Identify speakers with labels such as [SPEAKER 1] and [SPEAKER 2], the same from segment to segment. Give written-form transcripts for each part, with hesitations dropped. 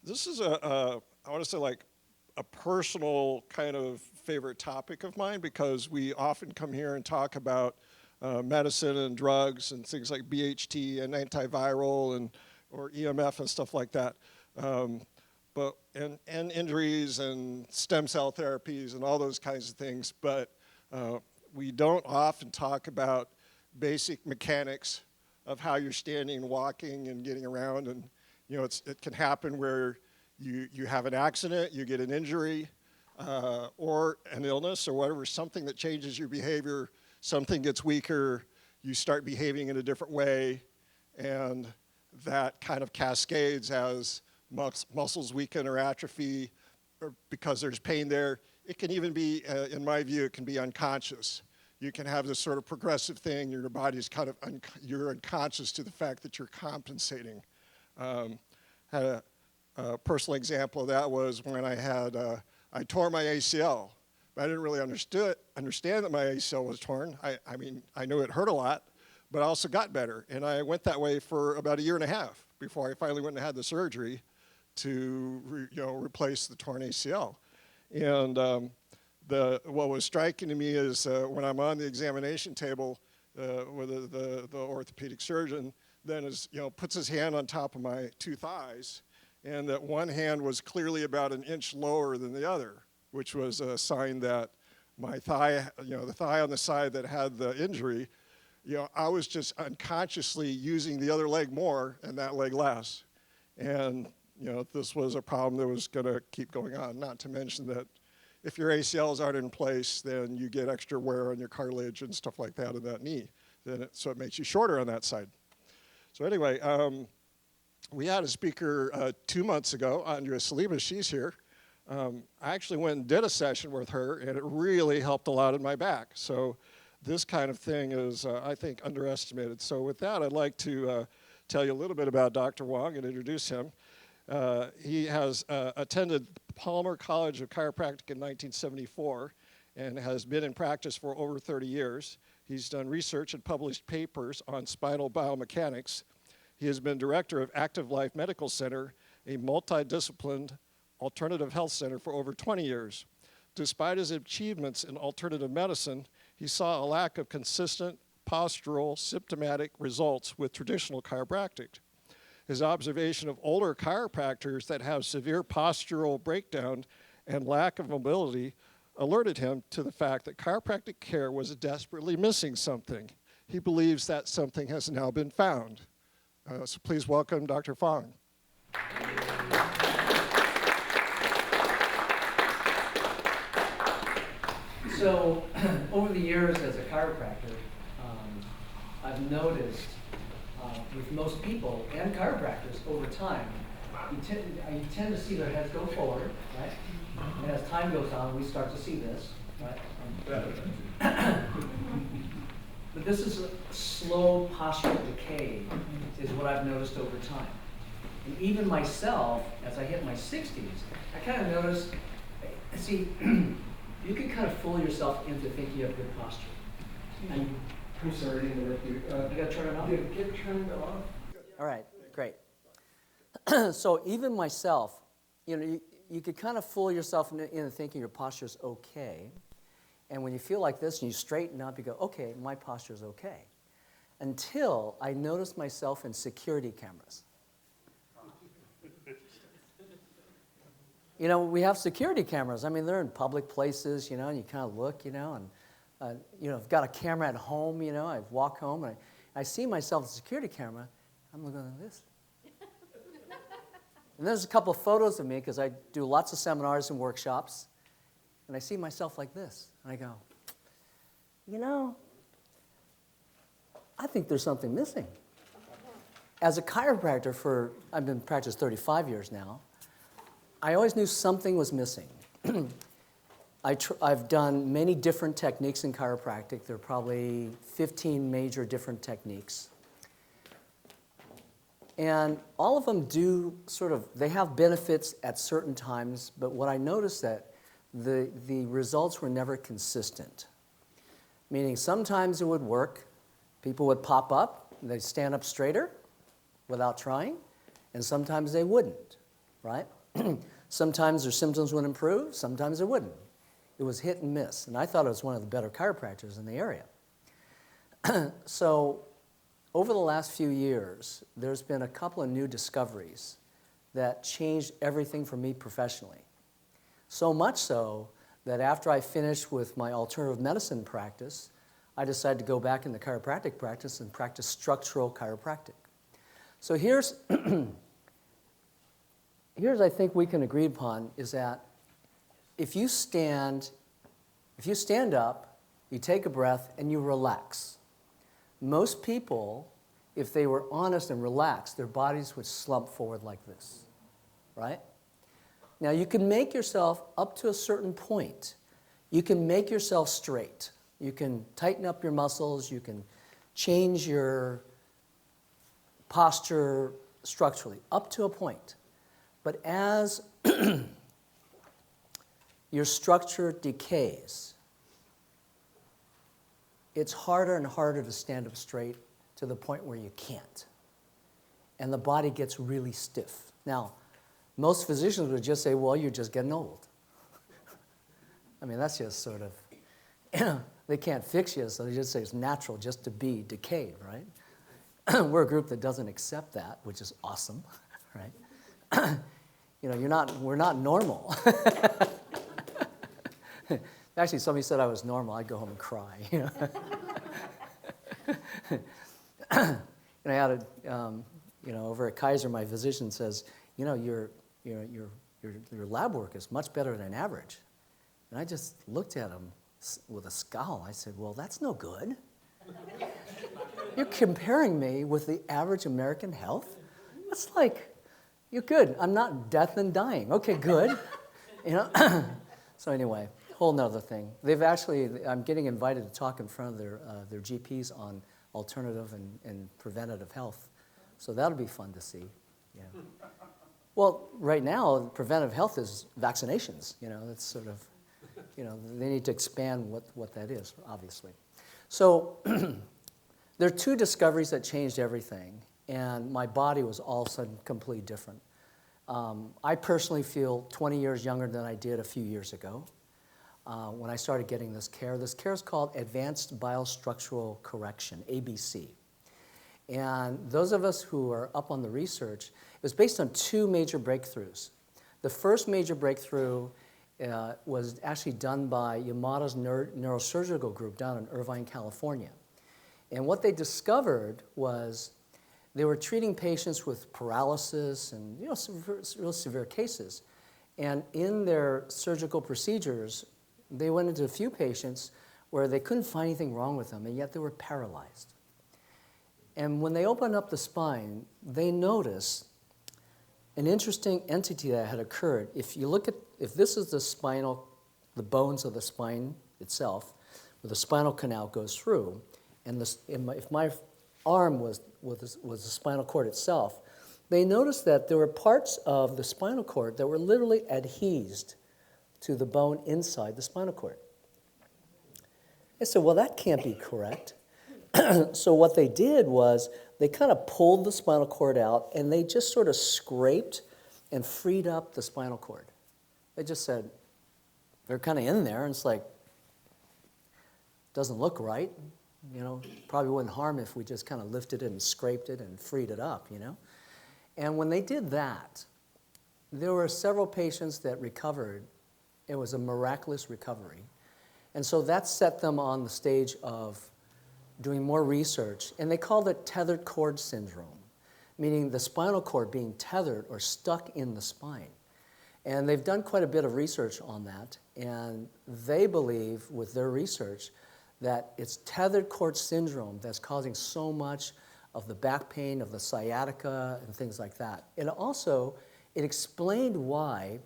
[SPEAKER 1] This is I want to say like a personal kind of favorite topic of mine because we often come here and talk about medicine and drugs and things like BHT and antiviral and or EMF and stuff like that. And injuries and stem cell therapies and all those kinds of things, but we don't often talk about basic mechanics of how you're standing and walking and getting around. And you know, it can happen where you have an accident, you get an injury, or an illness or whatever, something that changes your behavior, something gets weaker, you start behaving in a different way, and that kind of cascades as muscles weaken or atrophy or because there's pain there. It can even be, in my view, it can be unconscious. You can have this sort of progressive thing, your body's kind of, you're unconscious to the fact that you're compensating. Had a personal example of that was when I tore my ACL. I didn't really understand that my ACL was torn. I mean, I knew it hurt a lot, but I also got better. And I went that way for about 1.5 years before I finally went and had the surgery to replace the torn ACL. And what was striking to me is when I'm on the examination table with the orthopedic surgeon, then puts his hand on top of my two thighs, and that one hand was clearly about 1 inch lower than the other, which was a sign that my thigh, the thigh on the side that had the injury, I was just unconsciously using the other leg more and that leg less. And this was a problem that was going to keep going on, not to mention that if your ACLs aren't in place, then you get extra wear on your cartilage and stuff like that in that knee. So it makes you shorter on that side. So anyway, we had a speaker 2 months ago, Andrea Salima, she's here. I actually went and did a session with her, and it really helped a lot in my back. So this kind of thing is, I think, underestimated. So with that, I'd like to tell you a little bit about Dr. Wong and introduce him. He has attended Palmer College of Chiropractic in 1974 and has been in practice for over 30 years. He's done research and published papers on spinal biomechanics. He has been director of Active Life Medical Center, a multidisciplined alternative health center for over 20 years. Despite his achievements in alternative medicine, he saw a lack of consistent postural symptomatic results with traditional chiropractic. His observation of older chiropractors that have severe postural breakdown and lack of mobility alerted him to the fact that chiropractic care was desperately missing something. He believes that something has now been found. So please welcome Dr. Wong.
[SPEAKER 2] So over the years as a chiropractor, I've noticed with most people and chiropractors over time, you tend to see their heads go forward, right? And as time goes on, we start to see this, right? But this is a slow postural decay is what I've noticed over time. And even myself, as I hit my 60s, I kind of noticed, see, you can kind of fool yourself into thinking you have good posture. And
[SPEAKER 3] I'm sorry to interrupt you.
[SPEAKER 2] you got to turn it off?
[SPEAKER 3] Get turned off.
[SPEAKER 2] All right, great. So even myself, you could kind of fool yourself into thinking your posture is okay. And when you feel like this and you straighten up, you go, okay, my posture is okay. Until I noticed myself in security cameras. We have security cameras. I mean, they're in public places, and you kind of look, and, I've got a camera at home, I walk home and I see myself in the security camera. I'm looking like this. And there's a couple of photos of me because I do lots of seminars and workshops. And I see myself like this. And I go, I think there's something missing. As a chiropractor I've been in practice 35 years now, I always knew something was missing. I've done many different techniques in chiropractic. There are probably 15 major different techniques. And all of them they have benefits at certain times, but what I noticed that the results were never consistent. Meaning sometimes it would work, people would pop up, they'd stand up straighter without trying, and sometimes they wouldn't, right? Sometimes their symptoms would improve, sometimes they wouldn't. It was hit and miss, and I thought I was one of the better chiropractors in the area. So over the last few years, there's been a couple of new discoveries that changed everything for me professionally. So much so that after I finished with my alternative medicine practice, I decided to go back in the chiropractic practice and practice structural chiropractic. So here's I think we can agree upon is that if you stand up, you take a breath, and you relax. Most people, if they were honest and relaxed, their bodies would slump forward like this, right? Now, you can make yourself up to a certain point. You can make yourself straight. You can tighten up your muscles. You can change your posture structurally up to a point. But as your structure decays, it's harder and harder to stand up straight to the point where you can't. And the body gets really stiff. Now, most physicians would just say, well, you're just getting old. I mean, that's just sort of, they can't fix you, so they just say it's natural just to be decayed, right? We're a group that doesn't accept that, which is awesome, right? You know, we're not normal. Actually, somebody said I was normal, I'd go home and cry, you know. And I had over at Kaiser, my physician says, you know, your lab work is much better than average. And I just looked at him with a scowl. I said, well, that's no good. You're comparing me with the average American health? That's like, you're good. I'm not death and dying. Okay, good. You know. So anyway, whole nother thing. I'm getting invited to talk in front of their GPs on alternative and preventative health. So that'll be fun to see. Yeah. Well, right now, preventive health is vaccinations. You know, that's sort of, you know, they need to expand what that is, obviously. So there are two discoveries that changed everything, and my body was all of a sudden completely different. I personally feel 20 years younger than I did a few years ago when I started getting this care. This care is called Advanced BioStructual Correction, ABC. And those of us who are up on the research, it was based on two major breakthroughs. The first major breakthrough was actually done by Yamada's Neurosurgical group down in Irvine, California. And what they discovered was they were treating patients with paralysis and real severe cases. And in their surgical procedures, they went into a few patients where they couldn't find anything wrong with them, and yet they were paralyzed. And when they opened up the spine, they noticed an interesting entity that had occurred. If this is the bones of the spine itself, where the spinal canal goes through, and if my arm was the spinal cord itself, they noticed that there were parts of the spinal cord that were literally adhesed to the bone inside the spinal cord. I said, well, that can't be correct. So what they did was they kind of pulled the spinal cord out, and they just sort of scraped and freed up the spinal cord. They just said, they're kind of in there, and it's like, doesn't look right. You know, probably wouldn't harm if we just kind of lifted it and scraped it and freed it up, you know. And when they did that, there were several patients that recovered. It was a miraculous recovery. And so that set them on the stage of doing more research, and they called it tethered cord syndrome, meaning the spinal cord being tethered or stuck in the spine. And they've done quite a bit of research on that, and they believe with their research that it's tethered cord syndrome that's causing so much of the back pain, of the sciatica, and things like that. And also, it explained why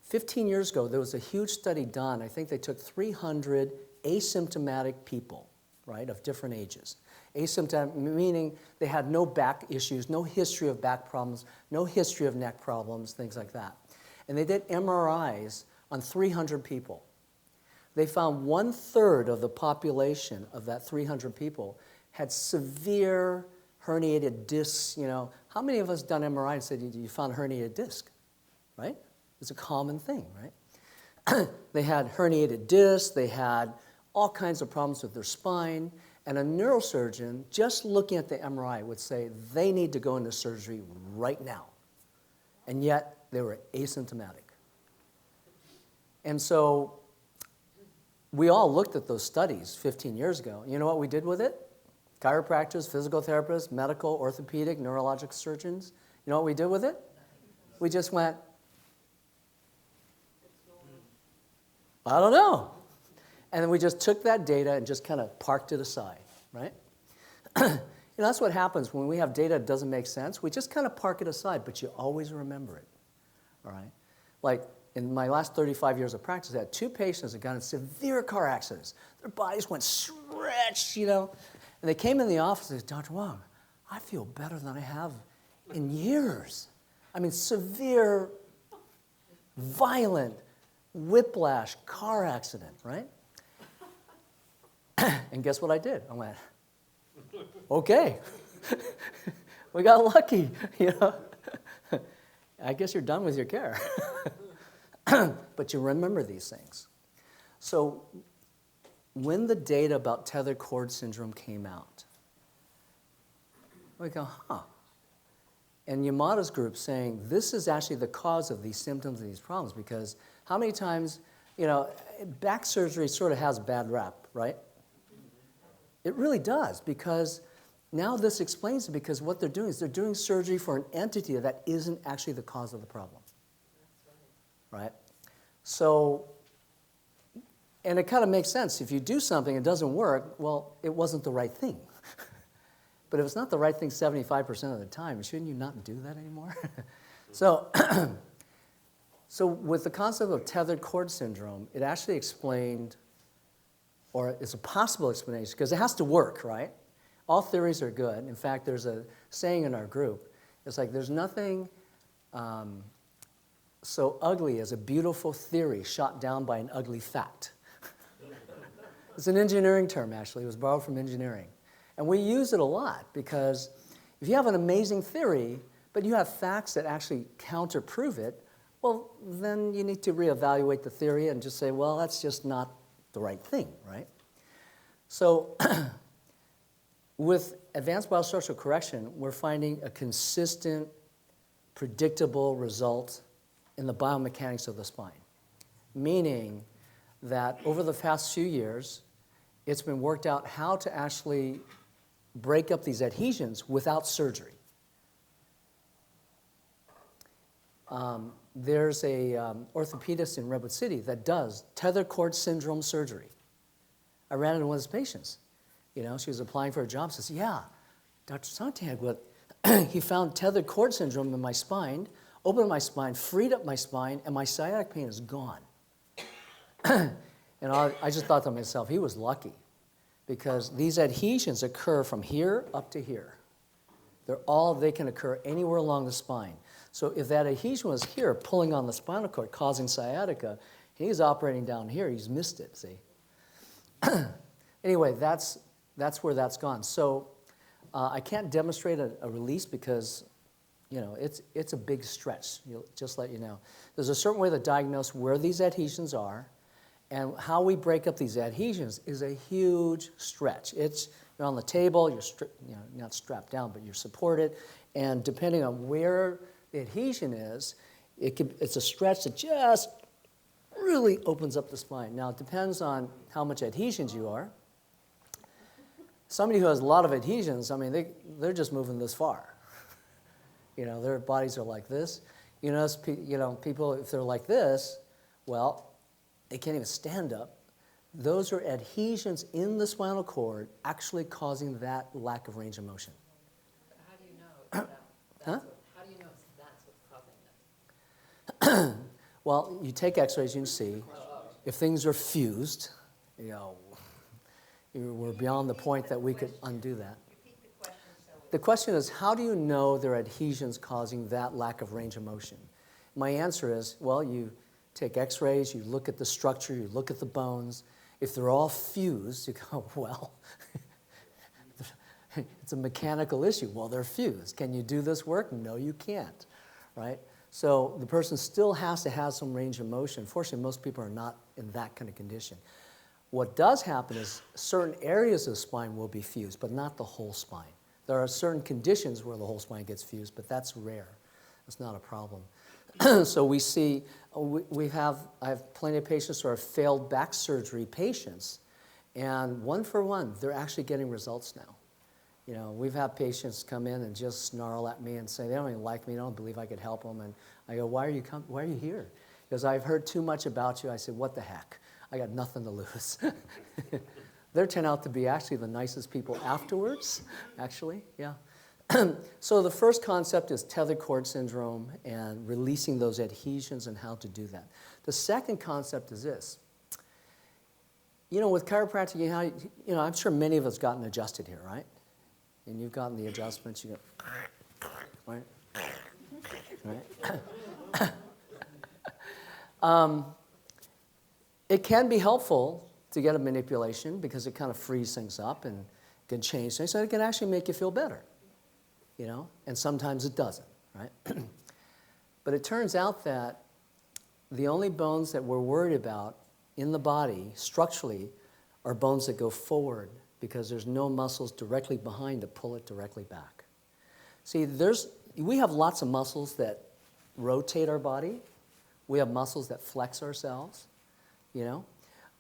[SPEAKER 2] 15 years ago, there was a huge study done. I think they took 300 asymptomatic people, right, of different ages. Asymptomatic meaning they had no back issues, no history of back problems, no history of neck problems, things like that. And they did MRIs on 300 people. They found 1/3 of the population of that 300 people had severe herniated discs, you know. How many of us done MRI and said you found a herniated disc, right? It's a common thing, right? They had herniated discs, they had all kinds of problems with their spine, and a neurosurgeon, just looking at the MRI, would say they need to go into surgery right now. And yet, they were asymptomatic. And so, we all looked at those studies 15 years ago. You know what we did with it? Chiropractors, physical therapists, medical, orthopedic, neurologic surgeons. You know what we did with it? We just went, I don't know. And then we just took that data and just kind of parked it aside, right? You know, that's what happens when we have data that doesn't make sense. We just kind of park it aside, but you always remember it, all right? Like, in my last 35 years of practice, I had 2 patients that got in severe car accidents. Their bodies went stretched, you know. And they came in the office and said, Dr. Wong, I feel better than I have in years. I mean, severe, violent, whiplash, car accident, right? And guess what I did? I went, okay. We got lucky, you know. I guess you're done with your care. But you remember these things. So when the data about tethered cord syndrome came out, we go, huh. And Yamada's group saying, this is actually the cause of these symptoms and these problems, because how many times, you know, back surgery sort of has a bad rap, right? It really does, because now this explains it, because what they're doing is they're doing surgery for an entity that isn't actually the cause of the problem. Right? So, and it kind of makes sense. If you do something and it doesn't work, well, it wasn't the right thing. But if it's not the right thing 75% of the time, shouldn't you not do that anymore? So, so with the concept of tethered cord syndrome, it actually explained, or it's a possible explanation, because it has to work, right? All theories are good. In fact, there's a saying in our group. It's like there's nothing so ugly as a beautiful theory shot down by an ugly fact. It's an engineering term, actually. It was borrowed from engineering. And we use it a lot, because if you have an amazing theory, but you have facts that actually counterprove it, well, then you need to reevaluate the theory and just say, well, that's just not the right thing, right? So with advanced biostructural correction, we're finding a consistent, predictable result in the biomechanics of the spine, meaning that over the past few years, it's been worked out how to actually break up these adhesions without surgery. There's a orthopedist in Redwood City that does tethered cord syndrome surgery. I ran into one of his patients. You know, she was applying for a job. Says, yeah, Dr. Sontag, he found tethered cord syndrome in my spine, opened my spine, freed up my spine, and my sciatic pain is gone. And I just thought to myself, he was lucky, because these adhesions occur from here up to here. They can occur anywhere along the spine. So if that adhesion was here, pulling on the spinal cord, causing sciatica, he's operating down here, he's missed it, see? Anyway, that's where that's gone. So I can't demonstrate a release because, you know, it's a big stretch, just let you know. There's a certain way to diagnose where these adhesions are, and how we break up these adhesions is a huge stretch. You're on the table, you're not strapped down, but you're supported, and depending on where the adhesion is, it's a stretch that just really opens up the spine. Now, it depends on how much adhesions you are. Somebody who has a lot of adhesions, I mean, they're just moving this far. You know, their bodies are like this. You know, people, if they're like this, well, they can't even stand up. Those are adhesions in the spinal cord actually causing that lack of range of motion.
[SPEAKER 4] But how do you know how do you know that's what's causing it?
[SPEAKER 2] Well, you take x-rays, you can see. If things are fused, you know, we're beyond the point that we could undo that. The question is, how do you know there are adhesions causing that lack of range of motion? My answer is, well, you take x-rays, you look at the structure, you look at the bones. If they're all fused, you go, well, It's a mechanical issue. Well, they're fused. Can you do this work? No, you can't, right? So the person still has to have some range of motion. Fortunately, most people are not in that kind of condition. What does happen is certain areas of the spine will be fused, but not the whole spine. There are certain conditions where the whole spine gets fused, but that's rare. It's not a problem. So we see, I have plenty of patients who are failed back surgery patients, and one for one, they're actually getting results now. You know, we've had patients come in and just snarl at me and say, they don't even like me, they don't believe I could help them. And I go, why are you here? Because I've heard too much about you. I said, what the heck? I got nothing to lose. They turn out to be actually the nicest people afterwards, actually, yeah. So the first concept is tethered cord syndrome and releasing those adhesions and how to do that. The second concept is this. You know, with chiropractic, you know, I'm sure many of us gotten adjusted here, right? And you've gotten the adjustments, you go, right? Right? It can be helpful to get a manipulation because it kind of frees things up and can change things, so it can actually make you feel better, you know? And sometimes it doesn't, right? But it turns out that the only bones that we're worried about in the body, structurally, are bones that go forward because there's no muscles directly behind to pull it directly back. See, we have lots of muscles that rotate our body. We have muscles that flex ourselves, you know?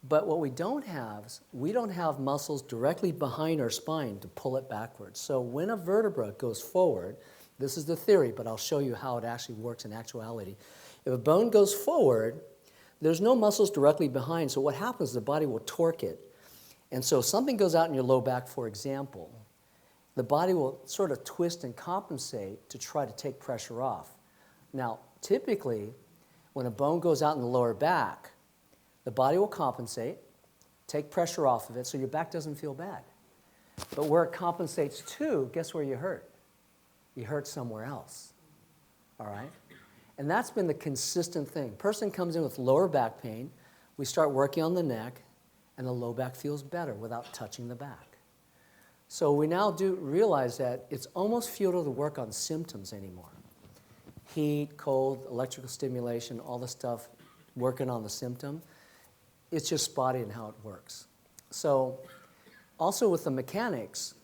[SPEAKER 2] But what we don't have is we don't have muscles directly behind our spine to pull it backwards. So when a vertebra goes forward, this is the theory, but I'll show you how it actually works in actuality. If a bone goes forward, there's no muscles directly behind, so what happens is the body will torque it. And so if something goes out in your low back, for example, the body will sort of twist and compensate to try to take pressure off. Now, typically, when a bone goes out in the lower back, the body will compensate, take pressure off of it so your back doesn't feel bad. But where it compensates to, guess where you hurt? You hurt somewhere else, all right? And that's been the consistent thing. Person comes in with lower back pain, we start working on the neck, and the low back feels better without touching the back. So we now do realize that it's almost futile to work on symptoms anymore. Heat, cold, electrical stimulation, all the stuff, working on the symptom. It's just spotty in how it works. So also with the mechanics,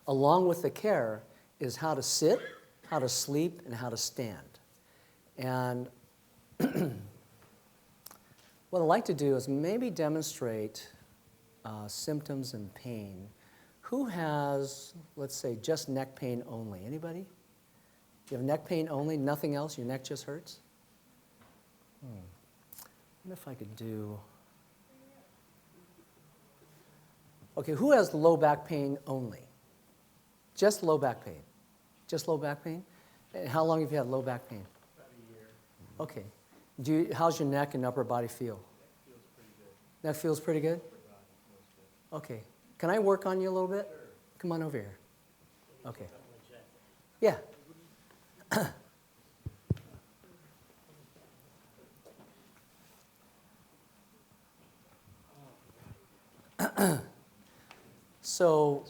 [SPEAKER 2] along with the care, is how to sit, how to sleep, and how to stand. And what I'd like to do is maybe demonstrate symptoms and pain. Who has, let's say, just neck pain only? Anybody? You have neck pain only, nothing else? Your neck just hurts? I wonder if I could do... Okay, who has low back pain only? Just low back pain. Just low back pain? And how long have you had low back pain?
[SPEAKER 3] About a year.
[SPEAKER 2] Okay. How's your neck and upper body feel?
[SPEAKER 3] That feels pretty good.
[SPEAKER 2] That feels pretty good? Okay. Can I work on you a little bit?
[SPEAKER 3] Sure.
[SPEAKER 2] Come on over here. Okay. Yeah. So,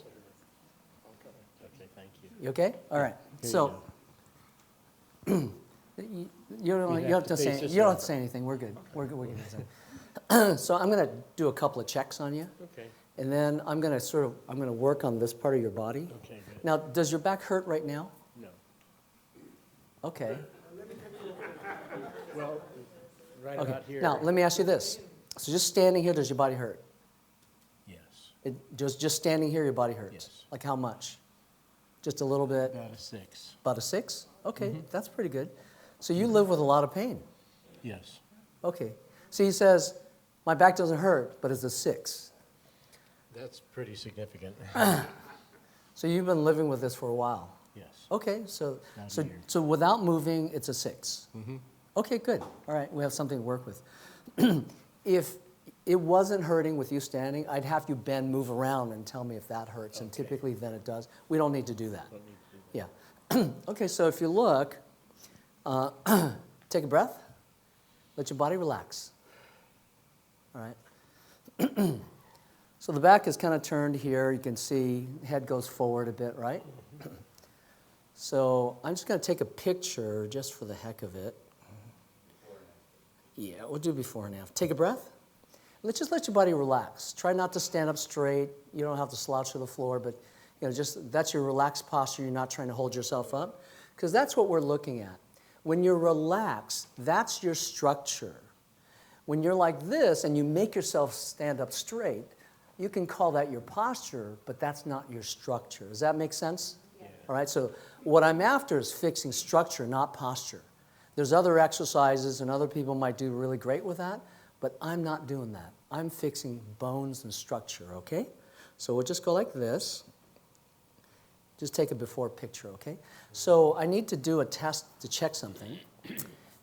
[SPEAKER 5] Okay, thank you.
[SPEAKER 2] you okay? All right.
[SPEAKER 5] Here
[SPEAKER 2] So, you don't have to say anything. We're good. We're good. We're good. So I'm going to do a couple of checks on you,
[SPEAKER 5] Okay,
[SPEAKER 2] and then I'm going to work on this part of your body.
[SPEAKER 5] okay, good.
[SPEAKER 2] Now, does your back hurt right now?
[SPEAKER 5] No.
[SPEAKER 2] Okay.
[SPEAKER 5] Well, right
[SPEAKER 2] Okay.
[SPEAKER 5] about here.
[SPEAKER 2] Now, let me ask you this. So just standing here, does your body hurt?
[SPEAKER 5] Yes,
[SPEAKER 2] Just standing here, your body hurts?
[SPEAKER 5] Yes.
[SPEAKER 2] Like how much? Just a little bit?
[SPEAKER 5] about a 6.
[SPEAKER 2] About a 6? Okay,
[SPEAKER 5] Mm-hmm.
[SPEAKER 2] that's pretty good. So you live with a lot of pain.
[SPEAKER 5] Yes,
[SPEAKER 2] Okay. So he says, my back doesn't hurt, but it's a 6.
[SPEAKER 5] that's pretty significant.
[SPEAKER 2] So you've been living with this for a while.
[SPEAKER 5] Yes.
[SPEAKER 2] Okay, so
[SPEAKER 5] About a
[SPEAKER 2] so
[SPEAKER 5] year.
[SPEAKER 2] so without moving, it's a 6.
[SPEAKER 5] Mm-hmm.
[SPEAKER 2] Okay, good. All right, we have something to work with. If it wasn't hurting with you standing, I'd have you bend, move around, and tell me if that hurts. And
[SPEAKER 5] Okay.
[SPEAKER 2] typically, then it does. We don't need to do that.
[SPEAKER 5] Don't need to do
[SPEAKER 2] Yeah. Okay, so if you look, take a breath. Let your body relax. All right. So the back is kind of turned here. You can see head goes forward a bit, right? So I'm just going to take a picture just for the heck of it. Yeah, we'll do before and after. Take a breath. Let's just let your body relax. Try not to stand up straight. You don't have to slouch to the floor, but just that's your relaxed posture. You're not trying to hold yourself up, because that's what we're looking at. When you're relaxed, that's your structure. When you're like this and you make yourself stand up straight, you can call that your posture, but that's not your structure. Does that make sense? Yeah. All right, so what I'm after is fixing structure, not posture. There's other exercises, and other people might do really great with that, but I'm not doing that. I'm fixing bones and structure, okay? So we'll just go like this. Just take a before picture, okay? So I need to do a test to check something.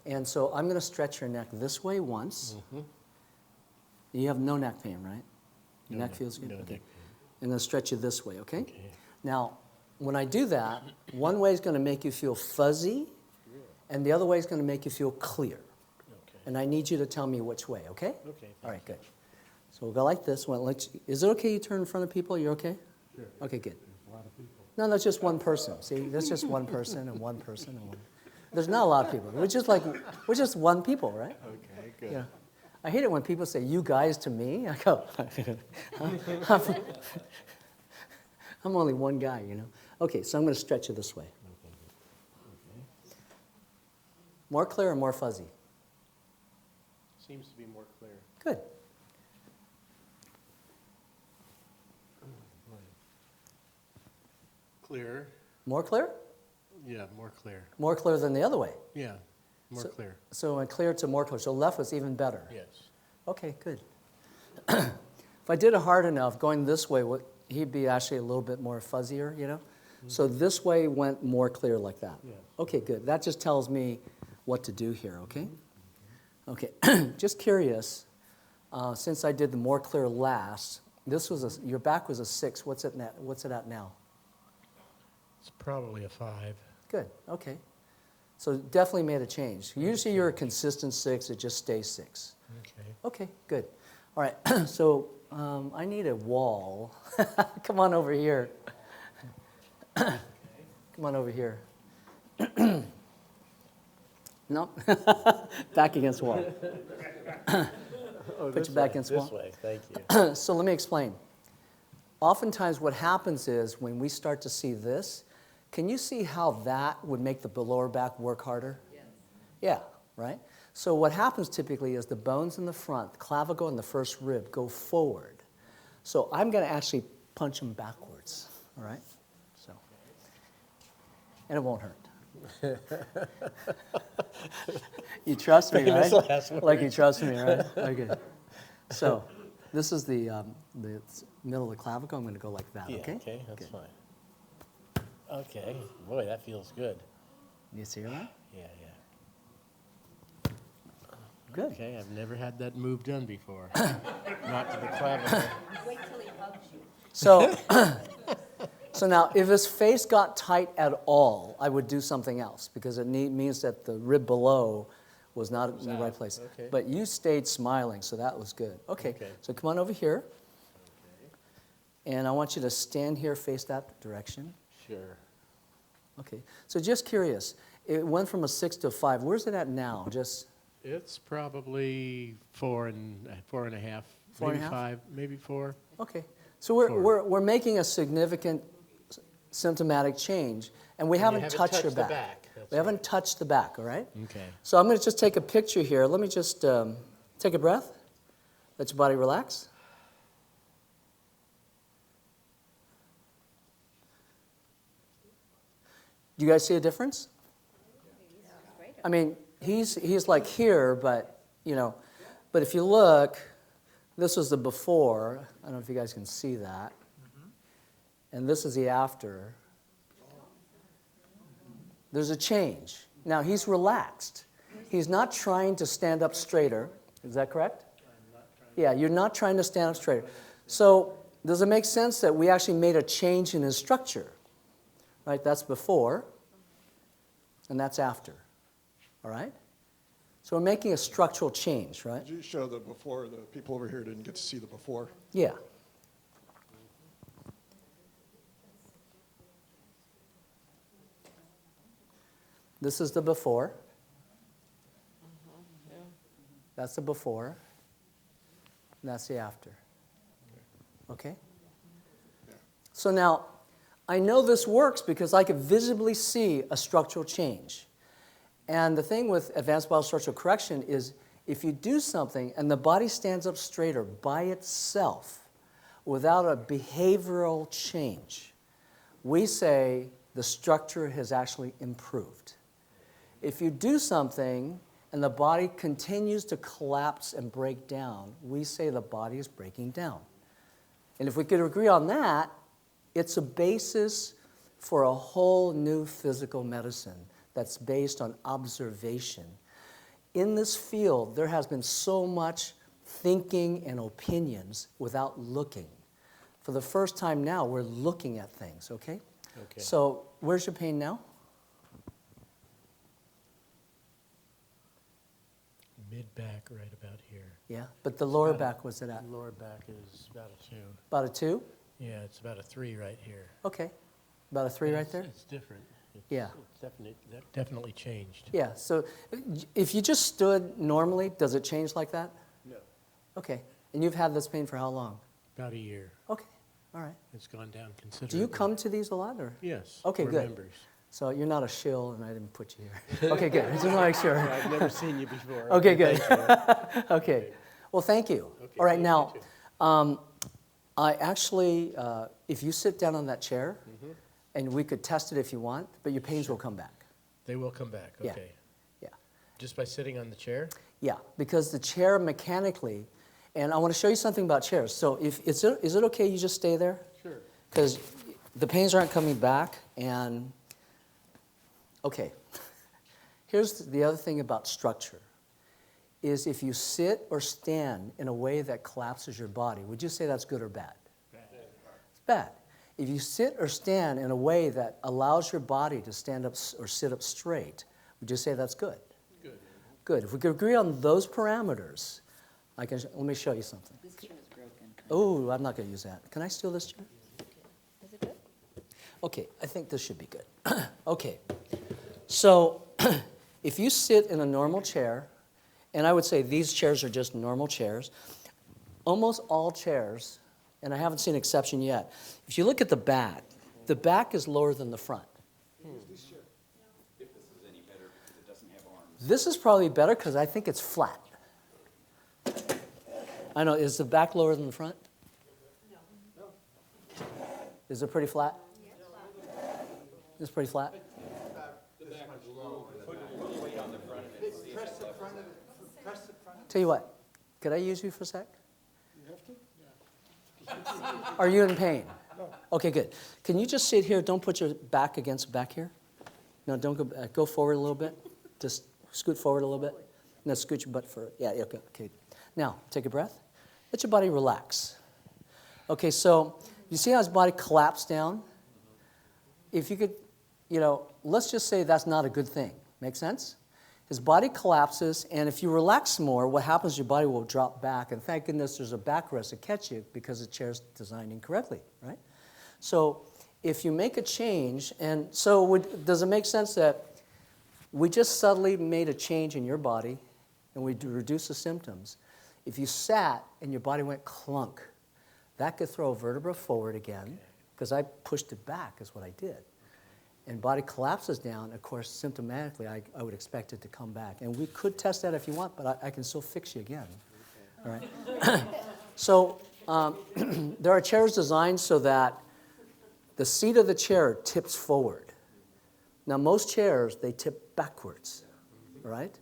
[SPEAKER 2] And so I'm going to stretch your neck this way once. You have no neck pain, right? Your neck feels good?
[SPEAKER 5] No
[SPEAKER 2] Okay.
[SPEAKER 5] neck
[SPEAKER 2] I'm going to stretch you this way, okay?
[SPEAKER 5] Okay.
[SPEAKER 2] Now, when I do that, one way is going to make you feel fuzzy, and the other way is going to make you feel clear.
[SPEAKER 5] Okay.
[SPEAKER 2] And I need you to tell me which way, okay?
[SPEAKER 5] Okay.
[SPEAKER 2] All right, good. So we'll go like this. Is it okay you turn in front of people? You're okay?
[SPEAKER 3] Sure.
[SPEAKER 2] Okay, good.
[SPEAKER 3] There's a lot of people.
[SPEAKER 2] No, that's just one person. See, that's just one person and one person and one. There's not a lot of people. We're just one people, right?
[SPEAKER 5] Okay, good.
[SPEAKER 2] Yeah. I hate it when people say "you guys" to me. I go, I'm only one guy, you know. Okay, so I'm going to stretch you this way. More clear or more fuzzy?
[SPEAKER 5] Seems to be more clear.
[SPEAKER 2] Good.
[SPEAKER 5] Clearer.
[SPEAKER 2] More clear?
[SPEAKER 5] Yeah, more clear.
[SPEAKER 2] More clear than the other way.
[SPEAKER 5] Yeah, more clear.
[SPEAKER 2] So when clear to more clear. So left was even better.
[SPEAKER 5] Yes.
[SPEAKER 2] Okay, good. If I did it hard enough, going this way, he'd be actually a little bit more fuzzier, you know? So this way went more clear like that.
[SPEAKER 5] Yes.
[SPEAKER 2] Okay, good. That just tells me what to do here, okay? Okay, just curious, since I did the more clear last, your back was a 6. What's it at now?
[SPEAKER 5] It's probably a 5.
[SPEAKER 2] Good, okay. So definitely made a change. Usually you're a consistent 6, it just stays 6.
[SPEAKER 5] Okay.
[SPEAKER 2] Okay, good. All right, so I need a wall. Come on over here. Come on over here. No? Back against the wall. Put your back against the wall.
[SPEAKER 5] This way, thank you.
[SPEAKER 2] So let me explain. Oftentimes what happens is when we start to see this, can you see how that would make the lower back work harder?
[SPEAKER 4] Yes.
[SPEAKER 2] Yeah, right? So what happens typically is the bones in the front, the clavicle and the first rib, go forward. So I'm going to actually punch them backwards, all right? So, and it won't hurt. You trust me, right?
[SPEAKER 5] Famous last words.
[SPEAKER 2] Like you trust me, right? Okay. So this is the middle of the clavicle. I'm going to go like that,
[SPEAKER 5] Yeah,
[SPEAKER 2] okay?
[SPEAKER 5] okay, that's
[SPEAKER 2] Good.
[SPEAKER 5] fine. Okay, boy, that feels good.
[SPEAKER 2] You see that?
[SPEAKER 5] Yeah.
[SPEAKER 2] Good.
[SPEAKER 5] Okay, I've never had that move done before. Not to the clavicle.
[SPEAKER 4] Wait till he hugs you.
[SPEAKER 2] So, so now, if his face got tight at all, I would do something else because it means that the rib below was not in the right
[SPEAKER 5] out.
[SPEAKER 2] place.
[SPEAKER 5] Okay.
[SPEAKER 2] But you stayed smiling, so that was good. Okay,
[SPEAKER 5] Okay.
[SPEAKER 2] so come on over here. And I want you to stand here, face that direction.
[SPEAKER 5] Sure.
[SPEAKER 2] Okay, so just curious, it went from a 6 to a 5. Where's it at now? Just
[SPEAKER 5] It's probably 4 and a half,
[SPEAKER 2] Four and
[SPEAKER 5] maybe
[SPEAKER 2] a half?
[SPEAKER 5] 5, maybe 4.
[SPEAKER 2] okay. So we're,
[SPEAKER 5] Forward.
[SPEAKER 2] we're making a significant symptomatic change, and we haven't touched your
[SPEAKER 5] the
[SPEAKER 2] back.
[SPEAKER 5] back. That's
[SPEAKER 2] We haven't
[SPEAKER 5] right.
[SPEAKER 2] touched the back, all right?
[SPEAKER 5] Okay.
[SPEAKER 2] So I'm going to just take a picture here. Let me just take a breath. Let your body relax. Do you guys see a difference? I mean, he's like here, but, but if you look, this was the before. I don't know if you guys can see that. And this is the after. There's a change. Now, he's relaxed. He's not trying to stand up straighter. Is that correct? Yeah, you're not trying to stand up straighter. So does it make sense that we actually made a change in his structure? Right, that's before, and that's after. All right? So we're making a structural change, right?
[SPEAKER 1] Could you show the before? The people over here didn't get to see the before.
[SPEAKER 2] Yeah. This is the before. That's the before. And that's the after. Okay? So now, I know this works because I can visibly see a structural change. And the thing with Advanced BioStructual Correction is if you do something and the body stands up straighter by itself without a behavioral change, we say the structure has actually improved. If you do something and the body continues to collapse and break down, we say the body is breaking down. And if we could agree on that, it's a basis for a whole new physical medicine that's based on observation. In this field, there has been so much thinking and opinions without looking. For the first time now, we're looking at things, okay?
[SPEAKER 5] Okay.
[SPEAKER 2] So where's your pain now?
[SPEAKER 5] Mid-back right about here.
[SPEAKER 2] Yeah, but the lower back, what's it at?
[SPEAKER 5] Lower back is about a 2.
[SPEAKER 2] About a 2?
[SPEAKER 5] Yeah, it's about a 3 right here.
[SPEAKER 2] Okay. About a 3 right there?
[SPEAKER 5] It's different. It's,
[SPEAKER 2] Yeah.
[SPEAKER 5] It's definitely changed.
[SPEAKER 2] Yeah, so if you just stood normally, does it change like that?
[SPEAKER 5] No.
[SPEAKER 2] Okay. And you've had this pain for how long?
[SPEAKER 5] About a year.
[SPEAKER 2] Okay, all right.
[SPEAKER 5] It's gone down considerably.
[SPEAKER 2] Do you come to these a lot, or?
[SPEAKER 5] Yes.
[SPEAKER 2] Okay,
[SPEAKER 5] we're
[SPEAKER 2] good.
[SPEAKER 5] members.
[SPEAKER 2] So you're not a shill, and I didn't put you here. Okay, good. I just want to make sure.
[SPEAKER 5] I've never seen you before.
[SPEAKER 2] Okay, good.
[SPEAKER 5] Thank you.
[SPEAKER 2] Okay. Well, thank you.
[SPEAKER 5] Okay,
[SPEAKER 2] All right,
[SPEAKER 5] you
[SPEAKER 2] now,
[SPEAKER 5] too.
[SPEAKER 2] I actually, if you sit down on that chair, and we could test it if you want, but your pains will come back.
[SPEAKER 5] They will come back,
[SPEAKER 2] Yeah.
[SPEAKER 5] okay.
[SPEAKER 2] Yeah.
[SPEAKER 5] Just by sitting on the chair?
[SPEAKER 2] Yeah, because the chair mechanically, and I want to show you something about chairs. So is it okay you just stay there?
[SPEAKER 5] Sure.
[SPEAKER 2] Because the pains aren't coming back, and okay. Here's the other thing about structure, is if you sit or stand in a way that collapses your body, would you say that's good or bad?
[SPEAKER 5] Bad.
[SPEAKER 2] It's bad. If you sit or stand in a way that allows your body to stand up or sit up straight, would you say that's good?
[SPEAKER 5] Good.
[SPEAKER 2] Good. If we could agree on those parameters, let me show you something.
[SPEAKER 4] This chair is broken.
[SPEAKER 2] Oh, I'm not going to use that. Can I steal this chair?
[SPEAKER 4] Is it good?
[SPEAKER 2] Okay, I think this should be good. Okay, so if you sit in a normal chair, and I would say these chairs are just normal chairs, almost all chairs, and I haven't seen an exception yet, if you look at the back is lower than the front. This is probably better because I think it's flat. I know, is the back lower than the front? No. Is it pretty flat? It's pretty flat? Tell you what, could I use you for a sec? Are you in pain? No. Okay, good. Can you just sit here? Don't put your back against back here. No, don't go back. Go forward a little bit. Just scoot forward a little bit. No, scoot your butt forward. Yeah, okay, okay. Now, take a breath. Let your body relax. Okay, so you see how his body collapsed down? If you could, let's just say that's not a good thing. Make sense? His body collapses, and if you relax more, what happens, your body will drop back. And thank goodness there's a backrest to catch you because the chair's designed incorrectly, right? So if you make a change, and so does it make sense that we just subtly made a change in your body, and we reduced the symptoms? If you sat and your body went clunk, that could throw a vertebra forward again, because I pushed it back is what I did. And body collapses down, of course, symptomatically, I would expect it to come back. And we could test that if you want, but I can still fix you again. All right? So there are chairs designed so that the seat of the chair tips forward. Now, most chairs, they tip backwards, all right?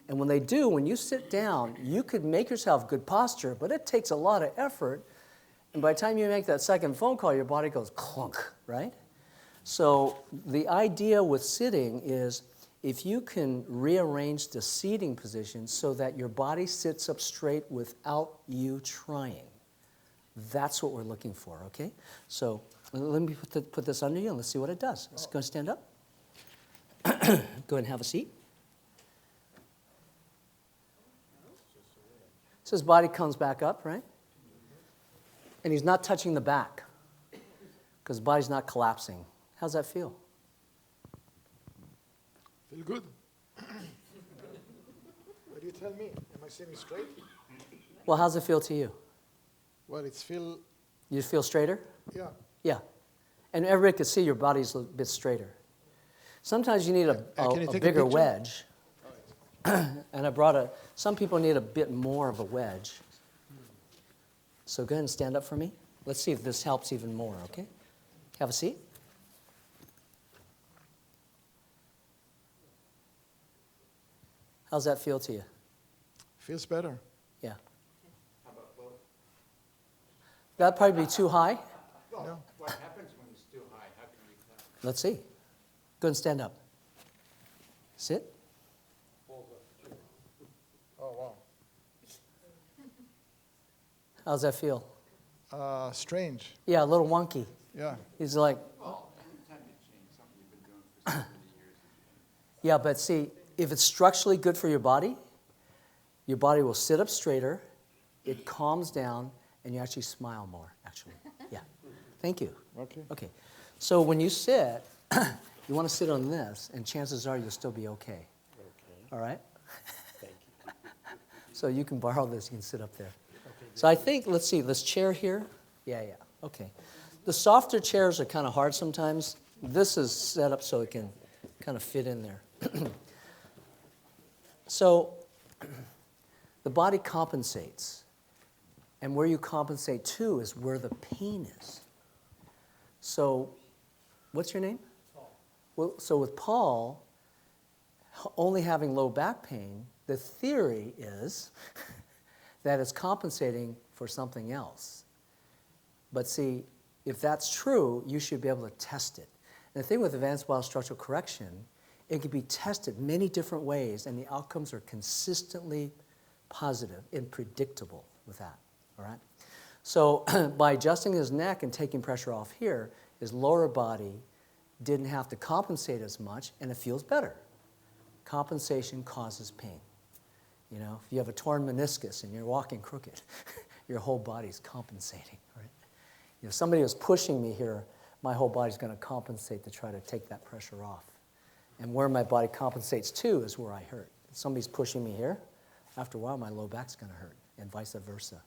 [SPEAKER 2] And when they do, when you sit down, you could make yourself good posture, but it takes a lot of effort. And by the time you make that second phone call, your body goes clunk, right? So the idea with sitting is if you can rearrange the seating position so that your body sits up straight without you trying, that's what we're looking for, okay? So let me put this under you and let's see what it does. It's going to stand up. Go ahead and have a seat. So his body comes back up, right? And he's not touching the back because his body's not collapsing. How's that feel?
[SPEAKER 6] Feel good? What do you tell me? Am I sitting straight?
[SPEAKER 2] Well, how's it feel to you?
[SPEAKER 6] Well, it's feel,
[SPEAKER 2] You feel straighter?
[SPEAKER 6] yeah.
[SPEAKER 2] Yeah. And everybody can see your body's a bit straighter. Sometimes you need a
[SPEAKER 6] Can you take a
[SPEAKER 2] bigger
[SPEAKER 6] picture?
[SPEAKER 2] wedge. And I brought some people need a bit more of a wedge. So go ahead and stand up for me. Let's see if this helps even more, okay? Have a seat. How's that feel to you?
[SPEAKER 6] Feels better.
[SPEAKER 2] Yeah. That'd probably be too high.
[SPEAKER 6] No.
[SPEAKER 5] What happens when it's too high? How can we tell?
[SPEAKER 2] Let's see. Go and stand up. Sit.
[SPEAKER 6] Oh, wow.
[SPEAKER 2] How's that feel?
[SPEAKER 6] Strange.
[SPEAKER 2] Yeah, a little wonky.
[SPEAKER 6] Yeah.
[SPEAKER 2] He's like,
[SPEAKER 5] Well, anytime you change something you've been doing for so many years.
[SPEAKER 2] yeah, but see, if it's structurally good for your body will sit up straighter, it calms down, and you actually smile more, actually. Yeah. Thank you.
[SPEAKER 6] Okay.
[SPEAKER 2] Okay. So when you sit, you want to sit on this, and chances are you'll still be okay.
[SPEAKER 5] Okay,
[SPEAKER 2] All right?
[SPEAKER 5] thank you.
[SPEAKER 2] So you can borrow this, you can sit up there. So I think, let's see, this chair here. Yeah, okay. The softer chairs are kind of hard sometimes. This is set up so it can kind of fit in there. So the body compensates. And where you compensate to is where the pain is. So what's your name? Paul. Well, so with Paul, only having low back pain, the theory is that it's compensating for something else. But see, if that's true, you should be able to test it. And the thing with advanced BioStructural correction, it can be tested many different ways, and the outcomes are consistently positive and predictable with that, all right? So by adjusting his neck and taking pressure off here, his lower body didn't have to compensate as much, and it feels better. Compensation causes pain. You know, if you have a torn meniscus and you're walking crooked, your whole body's compensating, right? You know, if somebody was pushing me here, my whole body's going to compensate to try to take that pressure off. And where my body compensates to is where I hurt. If somebody's pushing me here, after a while my low back's going to hurt, and vice versa.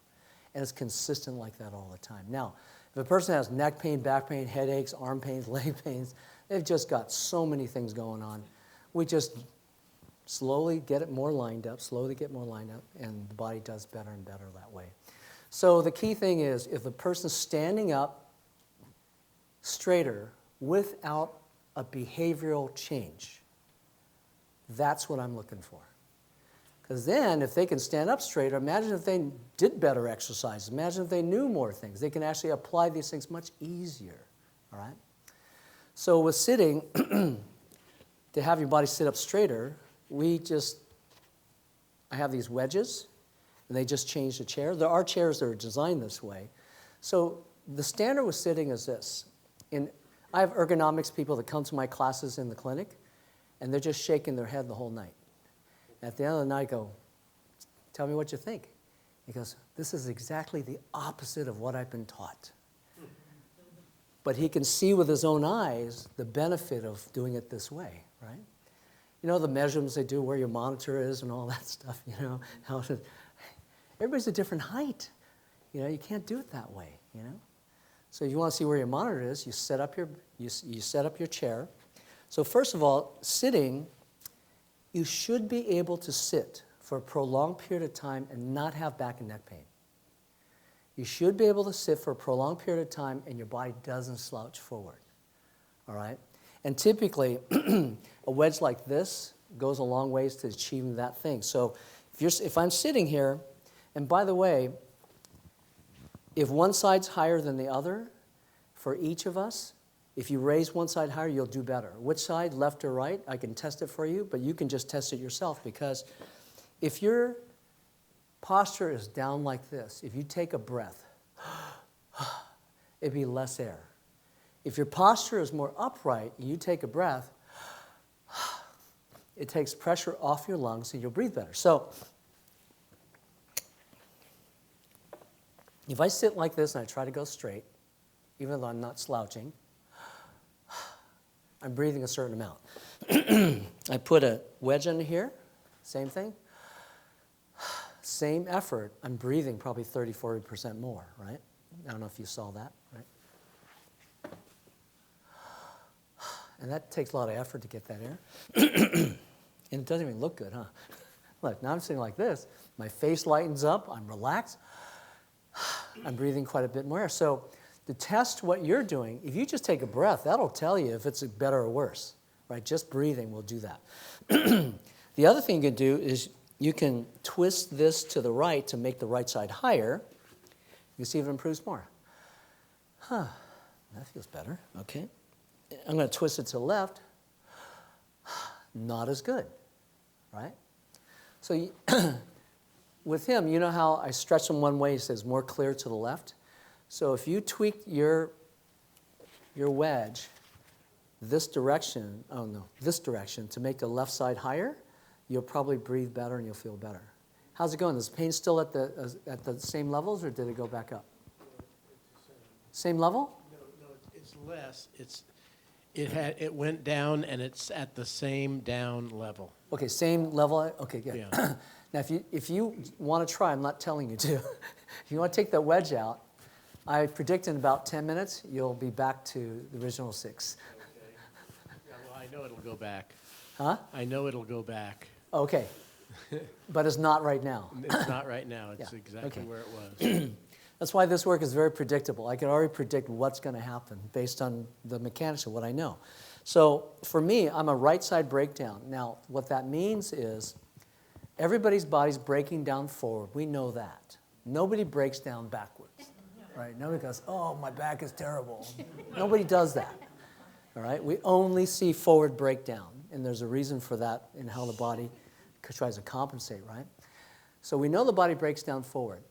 [SPEAKER 2] And it's consistent like that all the time. Now, if a person has neck pain, back pain, headaches, arm pains, leg pains, they've just got so many things going on. We just slowly get it more lined up, and the body does better and better that way. So the key thing is, if the person's standing up straighter without a behavioral change, that's what I'm looking for. Because then, if they can stand up straighter, imagine if they did better exercise. Imagine if they knew more things. They can actually apply these things much easier, all right? So with sitting, to have your body sit up straighter, I have these wedges, and they just change the chair. There are chairs that are designed this way. So the standard with sitting is this. I have ergonomics people that come to my classes in the clinic, and they're just shaking their head the whole night. At the end of the night, I go, tell me what you think. He goes, this is exactly the opposite of what I've been taught. But he can see with his own eyes the benefit of doing it this way, right? You know, the measurements they do, where your monitor is and all that stuff, you know. Everybody's a different height. You know, you can't do it that way, you know. So if you want to see where your monitor is, you set up your chair. So first of all, sitting, you should be able to sit for a prolonged period of time and not have back and neck pain. You should be able to sit for a prolonged period of time and your body doesn't slouch forward, all right? And typically, a wedge like this goes a long ways to achieving that thing. So if I'm sitting here, and by the way, if one side's higher than the other, for each of us, if you raise one side higher, you'll do better. Which side, left or right, I can test it for you, but you can just test it yourself, because if your posture is down like this, if you take a breath, it'd be less air. If your posture is more upright, and you take a breath, it takes pressure off your lungs and you'll breathe better. So if I sit like this and I try to go straight, even though I'm not slouching, I'm breathing a certain amount. I put a wedge under here, same thing. Same effort, I'm breathing probably 30, 40% more, right? I don't know if you saw that, right? And that takes a lot of effort to get that air. And it doesn't even look good, huh? Look, now I'm sitting like this. My face lightens up, I'm relaxed. I'm breathing quite a bit more air. So to test what you're doing, if you just take a breath, that'll tell you if it's better or worse, right? Just breathing will do that. The other thing you can do is you can twist this to the right to make the right side higher. You see if it improves more. Huh, that feels better, okay. I'm going to twist it to the left. Not as good, right? So you, with him, you know how I stretch him one way, he says more clear to the left? So if you tweak your wedge this direction to make the left side higher, you'll probably breathe better and you'll feel better. How's it going? Is the pain still at the same levels, or did it go back up? Same level?
[SPEAKER 5] No, it's less. It went down, and it's at the same down level.
[SPEAKER 2] Okay, same level. Okay, good.
[SPEAKER 5] Yeah.
[SPEAKER 2] Now, if you want to try, I'm not telling you to. If you want to take that wedge out, I predict in about 10 minutes you'll be back to the original 6.
[SPEAKER 5] Okay. Yeah, well, I know it'll go back.
[SPEAKER 2] Huh?
[SPEAKER 5] I know it'll go back.
[SPEAKER 2] Okay, but it's not right now.
[SPEAKER 5] It's not right now. It's
[SPEAKER 2] Yeah,
[SPEAKER 5] exactly
[SPEAKER 2] okay.
[SPEAKER 5] where it was.
[SPEAKER 2] That's why this work is very predictable. I can already predict what's going to happen based on the mechanics of what I know. So for me, I'm a right side breakdown. Now, what that means is everybody's body's breaking down forward. We know that. Nobody breaks down backwards, right? Nobody goes, oh, my back is terrible. Nobody does that, all right? We only see forward breakdown, and there's a reason for that in how the body tries to compensate, right? So we know the body breaks down forward.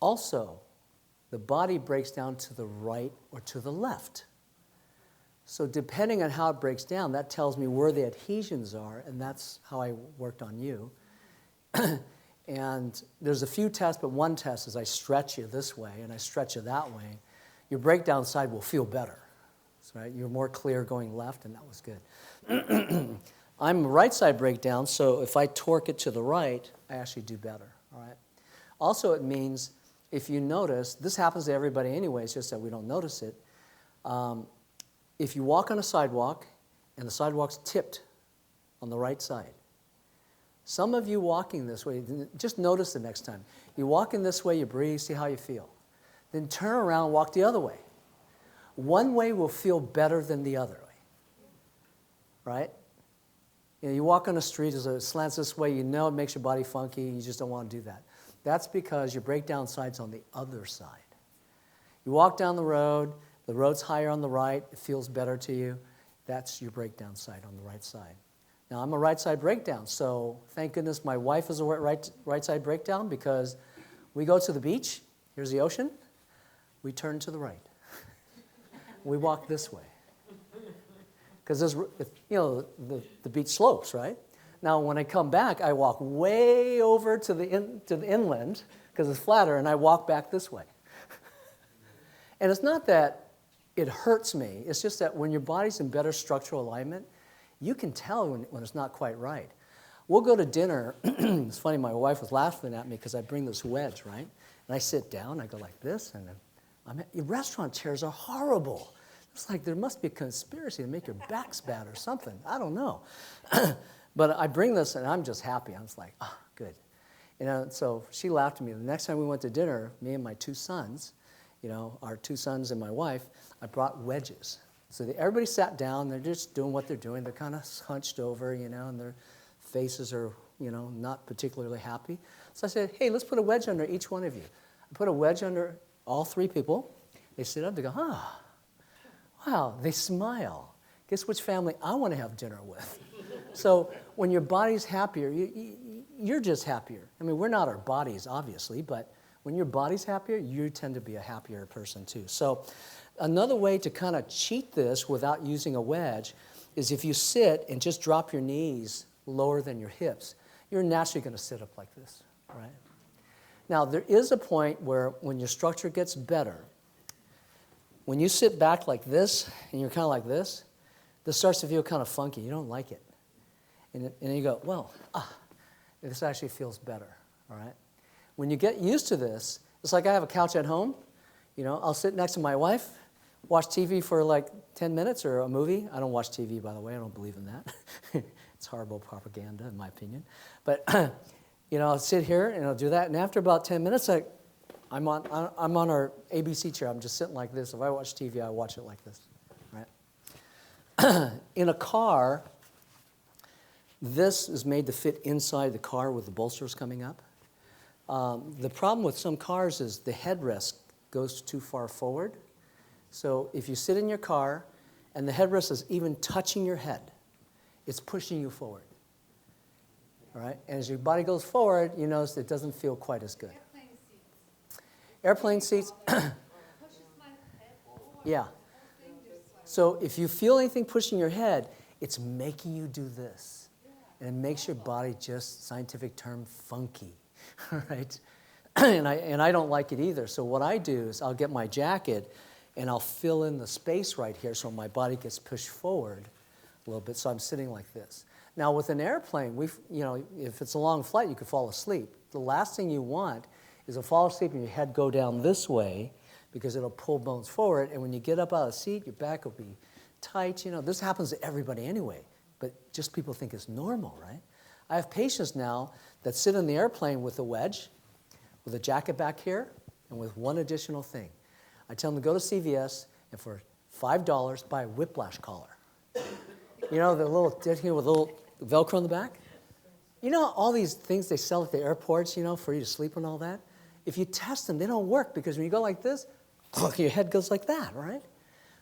[SPEAKER 2] Also, the body breaks down to the right or to the left. So depending on how it breaks down, that tells me where the adhesions are, and that's how I worked on you. And there's a few tests, but one test is I stretch you this way and I stretch you that way. Your breakdown side will feel better. Right? You're more clear going left, and that was good. I'm right side breakdown, so if I torque it to the right, I actually do better. All right. Also, it means if you notice, this happens to everybody anyway, it's just that we don't notice it. If you walk on a sidewalk and the sidewalk's tipped on the right side, some of you walking this way, just notice the next time. You walk in this way, you breathe, see how you feel. Then turn around and walk the other way. One way will feel better than the other way, right? You know, you walk on the street, as it slants this way, you know it makes your body funky, you just don't want to do that. That's because your breakdown side's on the other side. You walk down the road's higher on the right, it feels better to you. That's your breakdown side on the right side. Now, I'm a right side breakdown, so thank goodness my wife is a right side breakdown, because we go to the beach, here's the ocean, we turn to the right. We walk this way. Because the beach slopes, right? Now, when I come back, I walk way over to the inland, because it's flatter, and I walk back this way. And it's not that it hurts me. It's just that when your body's in better structural alignment, you can tell when it's not quite right. We'll go to dinner. It's funny, my wife was laughing at me because I bring this wedge, right? And I sit down, I go like this, and then restaurant chairs are horrible. It's like there must be a conspiracy to make your backs bad or something. I don't know. But I bring this, and I'm just happy. I'm just like, good. You know, so she laughed at me. The next time we went to dinner, me and my 2 sons, you know, our 2 sons and my wife, I brought wedges. So everybody sat down. They're just doing what they're doing. They're kind of hunched over, you know, and their faces are, you know, not particularly happy. So I said, hey, let's put a wedge under each one of you. I put a wedge under all 3 people. They sit up. They go, wow, they smile. Guess which family I want to have dinner with? So when your body's happier, you're just happier. I mean, we're not our bodies, obviously, but when your body's happier, you tend to be a happier person too. So another way to kind of cheat this without using a wedge is if you sit and just drop your knees lower than your hips, you're naturally going to sit up like this, right? Now, there is a point where when your structure gets better, when you sit back like this and you're kind of like this, this starts to feel kind of funky. You don't like it. And then you go, well, this actually feels better, all right? When you get used to this, it's like I have a couch at home. You know, I'll sit next to my wife, watch TV for like 10 minutes or a movie. I don't watch TV, by the way. I don't believe in that. It's horrible propaganda, in my opinion. But, you know, I'll sit here and I'll do that. And after about 10 minutes, I'm on our ABC chair. I'm just sitting like this. If I watch TV, I watch it like this, right? In a car, this is made to fit inside the car with the bolsters coming up. The problem with some cars is the headrest goes too far forward. So if you sit in your car and the headrest is even touching your head, it's pushing you forward. All right? And as your body goes forward, you notice it doesn't feel quite as good. Airplane seats. Yeah. So if you feel anything pushing your head, it's making you do this. And it makes your body just, scientific term, funky. All right? And I don't like it either. So what I do is I'll get my jacket and I'll fill in the space right here so my body gets pushed forward a little bit. So I'm sitting like this. Now with an airplane, you know, if it's a long flight, you could fall asleep. The last thing you want is to fall asleep and your head go down this way because it'll pull bones forward. And when you get up out of the seat, your back will be tight. You know, this happens to everybody anyway, but just people think it's normal, right? I have patients now that sit in the airplane with a wedge, with a jacket back here, and with one additional thing. I tell them to go to CVS and for $5 buy a whiplash collar. You know, the little did here with a little Velcro on the back? You know all these things they sell at the airports, you know, for you to sleep and all that? If you test them, they don't work because when you go like this, your head goes like that, right?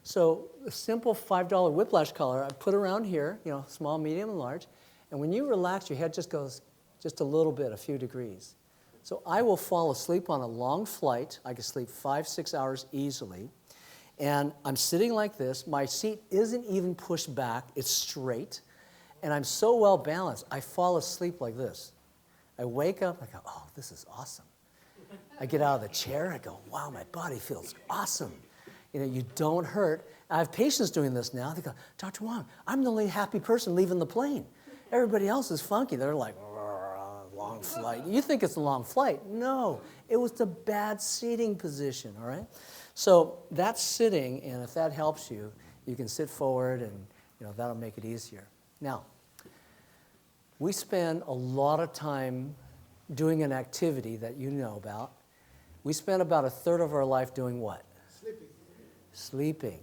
[SPEAKER 2] So a simple $5 whiplash collar I put around here, you know, small, medium, and large. And when you relax, your head just goes just a little bit, a few degrees. So I will fall asleep on a long flight. I can sleep 5-6 hours easily. And I'm sitting like this. My seat isn't even pushed back. It's straight. And I'm so well balanced, I fall asleep like this. I wake up, I go, oh, this is awesome. I get out of the chair, I go, wow, my body feels awesome. You know, you don't hurt. I have patients doing this now. They go, Dr. Wong, I'm the only happy person leaving the plane. Everybody else is funky. They're like, long flight. You think it's a long flight. No, it was the bad seating position, all right? So that's sitting, and if that helps you, you can sit forward, and you know that'll make it easier. Now, we spend a lot of time doing an activity that you know about. We spend about a third of our life doing what? Sleeping.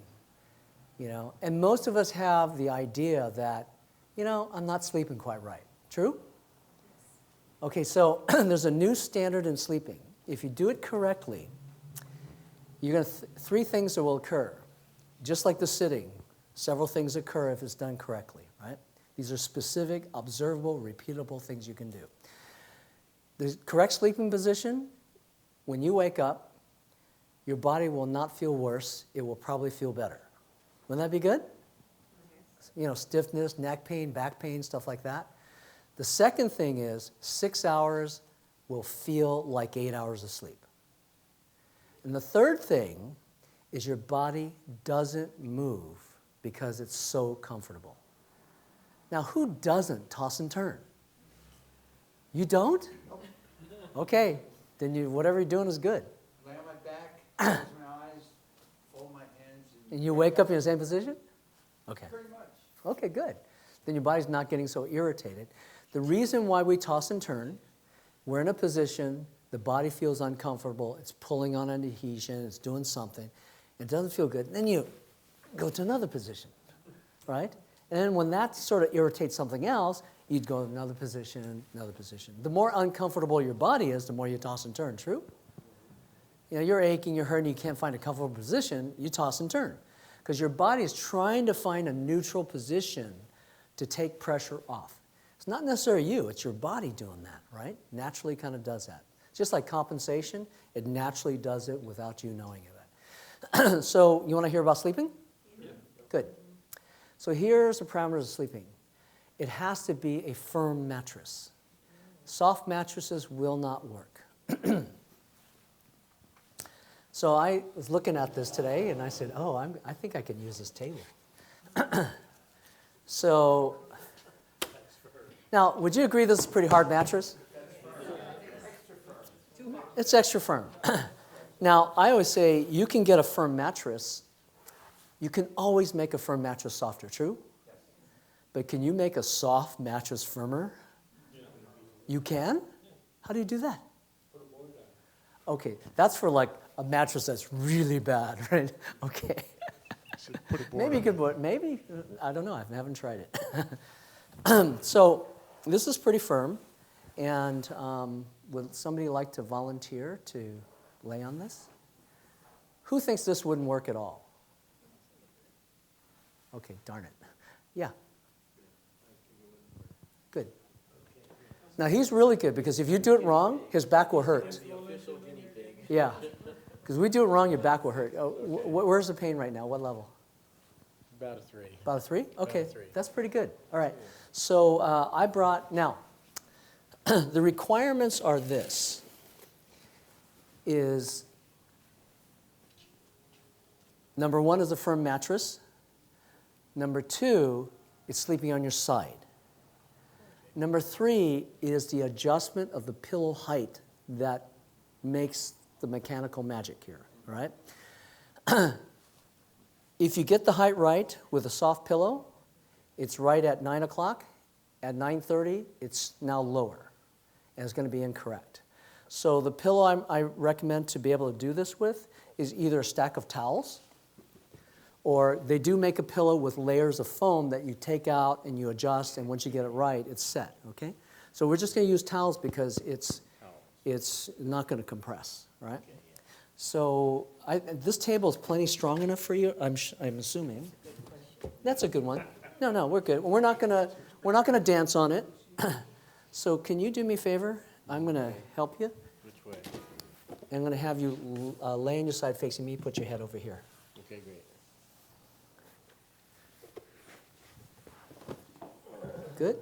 [SPEAKER 2] You know, and most of us have the idea that, you know, I'm not sleeping quite right. True? Okay, so there's a new standard in sleeping. If you do it correctly, you're going to three things that will occur. Just like the sitting, several things occur if it's done correctly, right? These are specific, observable, repeatable things you can do. The correct sleeping position, when you wake up, your body will not feel worse. It will probably feel better. Wouldn't that be good? You know, stiffness, neck pain, back pain, stuff like that. The second thing is 6 hours will feel like 8 hours of sleep. And the third thing is your body doesn't move because it's so comfortable. Now, who doesn't toss and turn? You don't? Okay, then whatever you're doing is good.
[SPEAKER 3] Lay on my back, close my eyes, fold my hands.
[SPEAKER 2] And you wake up in the same position? Okay.
[SPEAKER 3] Pretty much.
[SPEAKER 2] Okay, good. Then your body's not getting so irritated. The reason why we toss and turn, we're in a position, the body feels uncomfortable, it's pulling on an adhesion, it's doing something, it doesn't feel good. Then you go to another position, right? And then when that sort of irritates something else, you'd go to another position, another position. The more uncomfortable your body is, the more you toss and turn, true? You know, you're aching, you're hurting, you can't find a comfortable position, you toss and turn. Because your body is trying to find a neutral position to take pressure off. It's not necessarily you, it's your body doing that, right? Naturally kind of does that. Just like compensation, it naturally does it without you knowing it. So you want to hear about sleeping? Yeah. Good. So here's the parameters of sleeping. It has to be a firm mattress. Soft mattresses will not work. So I was looking at this today, and I said, oh, I think I can use this table. So, now, would you agree this is a pretty hard mattress? It's extra firm. Now, I always say you can get a firm mattress. You can always make a firm mattress softer, true? But can you make a soft mattress firmer? You can? How do you do that? Okay, that's for like a mattress that's really bad, right? Okay. Maybe you could put, maybe, I don't know, I haven't tried it. So this is pretty firm, and would somebody like to volunteer to lay on this? Who thinks this wouldn't work at all? Okay, darn it. Yeah. Good. Now he's really good, because if you do it wrong, his back will hurt. Yeah, because we do it wrong, your back will hurt. Oh, where's the pain right now? What level?
[SPEAKER 5] About a 3.
[SPEAKER 2] About a 3? Okay,
[SPEAKER 5] About a 3.
[SPEAKER 2] that's pretty good. All right, so I brought, now, the requirements are this, is number 1 is a firm mattress. Number 2, it's sleeping on your side. Number 3 is the adjustment of the pillow height that makes the mechanical magic here, all right? If you get the height right with a soft pillow, it's right at 9 o'clock. At 9:30, it's now lower, and it's going to be incorrect. So the pillow I recommend to be able to do this with is either a stack of towels, or they do make a pillow with layers of foam that you take out and you adjust, and once you get it right, it's set, okay? So we're just going to use towels because it's not going to compress, right? So this table is plenty strong enough for you, I'm assuming. That's a good one. No, we're good. We're not gonna dance on it. So can you do me a favor? I'm going to help you.
[SPEAKER 5] Which way?
[SPEAKER 2] I'm going to have you lay on your side facing me. Put your head over here.
[SPEAKER 5] Okay, great.
[SPEAKER 2] Good.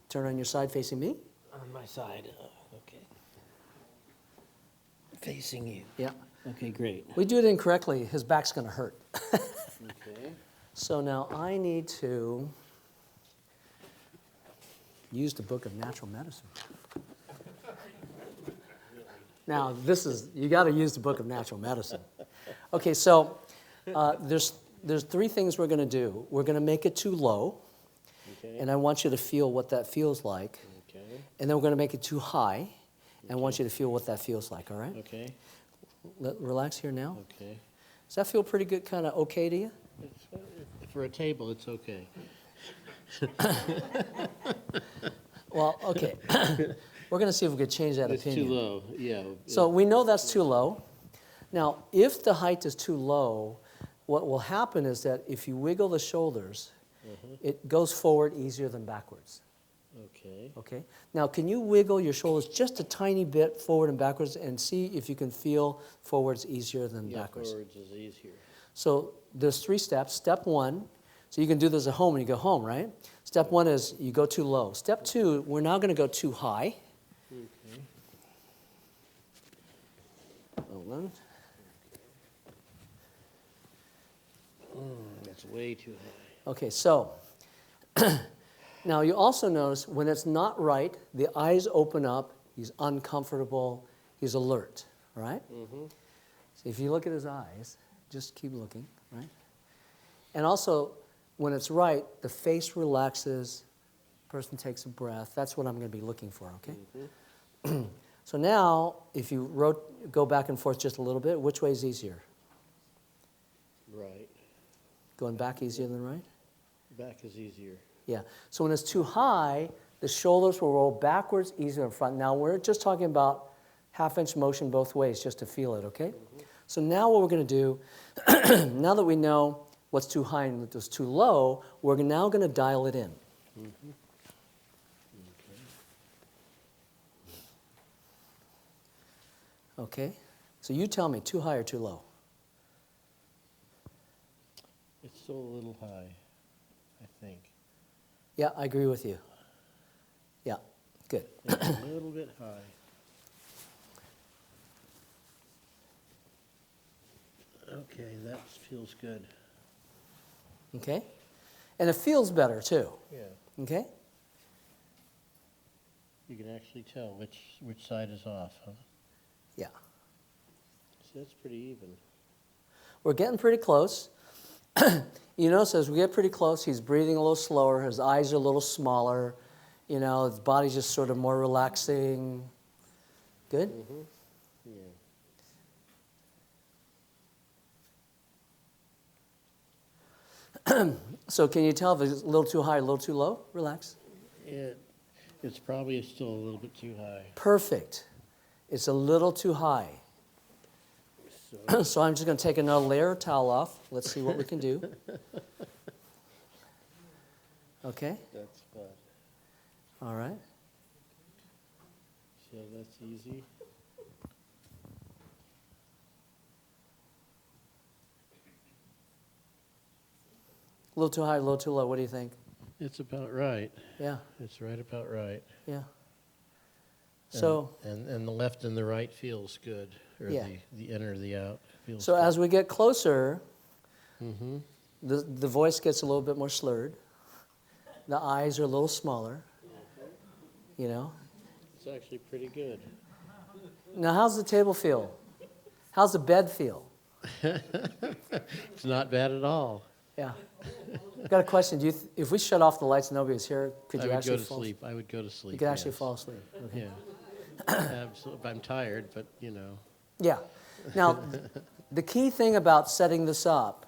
[SPEAKER 2] Turn on your side facing me.
[SPEAKER 5] On my side. Okay. Facing you.
[SPEAKER 2] Yeah.
[SPEAKER 5] Okay, great.
[SPEAKER 2] We do it incorrectly, his back's going to hurt.
[SPEAKER 5] Okay.
[SPEAKER 2] So now I need to use the book of natural medicine. Now, you got to use the book of natural medicine. Okay, so there's 3 things we're going to do. We're going to make it too low,
[SPEAKER 5] Okay.
[SPEAKER 2] and I want you to feel what that feels like.
[SPEAKER 5] Okay.
[SPEAKER 2] And then we're going to make it too high, and I want you to feel what that feels like, all right?
[SPEAKER 5] Okay.
[SPEAKER 2] Relax here now.
[SPEAKER 5] Okay.
[SPEAKER 2] Does that feel pretty good, kind of okay to you?
[SPEAKER 5] For a table, it's okay.
[SPEAKER 2] Well, okay. We're going to see if we could change that
[SPEAKER 5] It's
[SPEAKER 2] opinion.
[SPEAKER 5] too low, yeah.
[SPEAKER 2] So we know that's too low. Now, if the height is too low, what will happen is that if you wiggle the shoulders, it goes forward easier than backwards.
[SPEAKER 5] Okay.
[SPEAKER 2] Okay? Now, can you wiggle your shoulders just a tiny bit forward and backwards and see if you can feel forwards easier than
[SPEAKER 5] Yeah,
[SPEAKER 2] backwards?
[SPEAKER 5] forwards is easier.
[SPEAKER 2] So there's 3 steps. Step 1, so you can do this at home when you go home, right? Step 1 is you go too low. Step 2, we're now going to go too high.
[SPEAKER 5] Okay.
[SPEAKER 2] Hold on.
[SPEAKER 5] That's way too high.
[SPEAKER 2] Okay, so now you also notice when it's not right, the eyes open up, he's uncomfortable, he's alert, all right? So if you look at his eyes, just keep looking, right? And also, when it's right, the face relaxes, person takes a breath. That's what I'm going to be looking for, okay? So now, if you go back and forth just a little bit, which way is easier?
[SPEAKER 5] Right.
[SPEAKER 2] Going back easier than right?
[SPEAKER 5] Back is easier.
[SPEAKER 2] Yeah. So when it's too high, the shoulders will roll backwards, easier in front. Now, we're just talking about half-inch motion both ways just to feel it, okay? So now what we're going to do, now that we know what's too high and what's too low, we're now going to dial it in. Okay? So you tell me, too high or too low?
[SPEAKER 5] It's still a little high, I think.
[SPEAKER 2] Yeah, I agree with you. Yeah, good.
[SPEAKER 5] It's a little bit high. Okay, that feels good.
[SPEAKER 2] Okay? And it feels better too,
[SPEAKER 5] Yeah.
[SPEAKER 2] okay?
[SPEAKER 5] You can actually tell which side is off, huh?
[SPEAKER 2] Yeah.
[SPEAKER 5] So that's pretty even.
[SPEAKER 2] We're getting pretty close. You notice as we get pretty close, he's breathing a little slower, his eyes are a little smaller, you know, his body's just sort of more relaxing. Good?
[SPEAKER 5] Mm-hmm. Yeah.
[SPEAKER 2] So can you tell if it's a little too high, a little too low? Relax.
[SPEAKER 5] It's probably still a little bit too high.
[SPEAKER 2] Perfect. It's a little too high.
[SPEAKER 5] So,
[SPEAKER 2] So I'm just going to take another layer of towel off. Let's see what we can do. Okay?
[SPEAKER 5] that's fun.
[SPEAKER 2] All right.
[SPEAKER 5] So that's easy.
[SPEAKER 2] A little too high, a little too low. What do you think?
[SPEAKER 5] It's about right.
[SPEAKER 2] Yeah,
[SPEAKER 5] It's right about right.
[SPEAKER 2] yeah. So,
[SPEAKER 5] And the left and the right feels good, or
[SPEAKER 2] Yeah.
[SPEAKER 5] the in or the out feels
[SPEAKER 2] so
[SPEAKER 5] good.
[SPEAKER 2] as we get closer,
[SPEAKER 5] Mm-hmm.
[SPEAKER 2] the voice gets a little bit more slurred. The eyes are a little smaller, you know.
[SPEAKER 5] It's actually pretty good.
[SPEAKER 2] Now, how's the table feel? How's the bed feel?
[SPEAKER 5] It's not bad at all.
[SPEAKER 2] Yeah. Got a question. If we shut off the lights and nobody was here, could
[SPEAKER 5] I
[SPEAKER 2] you
[SPEAKER 5] would
[SPEAKER 2] actually
[SPEAKER 5] go to
[SPEAKER 2] fall
[SPEAKER 5] sleep. I would go to sleep.
[SPEAKER 2] You could actually
[SPEAKER 5] yes.
[SPEAKER 2] fall asleep. Okay.
[SPEAKER 5] Yeah. Absolutely. I'm tired, but you know.
[SPEAKER 2] Yeah. Now, the key thing about setting this up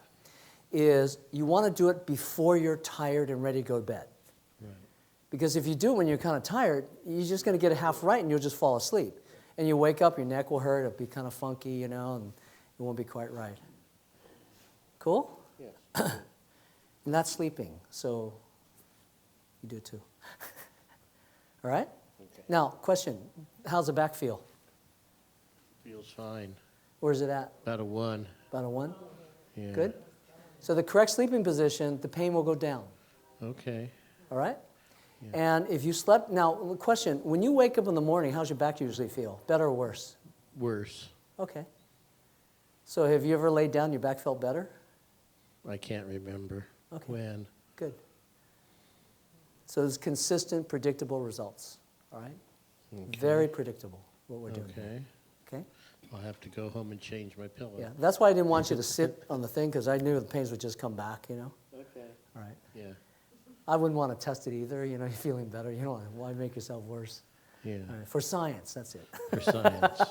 [SPEAKER 2] is you want to do it before you're tired and ready to go to bed.
[SPEAKER 5] Right.
[SPEAKER 2] Because if you do it when you're kind of tired, you're just going to get it half right and you'll just fall asleep. And you wake up, your neck will hurt, it'll be kind of funky, you know, and it won't be quite right. Cool?
[SPEAKER 5] Yes.
[SPEAKER 2] And that's sleeping, so you do it too. All right?
[SPEAKER 5] Okay.
[SPEAKER 2] Now, question, how's the back feel?
[SPEAKER 5] Feels fine.
[SPEAKER 2] Where's it at?
[SPEAKER 5] About a 1.
[SPEAKER 2] About a 1?
[SPEAKER 5] Yeah.
[SPEAKER 2] Good? So the correct sleeping position, the pain will go down.
[SPEAKER 5] Okay.
[SPEAKER 2] All right?
[SPEAKER 5] Yeah.
[SPEAKER 2] And if you slept, now, question, when you wake up in the morning, how's your back usually feel? Better or worse?
[SPEAKER 5] Worse.
[SPEAKER 2] Okay. So have you ever laid down and your back felt better?
[SPEAKER 5] I can't remember
[SPEAKER 2] Okay.
[SPEAKER 5] when.
[SPEAKER 2] Good. So it's consistent, predictable results. All right?
[SPEAKER 5] Okay.
[SPEAKER 2] Very predictable, what we're doing.
[SPEAKER 5] Okay.
[SPEAKER 2] Okay?
[SPEAKER 5] I'll have to go home and change my pillow.
[SPEAKER 2] Yeah. That's why I didn't want you to sit on the thing, because I knew the pains would just come back, you know?
[SPEAKER 5] Okay.
[SPEAKER 2] All right.
[SPEAKER 5] Yeah.
[SPEAKER 2] I wouldn't want to test it either. You know, you're feeling better. You don't want to make yourself worse.
[SPEAKER 5] Yeah.
[SPEAKER 2] All right. For science, that's it.
[SPEAKER 5] For science.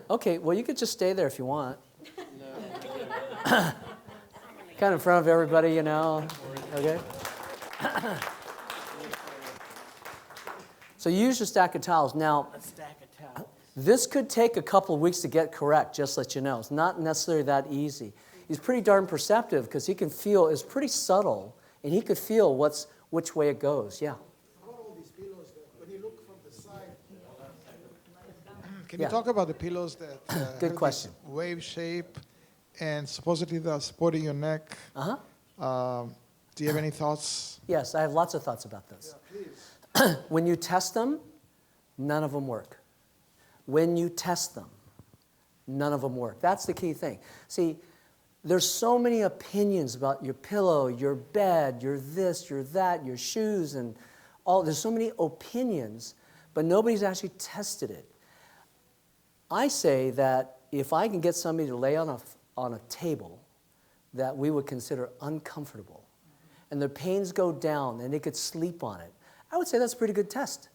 [SPEAKER 2] Okay, well, you could just stay there if you want. Kind of in front of everybody, you know. Okay? So you use your stack of towels. Now,
[SPEAKER 5] A stack of towels.
[SPEAKER 2] this could take a couple of weeks to get correct, just to let you know. It's not necessarily that easy. He's pretty darn perceptive because he can feel, it's pretty subtle, and he could feel which way it goes. Yeah.
[SPEAKER 6] How about all these pillows that, when you look from the side, can
[SPEAKER 2] Yeah.
[SPEAKER 6] you talk about the pillows that
[SPEAKER 2] Good
[SPEAKER 6] have this
[SPEAKER 2] question.
[SPEAKER 6] wave shape and supposedly they're supporting your neck?
[SPEAKER 2] Uh-huh.
[SPEAKER 6] Do you have any thoughts?
[SPEAKER 2] Yes, I have lots of thoughts about this.
[SPEAKER 6] Please.
[SPEAKER 2] When you test them, none of them work. When you test them, none of them work. That's the key thing. See, there's so many opinions about your pillow, your bed, your this, your that, your shoes, and all. There's so many opinions, but nobody's actually tested it. I say that if I can get somebody to lay on a table that we would consider uncomfortable, and their pains go down, and they could sleep on it, I would say that's a pretty good test.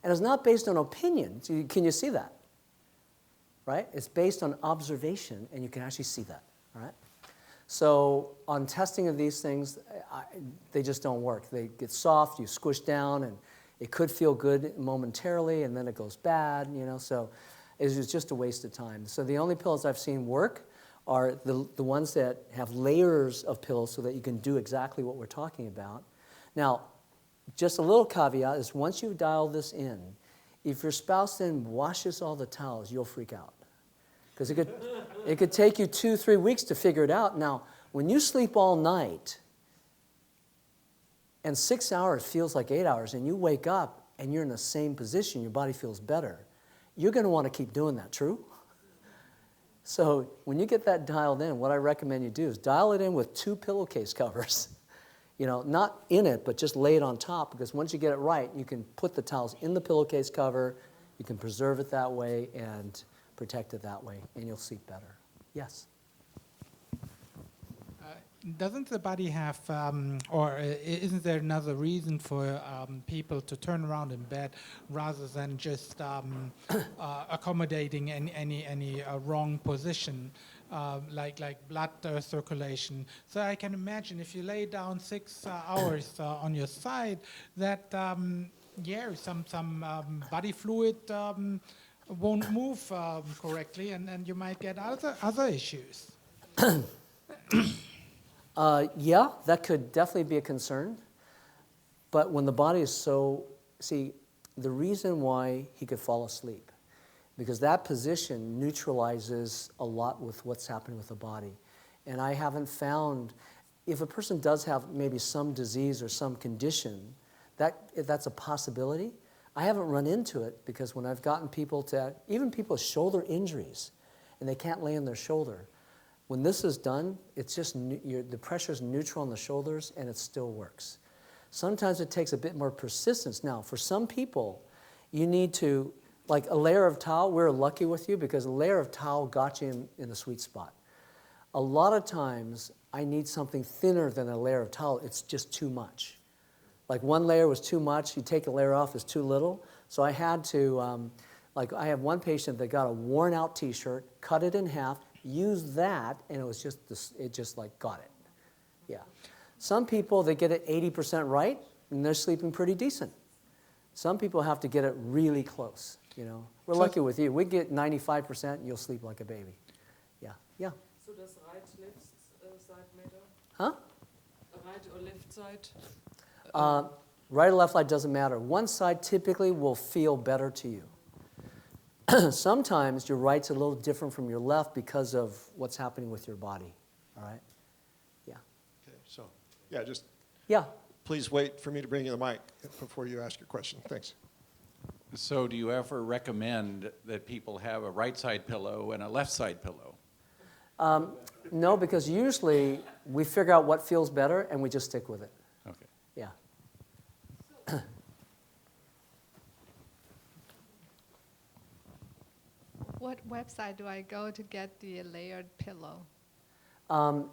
[SPEAKER 2] And it's not based on opinion. Can you see that? Right? It's based on observation, and you can actually see that. All right? So on testing of these things, they just don't work. They get soft, you squish down, and it could feel good momentarily, and then it goes bad, you know, so it's just a waste of time. So the only pillows I've seen work are the ones that have layers of pillows so that you can do exactly what we're talking about. Now, just a little caveat is once you dial this in, if your spouse then washes all the towels, you'll freak out. Because it could take you 2-3 weeks to figure it out. Now, when you sleep all night, and 6 hours feels like 8 hours, and you wake up and you're in the same position, your body feels better, you're going to want to keep doing that, true? So when you get that dialed in, what I recommend you do is dial it in with 2 pillowcase covers. You know, not in it, but just lay it on top, because once you get it right, you can put the towels in the pillowcase cover, you can preserve it that way and protect it that way, and you'll sleep better. Yes?
[SPEAKER 6] Doesn't the body have, or isn't there another reason for people to turn around in bed rather than just accommodating any wrong position, like blood circulation? So I can imagine if you lay down 6 hours on your side, that some body fluid won't move correctly, and you might get other issues.
[SPEAKER 2] Yeah, that could definitely be a concern. But when the body is so, see, the reason why he could fall asleep, because that position neutralizes a lot with what's happening with the body. And I haven't found, if a person does have maybe some disease or some condition, that's a possibility. I haven't run into it, because when I've gotten people to, even people with shoulder injuries, and they can't lay on their shoulder, when this is done, it's just the pressure's neutral on the shoulders, and it still works. Sometimes it takes a bit more persistence. Now, for some people, you need to, like a layer of towel, we're lucky with you because a layer of towel got you in the sweet spot. A lot of times, I need something thinner than a layer of towel. It's just too much. Like one layer was too much, you take a layer off, it's too little. So I had to, like I have one patient that got a worn out t-shirt, cut it in half, used that, and it was just, it just like got it. Yeah. Some people, they get it 80% right, and they're sleeping pretty decent. Some people have to get it really close, you know. We're lucky with you. We get 95%, and you'll sleep like a baby. Yeah, yeah.
[SPEAKER 7] So does right left side matter?
[SPEAKER 2] Huh?
[SPEAKER 7] Right or left side?
[SPEAKER 2] Right or left side doesn't matter. One side typically will feel better to you. Sometimes your right's a little different from your left because of what's happening with your body, all right? Yeah.
[SPEAKER 1] Okay, so, yeah, just
[SPEAKER 2] Yeah.
[SPEAKER 1] please wait for me to bring you the mic before you ask your question. Thanks.
[SPEAKER 8] So do you ever recommend that people have a right side pillow and a left side pillow?
[SPEAKER 2] No, because usually we figure out what feels better and we just stick with it.
[SPEAKER 8] Okay.
[SPEAKER 2] Yeah.
[SPEAKER 9] What website do I go to get the layered pillow?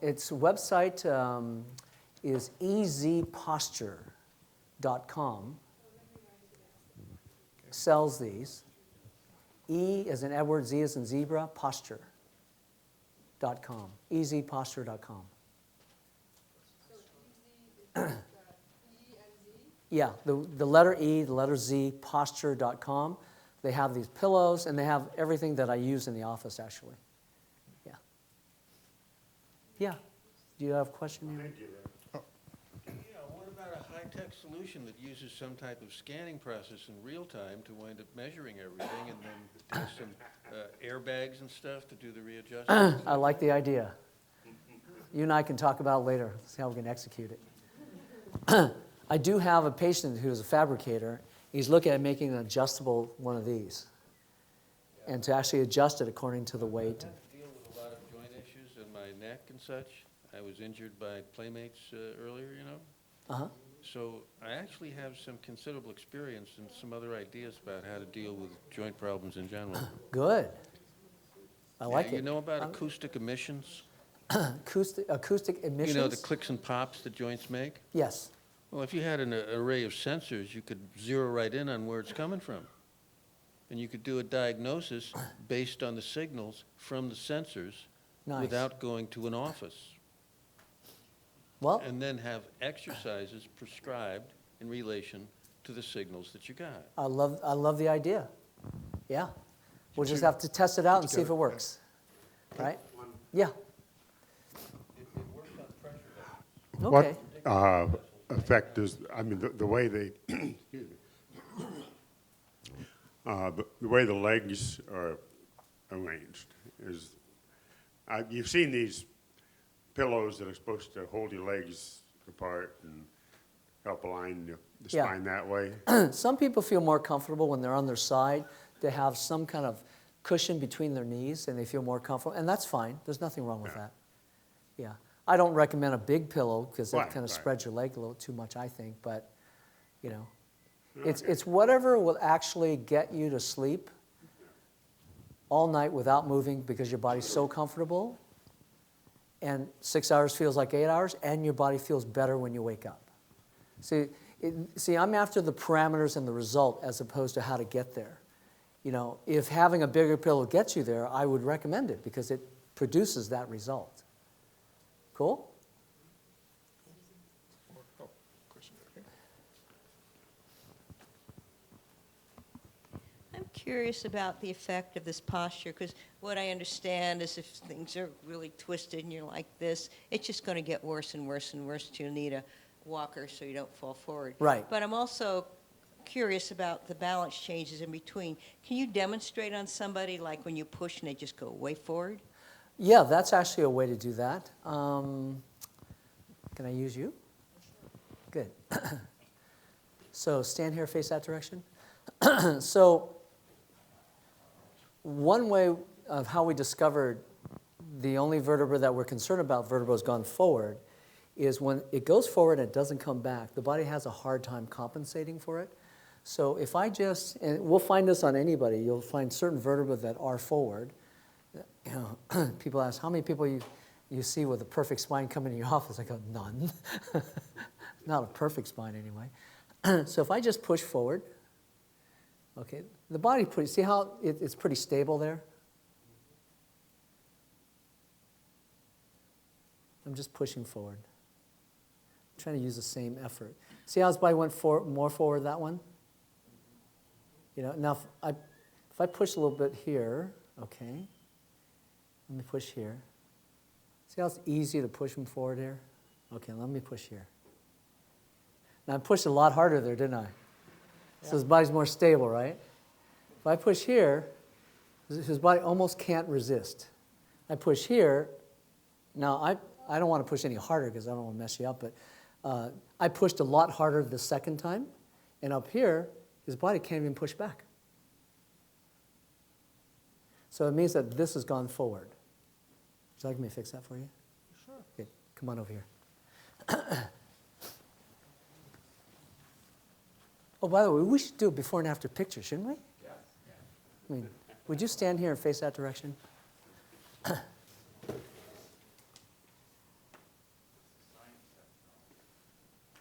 [SPEAKER 2] Its website is ezposture.com. Sells these. E as in Edward, Z as in zebra, posture.com. ezposture.com. Yeah, the letter E, the letter Z, posture.com. They have these pillows, and they have everything that I use in the office, actually. Yeah. Yeah. Do you have a question here?
[SPEAKER 10] Yeah, what about a high-tech solution that uses some type of scanning process in real time to wind up measuring everything and then do some airbags and stuff to do the readjustment?
[SPEAKER 2] I like the idea. You and I can talk about it later, see how we can execute it. I do have a patient who's a fabricator. He's looking at making an adjustable one of these, and to actually adjust it according to the weight.
[SPEAKER 10] I have to deal with a lot of joint issues in my neck and such. I was injured by playmates earlier, you know.
[SPEAKER 2] Uh-huh.
[SPEAKER 10] So I actually have some considerable experience and some other ideas about how to deal with joint problems in general.
[SPEAKER 2] Good. I like
[SPEAKER 10] You
[SPEAKER 2] it.
[SPEAKER 10] know about acoustic emissions?
[SPEAKER 2] Acoustic emissions?
[SPEAKER 10] You know, the clicks and pops that joints make?
[SPEAKER 2] Yes.
[SPEAKER 10] Well, if you had an array of sensors, you could zero right in on where it's coming from. And you could do a diagnosis based on the signals from the sensors
[SPEAKER 2] Nice.
[SPEAKER 10] without going to an office.
[SPEAKER 2] Well,
[SPEAKER 10] And then have exercises prescribed in relation to the signals that you got.
[SPEAKER 2] I love the idea. Yeah. We'll just have to test it out and see if it works. Right? Yeah.
[SPEAKER 10] It works on pressure levels.
[SPEAKER 2] Okay.
[SPEAKER 11] What effect does, I mean, the way they, excuse me, the way the legs are arranged is, you've seen these pillows that are supposed to hold your legs apart and help align the
[SPEAKER 2] Yeah.
[SPEAKER 11] spine that way.
[SPEAKER 2] Some people feel more comfortable when they're on their side to have some kind of cushion between their knees and they feel more comfortable, and that's fine. There's nothing wrong with that. Yeah. I don't recommend a big pillow because that
[SPEAKER 11] Right,
[SPEAKER 2] kind of
[SPEAKER 11] right.
[SPEAKER 2] spreads your leg a little too much, I think, but, you know. It's whatever will actually get you to sleep all night without moving because your body's so comfortable, and 6 hours feels like 8 hours, and your body feels better when you wake up. See, I'm after the parameters and the result as opposed to how to get there. You know, if having a bigger pillow gets you there, I would recommend it because it produces that result. Cool?
[SPEAKER 12] I'm curious about the effect of this posture, because what I understand is if things are really twisted and you're like this, it's just going to get worse and worse and worse till you need a walker so you don't fall forward.
[SPEAKER 2] Right.
[SPEAKER 12] But I'm also curious about the balance changes in between. Can you demonstrate on somebody, like when you push and they just go way forward?
[SPEAKER 2] Yeah, that's actually a way to do that. Can I use you? Good. So stand here, face that direction. So one way of how we discovered the only vertebra that we're concerned about, vertebra has gone forward, is when it goes forward and it doesn't come back, the body has a hard time compensating for it. So if I just, and we'll find this on anybody, you'll find certain vertebrae that are forward. You know, people ask, how many people you see with a perfect spine come into your office? I go, none. Not a perfect spine anyway. So if I just push forward, okay, the body, see how it's pretty stable there? I'm just pushing forward. I'm trying to use the same effort. See how his body went more forward, that one? You know, now if I push a little bit here, okay, let me push here. See how it's easy to push him forward here? Okay, let me push here. Now I pushed a lot harder there, didn't I? Yeah. So his body's more stable, right? If I push here, his body almost can't resist. I push here. Now I don't want to push any harder because I don't want to mess you up, but I pushed a lot harder the second time, and up here, his body can't even push back. So it means that this has gone forward. Would you like me to fix that for you?
[SPEAKER 6] Sure.
[SPEAKER 2] Okay, come on over here. Oh, by the way, we should do a before and after picture, shouldn't we?
[SPEAKER 8] Yeah.
[SPEAKER 2] I mean, would you stand here and face that direction?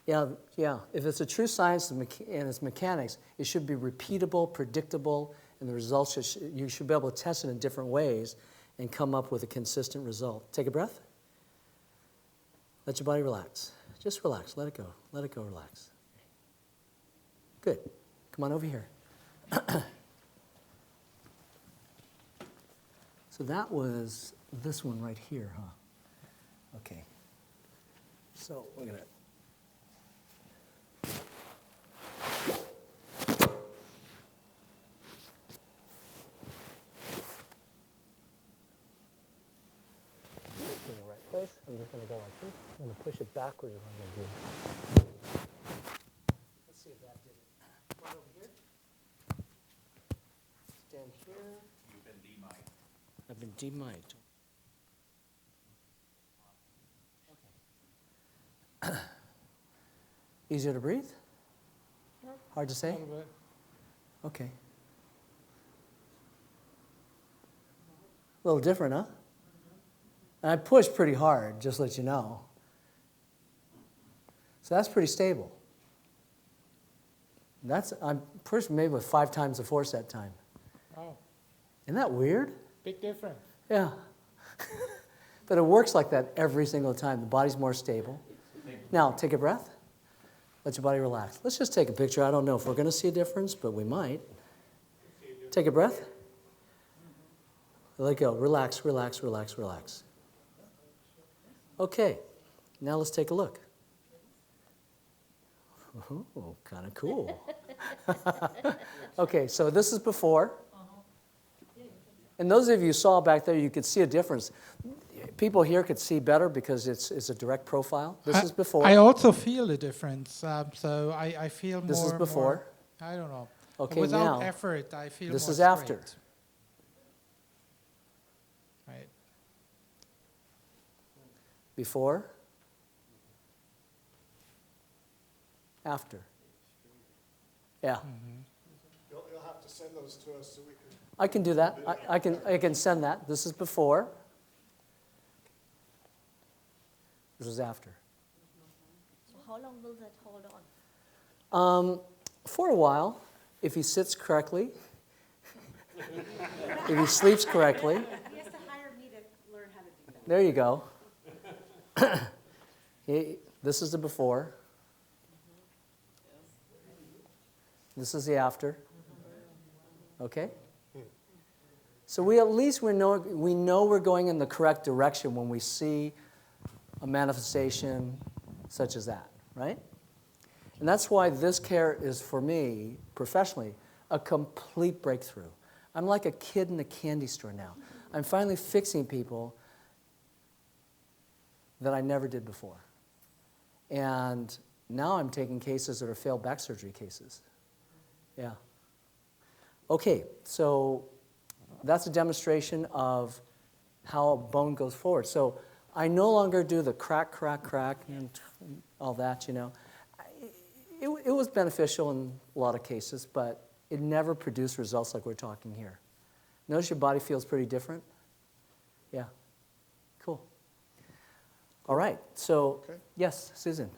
[SPEAKER 2] Yeah. If it's a true science and it's mechanics, it should be repeatable, predictable, and the results, you should be able to test it in different ways and come up with a consistent result. Take a breath. Let your body relax. Just relax. Let it go. Let it go. Relax. Good. Come on over here. So that was this one right here, huh? Okay. So we're going to... I'm just going to go like this. I'm going to push it backwards if I'm going to do it. Let's see if that did it. Come on over here. Stand here.
[SPEAKER 8] You've been demiked.
[SPEAKER 2] I've been demiked. Okay. Easier to breathe? Hard to say?
[SPEAKER 6] A little bit.
[SPEAKER 2] Okay. A little different, huh? And I pushed pretty hard, just to let you know. So that's pretty stable. I'm pushed maybe with 5 times the force that time.
[SPEAKER 6] Oh,
[SPEAKER 2] Isn't that weird?
[SPEAKER 6] big difference.
[SPEAKER 2] Yeah. But it works like that every single time. The body's more stable. Now, take a breath. Let your body relax. Let's just take a picture. I don't know if we're going to see a difference, but we might. Take a breath. Let go. Relax, relax, relax, relax. Okay, now let's take a look. Oh, kind of cool. Okay, so this is before. And those of you who saw back there, you could see a difference. People here could see better because it's a direct profile. This is before.
[SPEAKER 6] I also feel the difference. So I feel more.
[SPEAKER 2] This is before.
[SPEAKER 6] I don't know.
[SPEAKER 2] Okay,
[SPEAKER 6] Without
[SPEAKER 2] now,
[SPEAKER 6] effort, I feel
[SPEAKER 2] this
[SPEAKER 6] more
[SPEAKER 2] is after.
[SPEAKER 6] straight.
[SPEAKER 2] Before? After? Yeah.
[SPEAKER 1] You'll have to send those to us so we can.
[SPEAKER 2] I can do that. I can send that. This is before. This is after.
[SPEAKER 12] So how long will that hold on?
[SPEAKER 2] For a while, if he sits correctly, if he sleeps correctly.
[SPEAKER 4] He has to hire me to learn how to do that.
[SPEAKER 2] There you go. This is the before. This is the after. Okay? So we at least we know we're going in the correct direction when we see a manifestation such as that, right? And that's why this care is, for me, professionally, a complete breakthrough. I'm like a kid in a candy store now. I'm finally fixing people that I never did before. And now I'm taking cases that are failed back surgery cases. Yeah. Okay, so that's a demonstration of how a bone goes forward. So I no longer do the crack, crack, crack, and all that, you know. It was beneficial in a lot of cases, but it never produced results like we're talking here. Notice your body feels pretty different? Yeah. Cool. All right, so,
[SPEAKER 1] Okay.
[SPEAKER 2] Yes, Susan.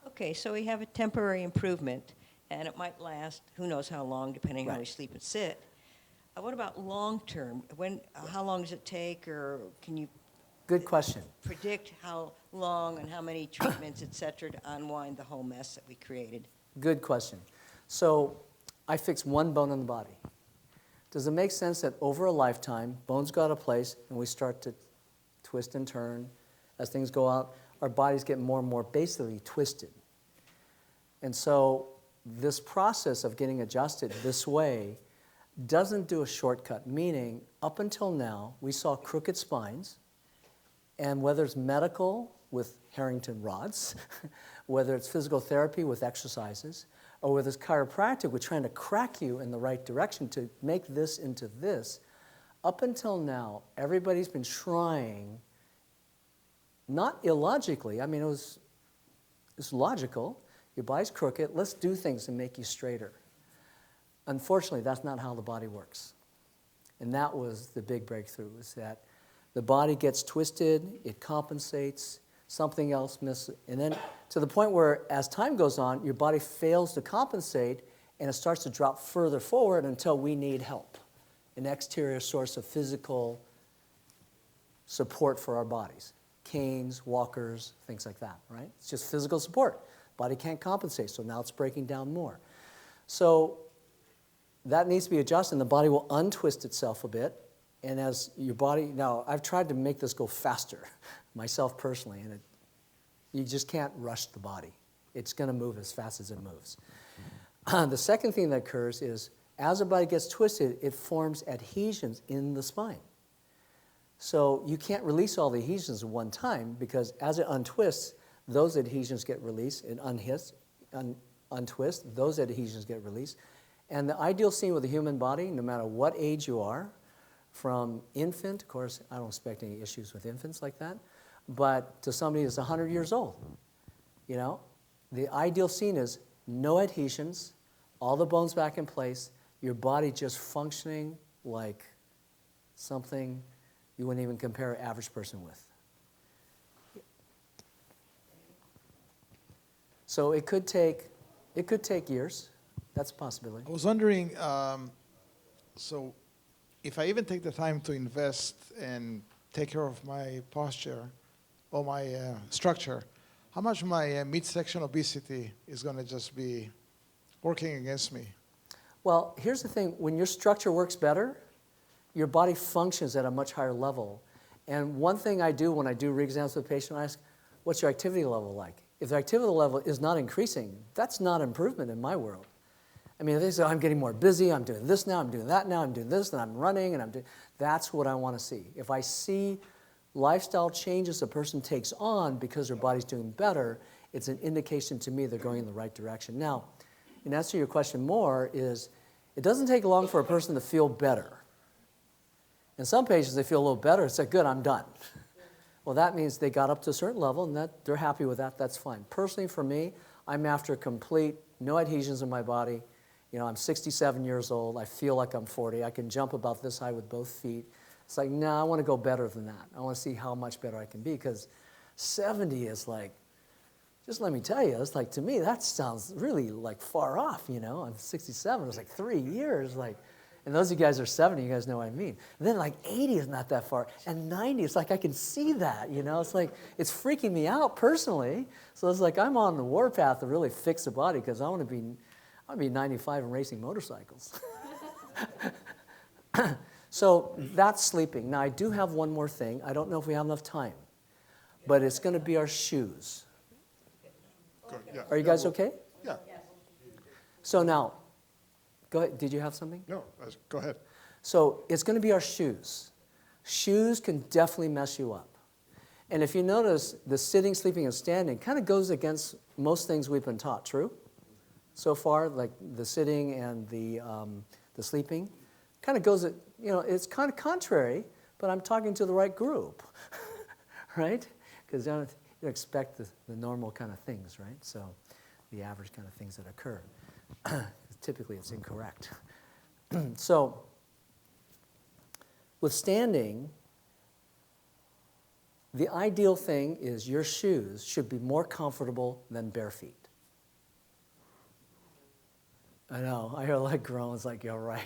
[SPEAKER 12] Okay, so we have a temporary improvement, and it might last who knows how long, depending on how we
[SPEAKER 2] Right.
[SPEAKER 12] sleep and sit. What about long-term? How long does it take, or can you
[SPEAKER 2] Good question.
[SPEAKER 12] predict how long and how many treatments, et cetera, to unwind the whole mess that we created?
[SPEAKER 2] Good question. So I fix one bone in the body. Does it make sense that over a lifetime, bones go out of place and we start to twist and turn? As things go out, our bodies get more and more basically twisted. And so this process of getting adjusted this way doesn't do a shortcut, meaning up until now, we saw crooked spines, and whether it's medical with Harrington rods, whether it's physical therapy with exercises, or whether it's chiropractic with trying to crack you in the right direction to make this into this, up until now, everybody's been trying, not illogically, I mean, it's logical, your body's crooked, let's do things to make you straighter. Unfortunately, that's not how the body works. And that was the big breakthrough, is that the body gets twisted, it compensates, something else misses, and then to the point where as time goes on, your body fails to compensate and it starts to drop further forward until we need help, an exterior source of physical support for our bodies. Canes, walkers, things like that, right? It's just physical support. Body can't compensate, so now it's breaking down more. So that needs to be adjusted, and the body will untwist itself a bit. And as your body, now I've tried to make this go faster, myself personally, and you just can't rush the body. It's going to move as fast as it moves. The second thing that occurs is as the body gets twisted, it forms adhesions in the spine. So you can't release all the adhesions at one time because as it untwists, those adhesions get released. It untwists, those adhesions get released. And the ideal scene with the human body, no matter what age you are, from infant, of course, I don't expect any issues with infants like that, but to somebody who's 100 years old, you know, the ideal scene is no adhesions, all the bones back in place, your body just functioning like something you wouldn't even compare an average person with. So it could take years. That's a possibility.
[SPEAKER 13] I was wondering, so if I even take the time to invest and take care of my posture or my structure, how much my midsection obesity is going to just be working against me?
[SPEAKER 2] Well, here's the thing. When your structure works better, your body functions at a much higher level. And one thing I do when I do re-exams with a patient, I ask, what's your activity level like? If the activity level is not increasing, that's not improvement in my world. I mean, if they say, I'm getting more busy, I'm doing this now, I'm doing that now, I'm doing this, and I'm running, and I'm doing, that's what I want to see. If I see lifestyle changes a person takes on because their body's doing better, it's an indication to me they're going in the right direction. Now, in answer to your question more is, it doesn't take long for a person to feel better. In some patients, they feel a little better. It's like, good, I'm done. Well, that means they got up to a certain level, and that they're happy with that. That's fine. Personally, for me, I'm after complete, no adhesions in my body. You know, I'm 67 years old. I feel like I'm 40. I can jump about this high with both feet. It's like, no, I want to go better than that. I want to see how much better I can be, because 70 is like, just let me tell you, it's like, to me, that sounds really like far off, you know. I'm 67. It was like 3 years, like. And those of you guys are 70, you guys know what I mean. And then like 80 is not that far. And 90, it's like I can see that, you know. It's like, it's freaking me out personally. So it's like I'm on the warpath to really fix the body, because I want to be 95 and racing motorcycles. So that's sleeping. Now I do have one more thing. I don't know if we have enough time, but it's going to be our shoes.
[SPEAKER 1] Yeah,
[SPEAKER 2] Are you guys okay?
[SPEAKER 1] Yeah.
[SPEAKER 2] So now, go ahead. Did you have something?
[SPEAKER 1] No, go ahead.
[SPEAKER 2] So it's going to be our shoes. Shoes can definitely mess you up. And if you notice, the sitting, sleeping, and standing kind of goes against most things we've been taught, true? So far, like the sitting and the sleeping, kind of goes, you know, it's kind of contrary, but I'm talking to the right group, right? Because you don't expect the normal kind of things, right? So the average kind of things that occur. Typically, it's incorrect. So with standing, the ideal thing is your shoes should be more comfortable than bare feet. I know, I hear a lot of groans like, you're right.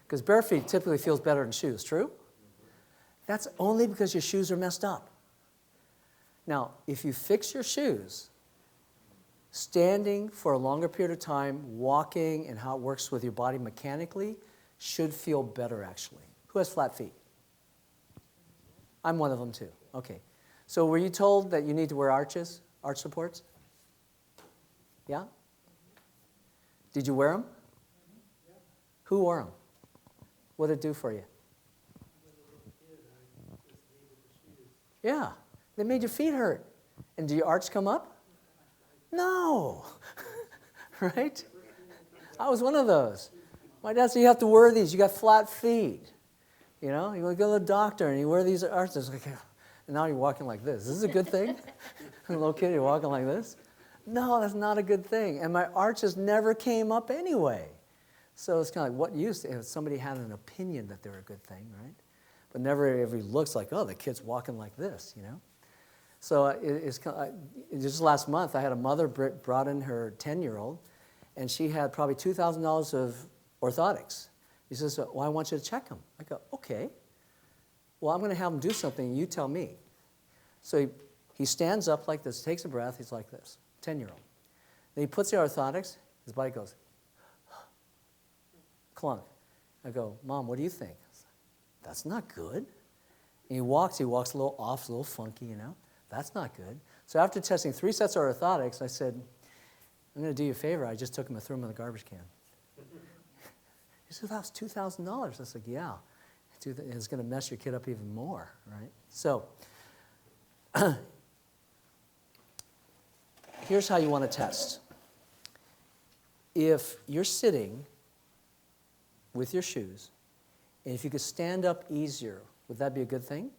[SPEAKER 2] Because bare feet typically feels better than shoes, true? That's only because your shoes are messed up. Now, if you fix your shoes, standing for a longer period of time, walking, and how it works with your body mechanically should feel better, actually. Who has flat feet? I'm one of them, too. Okay. So were you told that you need to wear arches, arch supports? Yeah? Did you wear them? Who wore them? What did it do for you? Yeah. They made your feet hurt. And do your arch come up? No. Right? I was one of those. My dad said, you have to wear these. You got flat feet. You know, you want to go to the doctor and you wear these arches. Like, and now you're walking like this. Is this a good thing? A little kid, you're walking like this? No, that's not a good thing. And my arches never came up anyway. So it's kind of like, what use if somebody had an opinion that they're a good thing, right? But never ever looks like, oh, the kid's walking like this, you know? So it's kind of, just last month, I had a mother brought in her 10-year-old, and she had probably $2,000 of orthotics. He says, well, I want you to check them. I go, okay. Well, I'm going to have him do something, and you tell me. So he stands up like this, takes a breath, he's like this, 10-year-old. Then he puts the orthotics, his body goes, clunk. I go, Mom, what do you think? That's not good. And he walks a little off, a little funky, you know. That's not good. So after testing 3 sets of orthotics, I said, I'm going to do you a favor. I just took him and threw him in the garbage can. He said, that was $2,000. I said, yeah. It's going to mess your kid up even more, right? So here's how you want to test. If you're sitting with your shoes, and if you could stand up easier, would that be a good thing?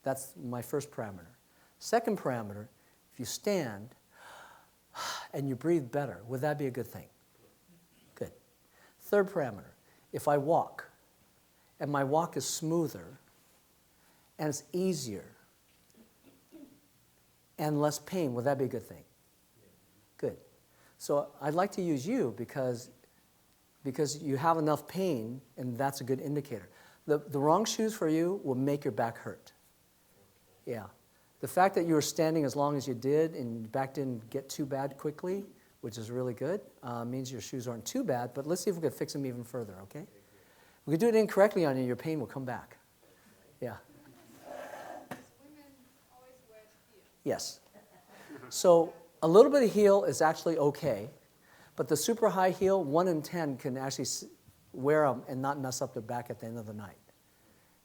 [SPEAKER 2] That's my first parameter. Second parameter, if you stand and you breathe better, would that be a good thing? Good. Third parameter, if I walk and my walk is smoother and it's easier and less pain, would that be a good thing? Good. So I'd like to use you because you have enough pain, and that's a good indicator. The wrong shoes for you will make your back hurt. Yeah. The fact that you were standing as long as you did and your back didn't get too bad quickly, which is really good, means your shoes aren't too bad, but let's see if we can fix them even further, okay? If we do it incorrectly on you, your pain will come back. Yeah.
[SPEAKER 9] Women always wear heels.
[SPEAKER 2] Yes. So a little bit of heel is actually okay, but the super high heel, 1 in 10 can actually wear them and not mess up their back at the end of the night.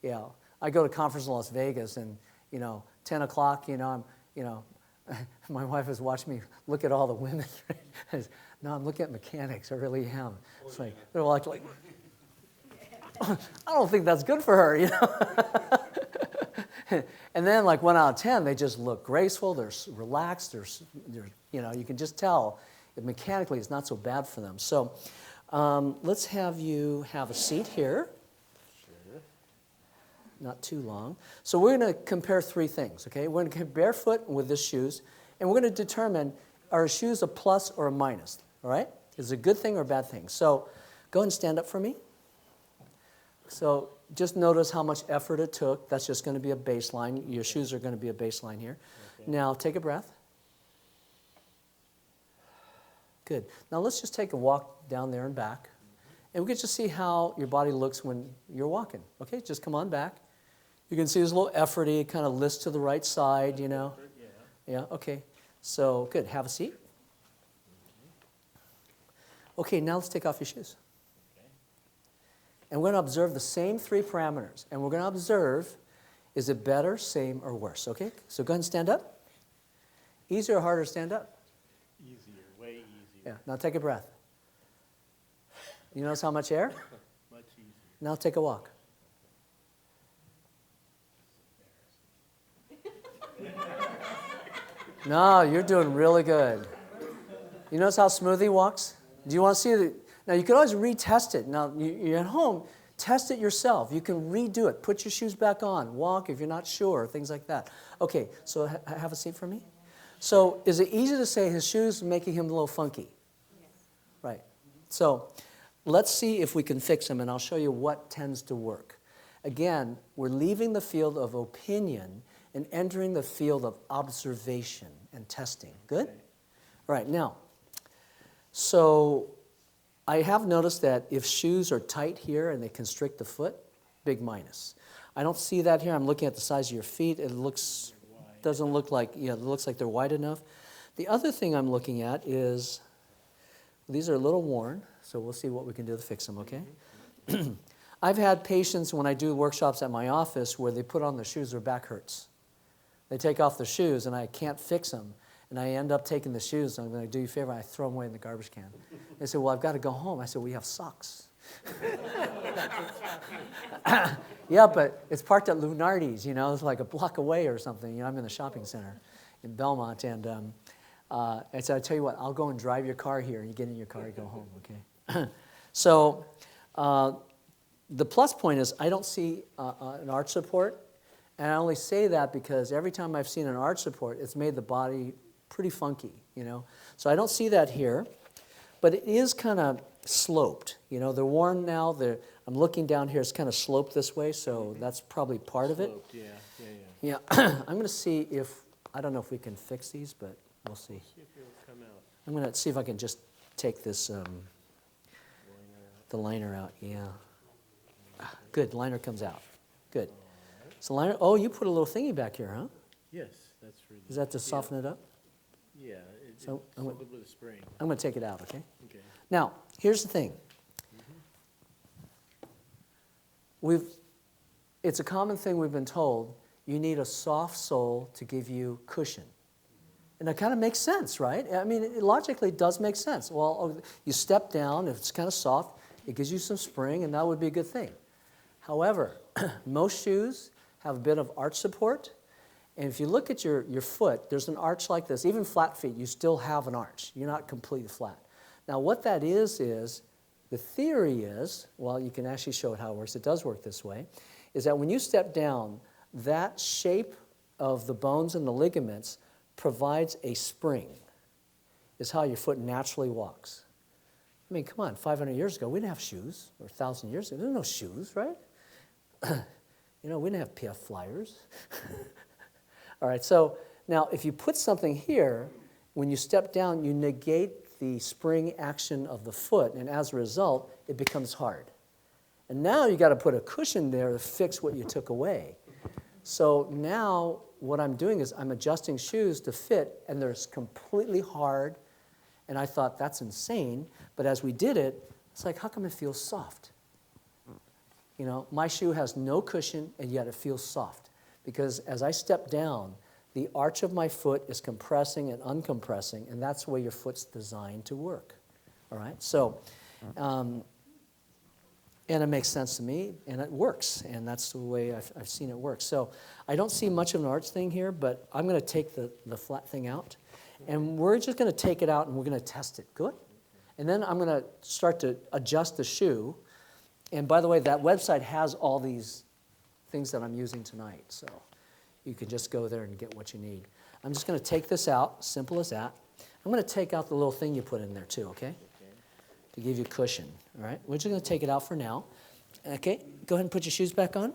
[SPEAKER 2] Yeah. I go to conference in Las Vegas, and 10 o'clock, my wife has watched me look at all the women. No, I'm looking at mechanics. I really am. It's like they're like I don't think that's good for her, you know. And then like 1 out of 10, they just look graceful, they're relaxed, they're, you know, you can just tell that mechanically it's not so bad for them. So let's have you have a seat here. Sure. Not too long. So we're going to compare 3 things, okay? We're going to compare barefoot with this shoes, and we're going to determine are shoes a plus or a minus, all right? Is it a good thing or a bad thing? So go ahead and stand up for me. So just notice how much effort it took. That's just going to be a baseline. Your shoes are going to be a baseline here. Okay. Now take a breath. Good. Now let's just take a walk down there and back. And we can just see how your body looks when you're walking. Okay, just come on back. You can see there's a little efforty, kind of lifts to the right side, you know. Yeah, okay. So good. Have a seat. Okay, now let's take off your shoes. And we're going to observe the same 3 parameters. And we're going to observe, is it better, same, or worse? Okay? So go ahead and stand up. Easier or harder to stand up?
[SPEAKER 5] Easier, way easier.
[SPEAKER 2] Yeah, now take a breath. You notice how much air?
[SPEAKER 5] Much easier.
[SPEAKER 2] Now take a walk. No, you're doing really good. You notice how smooth he walks? Do you want to see the... Now, you can always retest it. Now, you're at home, test it yourself. You can redo it. Put your shoes back on. Walk if you're not sure, things like that. Okay, so have a seat for me. So is it easy to say his shoes making him a little funky? Yes. Right. So let's see if we can fix him, and I'll show you what tends to work. Again, we're leaving the field of opinion and entering the field of observation and testing. Good? Okay. All right, now, so... I have noticed that if shoes are tight here and they constrict the foot, big minus. I don't see that here. I'm looking at the size of your feet. It doesn't look like, it looks like they're wide enough. The other thing I'm looking at is, these are a little worn, so we'll see what we can do to fix them, okay? I've had patients when I do workshops at my office where they put on their shoes, their back hurts. They take off their shoes and I can't fix them. And I end up taking the shoes, and I'm going to do you a favor, I throw them away in the garbage can. They say, well, I've got to go home. I said, we have socks. Yeah, but it's parked at Lunardi's, you know, it's like a block away or something. You know, I'm in the shopping center in Belmont, and so I tell you what, I'll go and drive your car here, and you get in your car, you go home, okay? So the plus point is I don't see an arch support, and I only say that because every time I've seen an arch support, it's made the body pretty funky, you know. So I don't see that here, but it is kind of sloped. You know, they're worn now. I'm looking down here. It's kind of sloped this way, so that's probably part of it. Yeah. I'm going to see if, I don't know if we can fix these, but we'll see. I'm going to see if I can just take this, the liner out. Yeah. Good, liner comes out. Good. So liner, oh, you put a little thingy back here, huh?
[SPEAKER 5] Yes, that's really.
[SPEAKER 2] Is that to soften it up?
[SPEAKER 5] Yeah, it's a little bit of spring.
[SPEAKER 2] I'm going to take it out, okay?
[SPEAKER 5] Okay.
[SPEAKER 2] Now, here's the thing. It's a common thing we've been told, you need a soft sole to give you cushion. And that kind of makes sense, right? I mean, it logically does make sense. Well, you step down, if it's kind of soft, it gives you some spring, and that would be a good thing. However, most shoes have a bit of arch support. And if you look at your foot, there's an arch like this. Even flat feet, you still have an arch. You're not completely flat. Now, what that is the theory is, well, you can actually show it how it works. It does work this way, is that when you step down, that shape of the bones and the ligaments provides a spring, is how your foot naturally walks. I mean, come on, 500 years ago, we didn't have shoes, or 1,000 years ago, there were no shoes, right? You know, we didn't have PF flyers. All right, so now if you put something here, when you step down, you negate the spring action of the foot, and as a result, it becomes hard. And now you got to put a cushion there to fix what you took away. So now what I'm doing is I'm adjusting shoes to fit, and they're completely hard, and I thought that's insane, but as we did it, it's like, how come it feels soft? You know, my shoe has no cushion, and yet it feels soft. Because as I step down, the arch of my foot is compressing and uncompressing, and that's the way your foot's designed to work. All right? So And it makes sense to me, and it works, and that's the way I've seen it work. So I don't see much of an arch thing here, but I'm going to take the flat thing out, and we're just going to take it out, and we're going to test it. Good? And then I'm going to start to adjust the shoe. And by the way, that website has all these things that I'm using tonight, so you can just go there and get what you need. I'm just going to take this out, simple as that. I'm going to take out the little thing you put in there too, okay? To give you cushion, all right? We're just going to take it out for now. Okay, go ahead and put your shoes back on.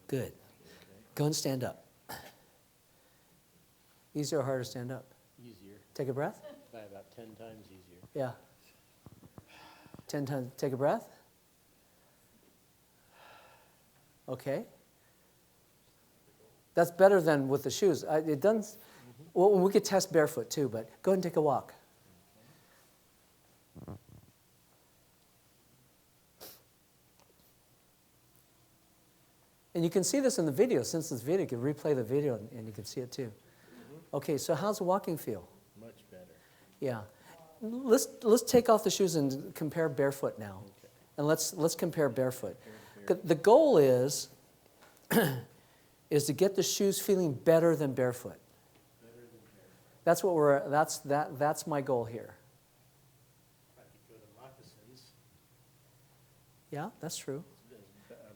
[SPEAKER 2] Good. Go and stand up. Easier or harder to stand up?
[SPEAKER 5] Easier.
[SPEAKER 2] Take a breath.
[SPEAKER 5] By about 10 times easier.
[SPEAKER 2] Yeah. 10 times. Take a breath. Okay. That's better than with the shoes. It doesn't. Well, we could test barefoot too, but go ahead and take a walk. And you can see this in the video. Since this video, you can replay the video and you can see it too. Okay, so how's the walking feel?
[SPEAKER 5] Much better.
[SPEAKER 2] Yeah. Let's take off the shoes and compare barefoot now.
[SPEAKER 5] Okay.
[SPEAKER 2] And let's compare barefoot. The goal is is to get the shoes feeling better than barefoot. That's what that's my goal here.
[SPEAKER 5] I could go to moccasins.
[SPEAKER 2] Yeah, that's true.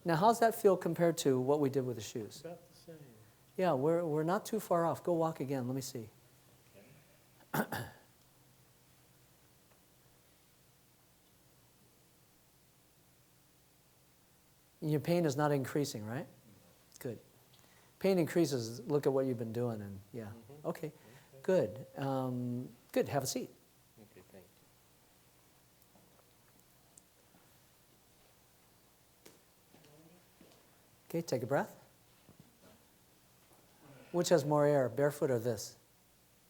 [SPEAKER 2] Now, how's that feel compared to what we did with the shoes?
[SPEAKER 5] About the same.
[SPEAKER 2] Yeah, we're not too far off. Go walk again. Let me see.
[SPEAKER 5] Okay.
[SPEAKER 2] Your pain is not increasing, right? Good. Pain increases. Look at what you've been doing, and yeah. Okay. Good. Good. Have a seat.
[SPEAKER 5] Okay, thank you.
[SPEAKER 2] Okay, take a breath. Which has more air, barefoot or this?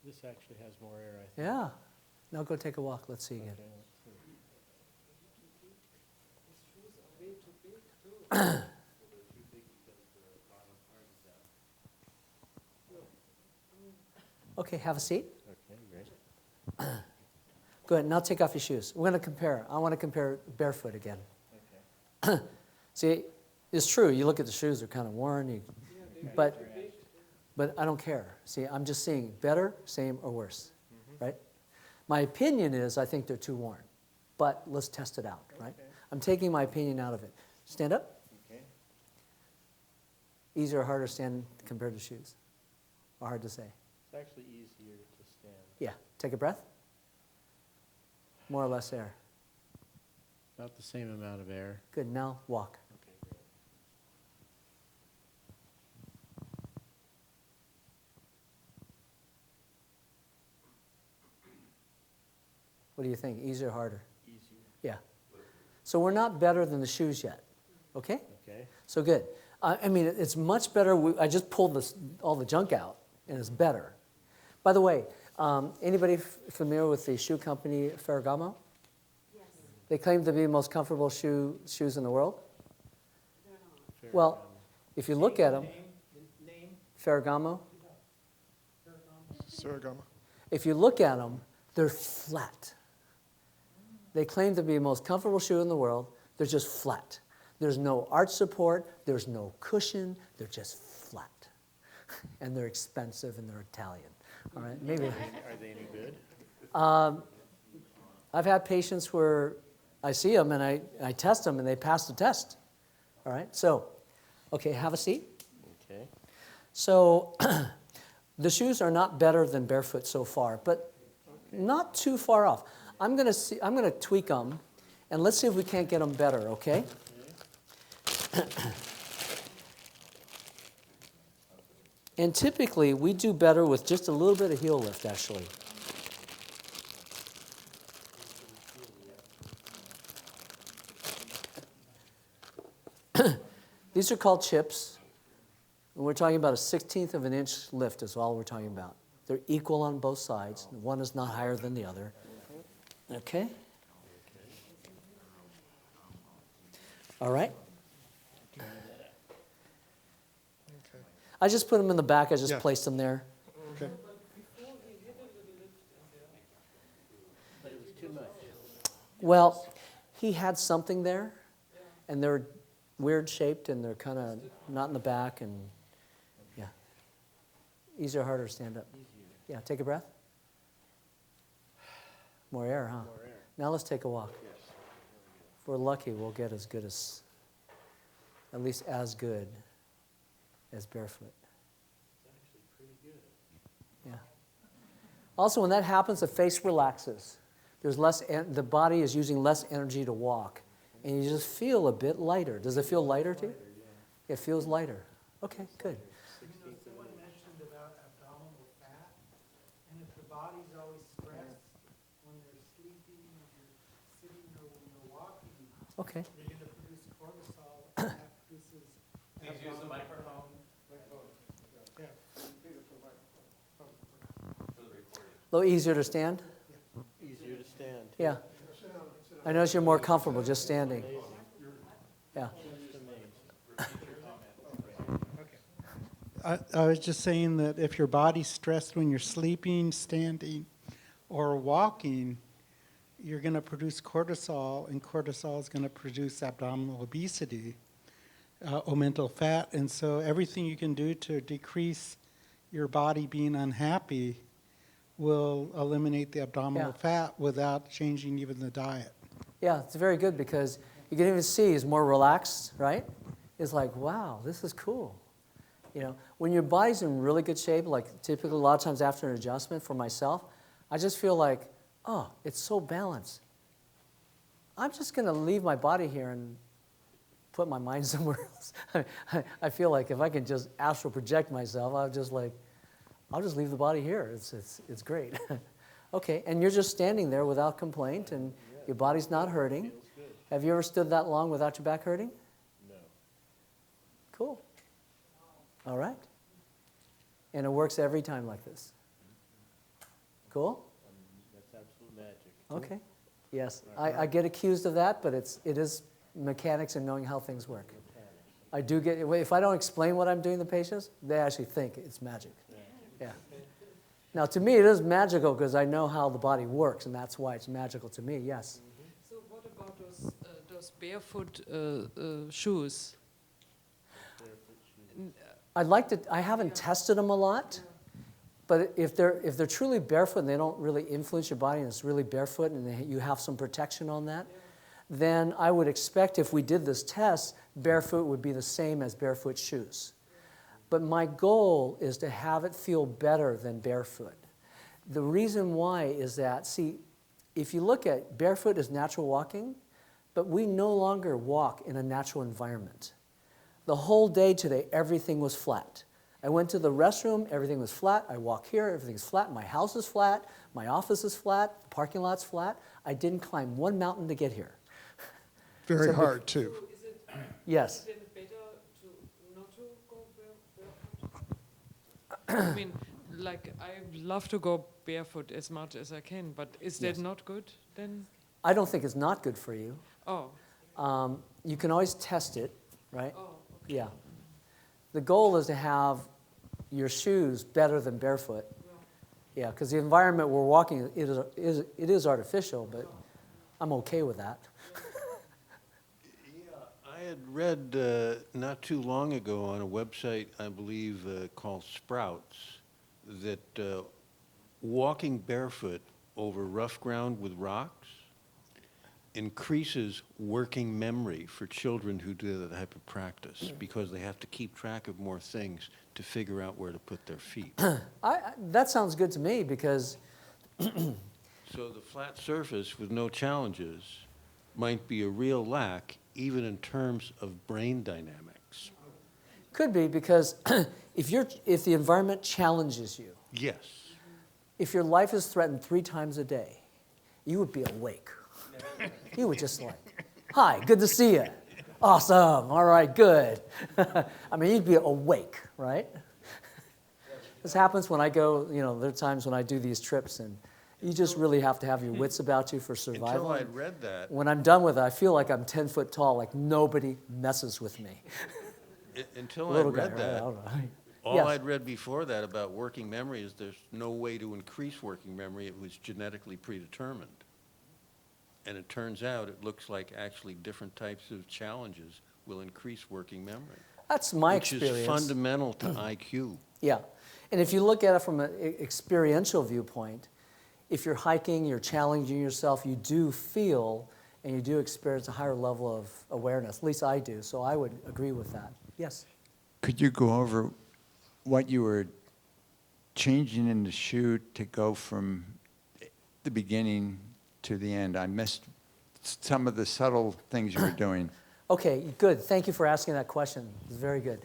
[SPEAKER 5] This actually has more air, I think.
[SPEAKER 2] Yeah. Now go take a walk. Let's see again.
[SPEAKER 5] Okay, let's see.
[SPEAKER 2] Okay, have a seat.
[SPEAKER 5] Okay, great.
[SPEAKER 2] Go ahead. Now take off your shoes. We're going to compare. I want to compare barefoot again.
[SPEAKER 5] Okay.
[SPEAKER 2] See, it's true. You look at the shoes; they're kind of worn. But I don't care. See, I'm just seeing better, same, or worse, right? My opinion is I think they're too worn, but let's test it out, right?
[SPEAKER 5] Okay.
[SPEAKER 2] I'm taking my opinion out of it. Stand up.
[SPEAKER 5] Okay.
[SPEAKER 2] Easier or harder to stand compared to shoes? Or hard to say?
[SPEAKER 5] It's actually easier to stand.
[SPEAKER 2] Yeah. Take a breath. More or less air.
[SPEAKER 5] About the same amount of air.
[SPEAKER 2] Good. Now walk.
[SPEAKER 5] Okay, great.
[SPEAKER 2] What do you think? Easier or harder?
[SPEAKER 5] Easier.
[SPEAKER 2] Yeah. So we're not better than the shoes yet. Okay?
[SPEAKER 5] Okay.
[SPEAKER 2] So good. I mean, it's much better. I just pulled all the junk out, and it's better. By the way, anybody familiar with the shoe company Ferragamo?
[SPEAKER 4] Yes.
[SPEAKER 2] They claim to be the most comfortable shoes in the world.
[SPEAKER 4] They're not.
[SPEAKER 2] Well, if you look at them,
[SPEAKER 5] Name?
[SPEAKER 2] Ferragamo,
[SPEAKER 1] Saragama.
[SPEAKER 2] if you look at them, they're flat. They claim to be the most comfortable shoe in the world. They're just flat. There's no arch support. There's no cushion. They're just flat. And they're expensive and they're Italian. All right, maybe.
[SPEAKER 5] Are they any good?
[SPEAKER 2] I've had patients where I see them and I test them and they pass the test. All right, so, okay, have a seat.
[SPEAKER 5] Okay.
[SPEAKER 2] So the shoes are not better than barefoot so far, but not too far off. I'm gonna tweak them, and let's see if we can't get them better. Okay. And typically we do better with just a little bit of heel lift, actually. These are called chips. And we're talking about a 1/16 of an inch lift is all we're talking about. They're equal on both sides. One is not higher than the other. Okay? All right? I just put them in the back. I just
[SPEAKER 1] Yeah.
[SPEAKER 2] placed them there.
[SPEAKER 1] Okay.
[SPEAKER 2] Well, he had something there, and they're weird shaped, and they're kind of not in the back, and yeah. Easier or harder to stand up? Yeah, take a breath. More air, huh? More air. Now let's take a walk. Yes. If we're lucky, we'll get as good as, at least as good as barefoot.
[SPEAKER 5] It's actually pretty good.
[SPEAKER 2] Yeah. Also, when that happens, the face relaxes. There's less, the body is using less energy to walk, and you just feel a bit lighter. Does it feel lighter to you? It feels lighter. Okay, good.
[SPEAKER 6] Someone mentioned about abdominal fat, and if the body's always stressed, when you're sleeping, when you're sitting, or when you're walking,
[SPEAKER 2] Okay.
[SPEAKER 6] you're going to produce cortisol, and that produces
[SPEAKER 5] Please use the microphone.
[SPEAKER 6] Yeah.
[SPEAKER 2] A little easier to stand?
[SPEAKER 5] Easier to stand.
[SPEAKER 2] Yeah. I notice you're more comfortable just standing. Yeah.
[SPEAKER 14] I was just saying that if your body's stressed when you're sleeping, standing, or walking, you're going to produce cortisol, and cortisol is going to produce abdominal obesity, mental fat, and so everything you can do to decrease your body being unhappy will eliminate the abdominal fat without changing even the diet.
[SPEAKER 2] Yeah, it's very good because you can even see he's more relaxed, right? It's like, wow, this is cool. You know, when your body's in really good shape, like typically a lot of times after an adjustment for myself, I just feel like, oh, it's so balanced. I'm just going to leave my body here and put my mind somewhere else. I feel like if I can just astral project myself, I'll just leave the body here. It's great. Okay, and you're just standing there without complaint, and your body's not hurting. Have you ever stood that long without your back hurting?
[SPEAKER 5] No.
[SPEAKER 2] Cool. All right. And it works every time like this. Cool?
[SPEAKER 5] That's absolute magic.
[SPEAKER 2] Okay. Yes, I get accused of that, but it is mechanics and knowing how things work. I do get, if I don't explain what I'm doing to patients, they actually think it's magic. Yeah. Now, to me, it is magical because I know how the body works, and that's why it's magical to me, yes.
[SPEAKER 7] So what about those barefoot shoes?
[SPEAKER 2] I haven't tested them a lot, but if they're truly barefoot and they don't really influence your body and it's really barefoot and you have some protection on that, then I would expect if we did this test, barefoot would be the same as barefoot shoes. But my goal is to have it feel better than barefoot. The reason why is that, see, if you look at barefoot as natural walking, but we no longer walk in a natural environment. The whole day today, everything was flat. I went to the restroom, everything was flat. I walk here, everything's flat. My house is flat. My office is flat. The parking lot's flat. I didn't climb one mountain to get here.
[SPEAKER 13] Very hard, too.
[SPEAKER 7] So is it,
[SPEAKER 2] Yes.
[SPEAKER 7] is it better not to go barefoot? I mean, like, I love to go barefoot as much as I can, but is that not good then?
[SPEAKER 2] I don't think it's not good for you.
[SPEAKER 7] Oh.
[SPEAKER 2] You can always test it, right?
[SPEAKER 7] Oh, okay.
[SPEAKER 2] Yeah. The goal is to have your shoes better than barefoot. Yeah, because the environment we're walking it is artificial, but I'm okay with that.
[SPEAKER 10] I had read not too long ago on a website, I believe, called Sprouts, that walking barefoot over rough ground with rocks increases working memory for children who do that type of practice because they have to keep track of more things to figure out where to put their feet.
[SPEAKER 2] That sounds good to me because
[SPEAKER 10] So the flat surface with no challenges might be a real lack even in terms of brain dynamics.
[SPEAKER 2] could be because if the environment challenges you,
[SPEAKER 10] Yes.
[SPEAKER 2] if your life is threatened 3 times a day, you would be awake. You would just like, hi, good to see you. Awesome, all right, good. I mean, you'd be awake, right? This happens when I go, there are times when I do these trips and you just really have to have your wits about you for survival.
[SPEAKER 10] Until I'd read that.
[SPEAKER 2] When I'm done with it, I feel like I'm 10 foot tall, like nobody messes with me.
[SPEAKER 10] Until I
[SPEAKER 2] Little guy,
[SPEAKER 10] read
[SPEAKER 2] right?
[SPEAKER 10] that,
[SPEAKER 2] I don't know.
[SPEAKER 10] all
[SPEAKER 2] Yes.
[SPEAKER 10] I'd read before that about working memory is there's no way to increase working memory. It was genetically predetermined. And it turns out, it looks like actually different types of challenges will increase working memory.
[SPEAKER 2] That's my
[SPEAKER 10] which
[SPEAKER 2] experience.
[SPEAKER 10] Which is fundamental to IQ.
[SPEAKER 2] Yeah. And if you look at it from an experiential viewpoint, if you're hiking, you're challenging yourself, you do feel and you do experience a higher level of awareness. At least I do. So I would agree with that. Yes?
[SPEAKER 15] Could you go over what you were changing in the shoe to go from the beginning to the end? I missed some of the subtle things you were doing.
[SPEAKER 2] Okay, good. Thank you for asking that question. It's very good.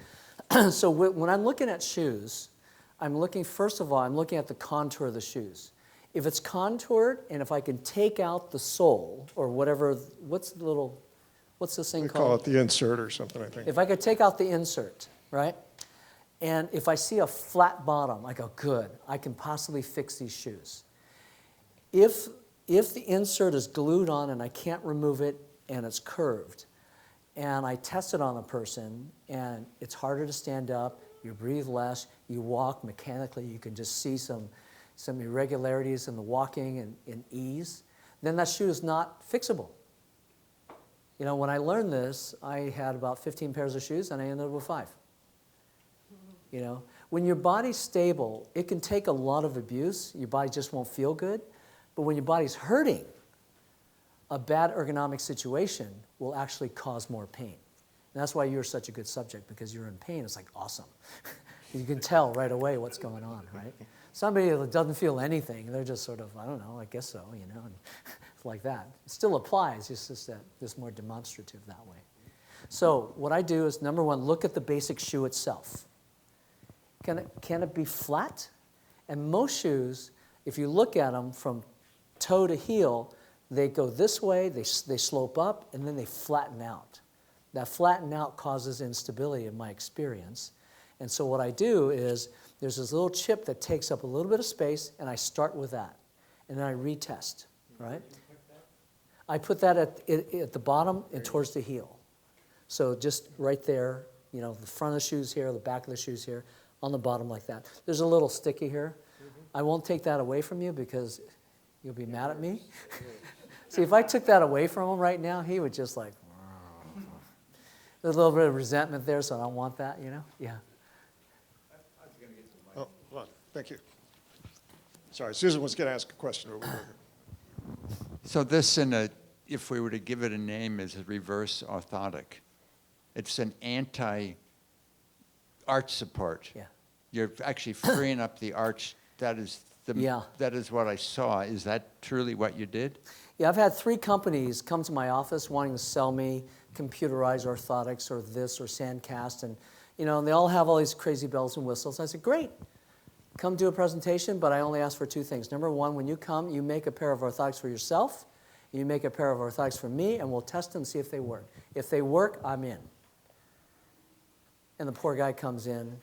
[SPEAKER 2] So when I'm looking at shoes, I'm looking, first of all, I'm looking at the contour of the shoes. If it's contoured and if I can take out the sole or whatever, what's this thing
[SPEAKER 1] We
[SPEAKER 2] called?
[SPEAKER 1] call it the insert or something, I think.
[SPEAKER 2] If I could take out the insert, right? And if I see a flat bottom, I go, good, I can possibly fix these shoes. If the insert is glued on and I can't remove it and it's curved, and I test it on a person and it's harder to stand up, you breathe less, you walk mechanically, you can just see some irregularities in the walking and in ease, then that shoe is not fixable. You know, when I learned this, I had about 15 pairs of shoes and I ended up with 5. You know, when your body's stable, it can take a lot of abuse, your body just won't feel good, but when your body's hurting, a bad ergonomic situation will actually cause more pain. And that's why you're such a good subject, because you're in pain. It's like, awesome. You can tell right away what's going on, right? Somebody that doesn't feel anything, they're just sort of, I don't know, I guess so, you know, and like that. It still applies, it's just that it's more demonstrative that way. So what I do is, number one, look at the basic shoe itself. Can it be flat? And most shoes, if you look at them from toe to heel, they go this way, they slope up, and then they flatten out. That flatten out causes instability in my experience. And so what I do is, there's this little chip that takes up a little bit of space, and I start with that. And then I retest, right? I put that at the bottom and towards the heel. So just right there, you know, the front of the shoes here, the back of the shoes here, on the bottom like that. There's a little sticky here. I won't take that away from you because you'll be mad at me. See, if I took that away from him right now, he would just like, there's a little bit of resentment there, so I don't want that, you know? Yeah.
[SPEAKER 1] Oh, hold on. Thank you. Sorry, Susan was going to ask a question over there.
[SPEAKER 15] So this, if we were to give it a name, is a reverse orthotic. It's an anti-arch support.
[SPEAKER 2] Yeah.
[SPEAKER 15] You're actually freeing up the arch. That is what I saw. Is that truly what you did?
[SPEAKER 2] Yeah, I've had 3 companies come to my office wanting to sell me computerized orthotics or this or sandcast, and you know, and they all have all these crazy bells and whistles. I said, great, come do a presentation, but I only ask for 2 things. Number one, when you come, you make a pair of orthotics for yourself, you make a pair of orthotics for me, and we'll test them and see if they work. If they work, I'm in. And the poor guy comes in,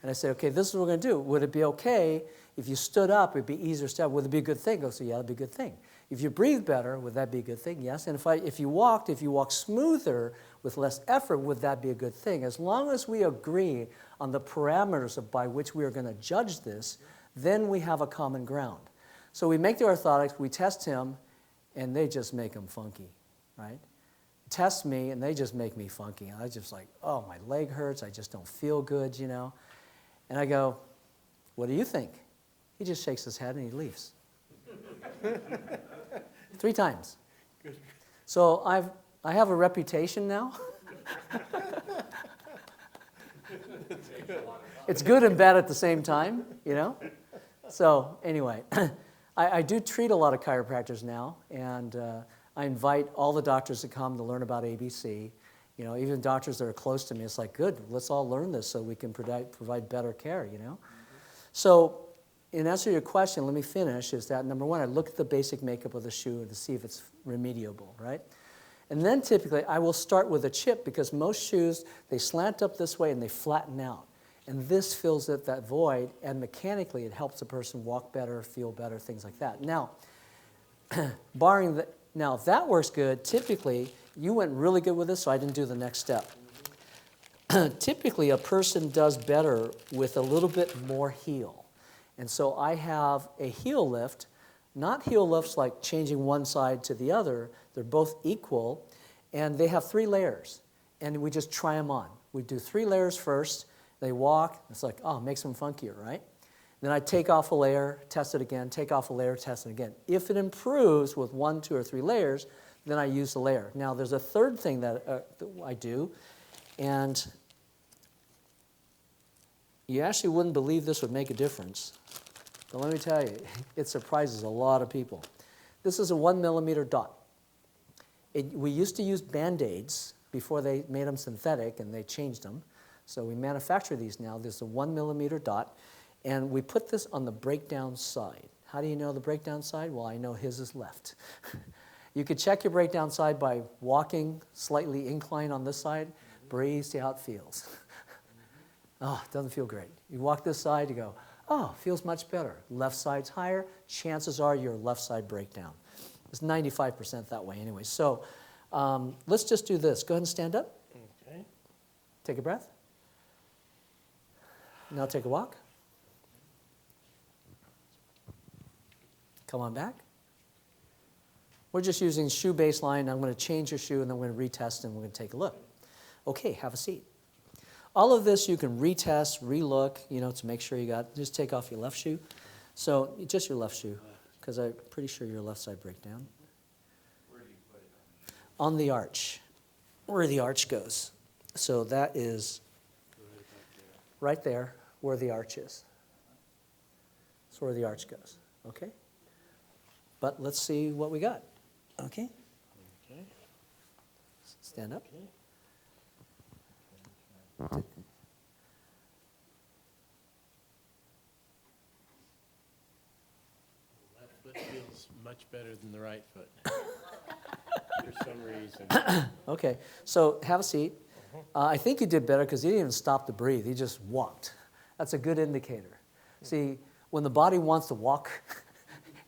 [SPEAKER 2] and I say, okay, this is what we're going to do. Would it be okay if you stood up? It'd be easier to stand up. Would it be a good thing? Go, so yeah, that'd be a good thing. If you breathe better, would that be a good thing? Yes. And if you walked smoother with less effort, would that be a good thing? As long as we agree on the parameters by which we are going to judge this, then we have a common ground. So we make the orthotics, we test him, and they just make him funky, right? Test me, and they just make me funky. And I just like, oh, my leg hurts. I just don't feel good, you know. And I go, what do you think? He just shakes his head and he leaves. 3 times. So I have a reputation now. It's good and bad at the same time, you know. So anyway, I do treat a lot of chiropractors now, and I invite all the doctors to come to learn about ABC. You know, even doctors that are close to me, it's like, good, let's all learn this so we can provide better care, you know. So in answer to your question, let me finish, is that number one, I look at the basic makeup of the shoe to see if it's remediable, right? And then typically I will start with a chip, because most shoes, they slant up this way and they flatten out. And this fills that void, and mechanically it helps a person walk better, feel better, things like that. Now, now if that works good, typically, you went really good with this, so I didn't do the next step. Typically, a person does better with a little bit more heel. And so I have a heel lift Not heel lifts like changing one side to the other. They're both equal, and they have 3 layers, and we just try them on. We do 3 layers first. They walk. It's like, oh, it makes them funkier, right? Then I take off a layer, test it again, take off a layer, test it again. If it improves with 1, 2, or 3 layers, then I use the layer. Now, there's a third thing that I do, and you actually wouldn't believe this would make a difference. But let me tell you, it surprises a lot of people. This is a 1 millimeter dot. We used to use Band-Aids before they made them synthetic, and they changed them. So we manufacture these now. This is a 1 millimeter dot. And we put this on the breakdown side. How do you know the breakdown side? Well, I know his is left. You could check your breakdown side by walking slightly inclined on this side. Breathe, see how it feels. Oh, it doesn't feel great. You walk this side, you go, oh, feels much better. Left side's higher. Chances are your left side breakdown. It's 95% that way anyway. So let's just do this. Go ahead and stand up.
[SPEAKER 5] Okay.
[SPEAKER 2] Take a breath. Now take a walk. Come on back. We're just using shoe baseline. I'm going to change your shoe, and then we're going to retest, and we're going to take a look. Okay, have a seat. All of this you can retest, relook, to make sure you got, just take off your left shoe. So just your left shoe, because I'm pretty sure your left side breakdown.
[SPEAKER 8] Where do you put it?
[SPEAKER 2] On the arch, where the arch goes. So that is right there where the arch is. That's where the arch goes, okay? But let's see what we got, okay?
[SPEAKER 5] Okay.
[SPEAKER 2] Stand up.
[SPEAKER 5] Okay. Left foot feels much better than the right foot for some reason.
[SPEAKER 2] Okay, so have a seat. I think you did better because he didn't even stop to breathe. He just walked. That's a good indicator. See, when the body wants to walk,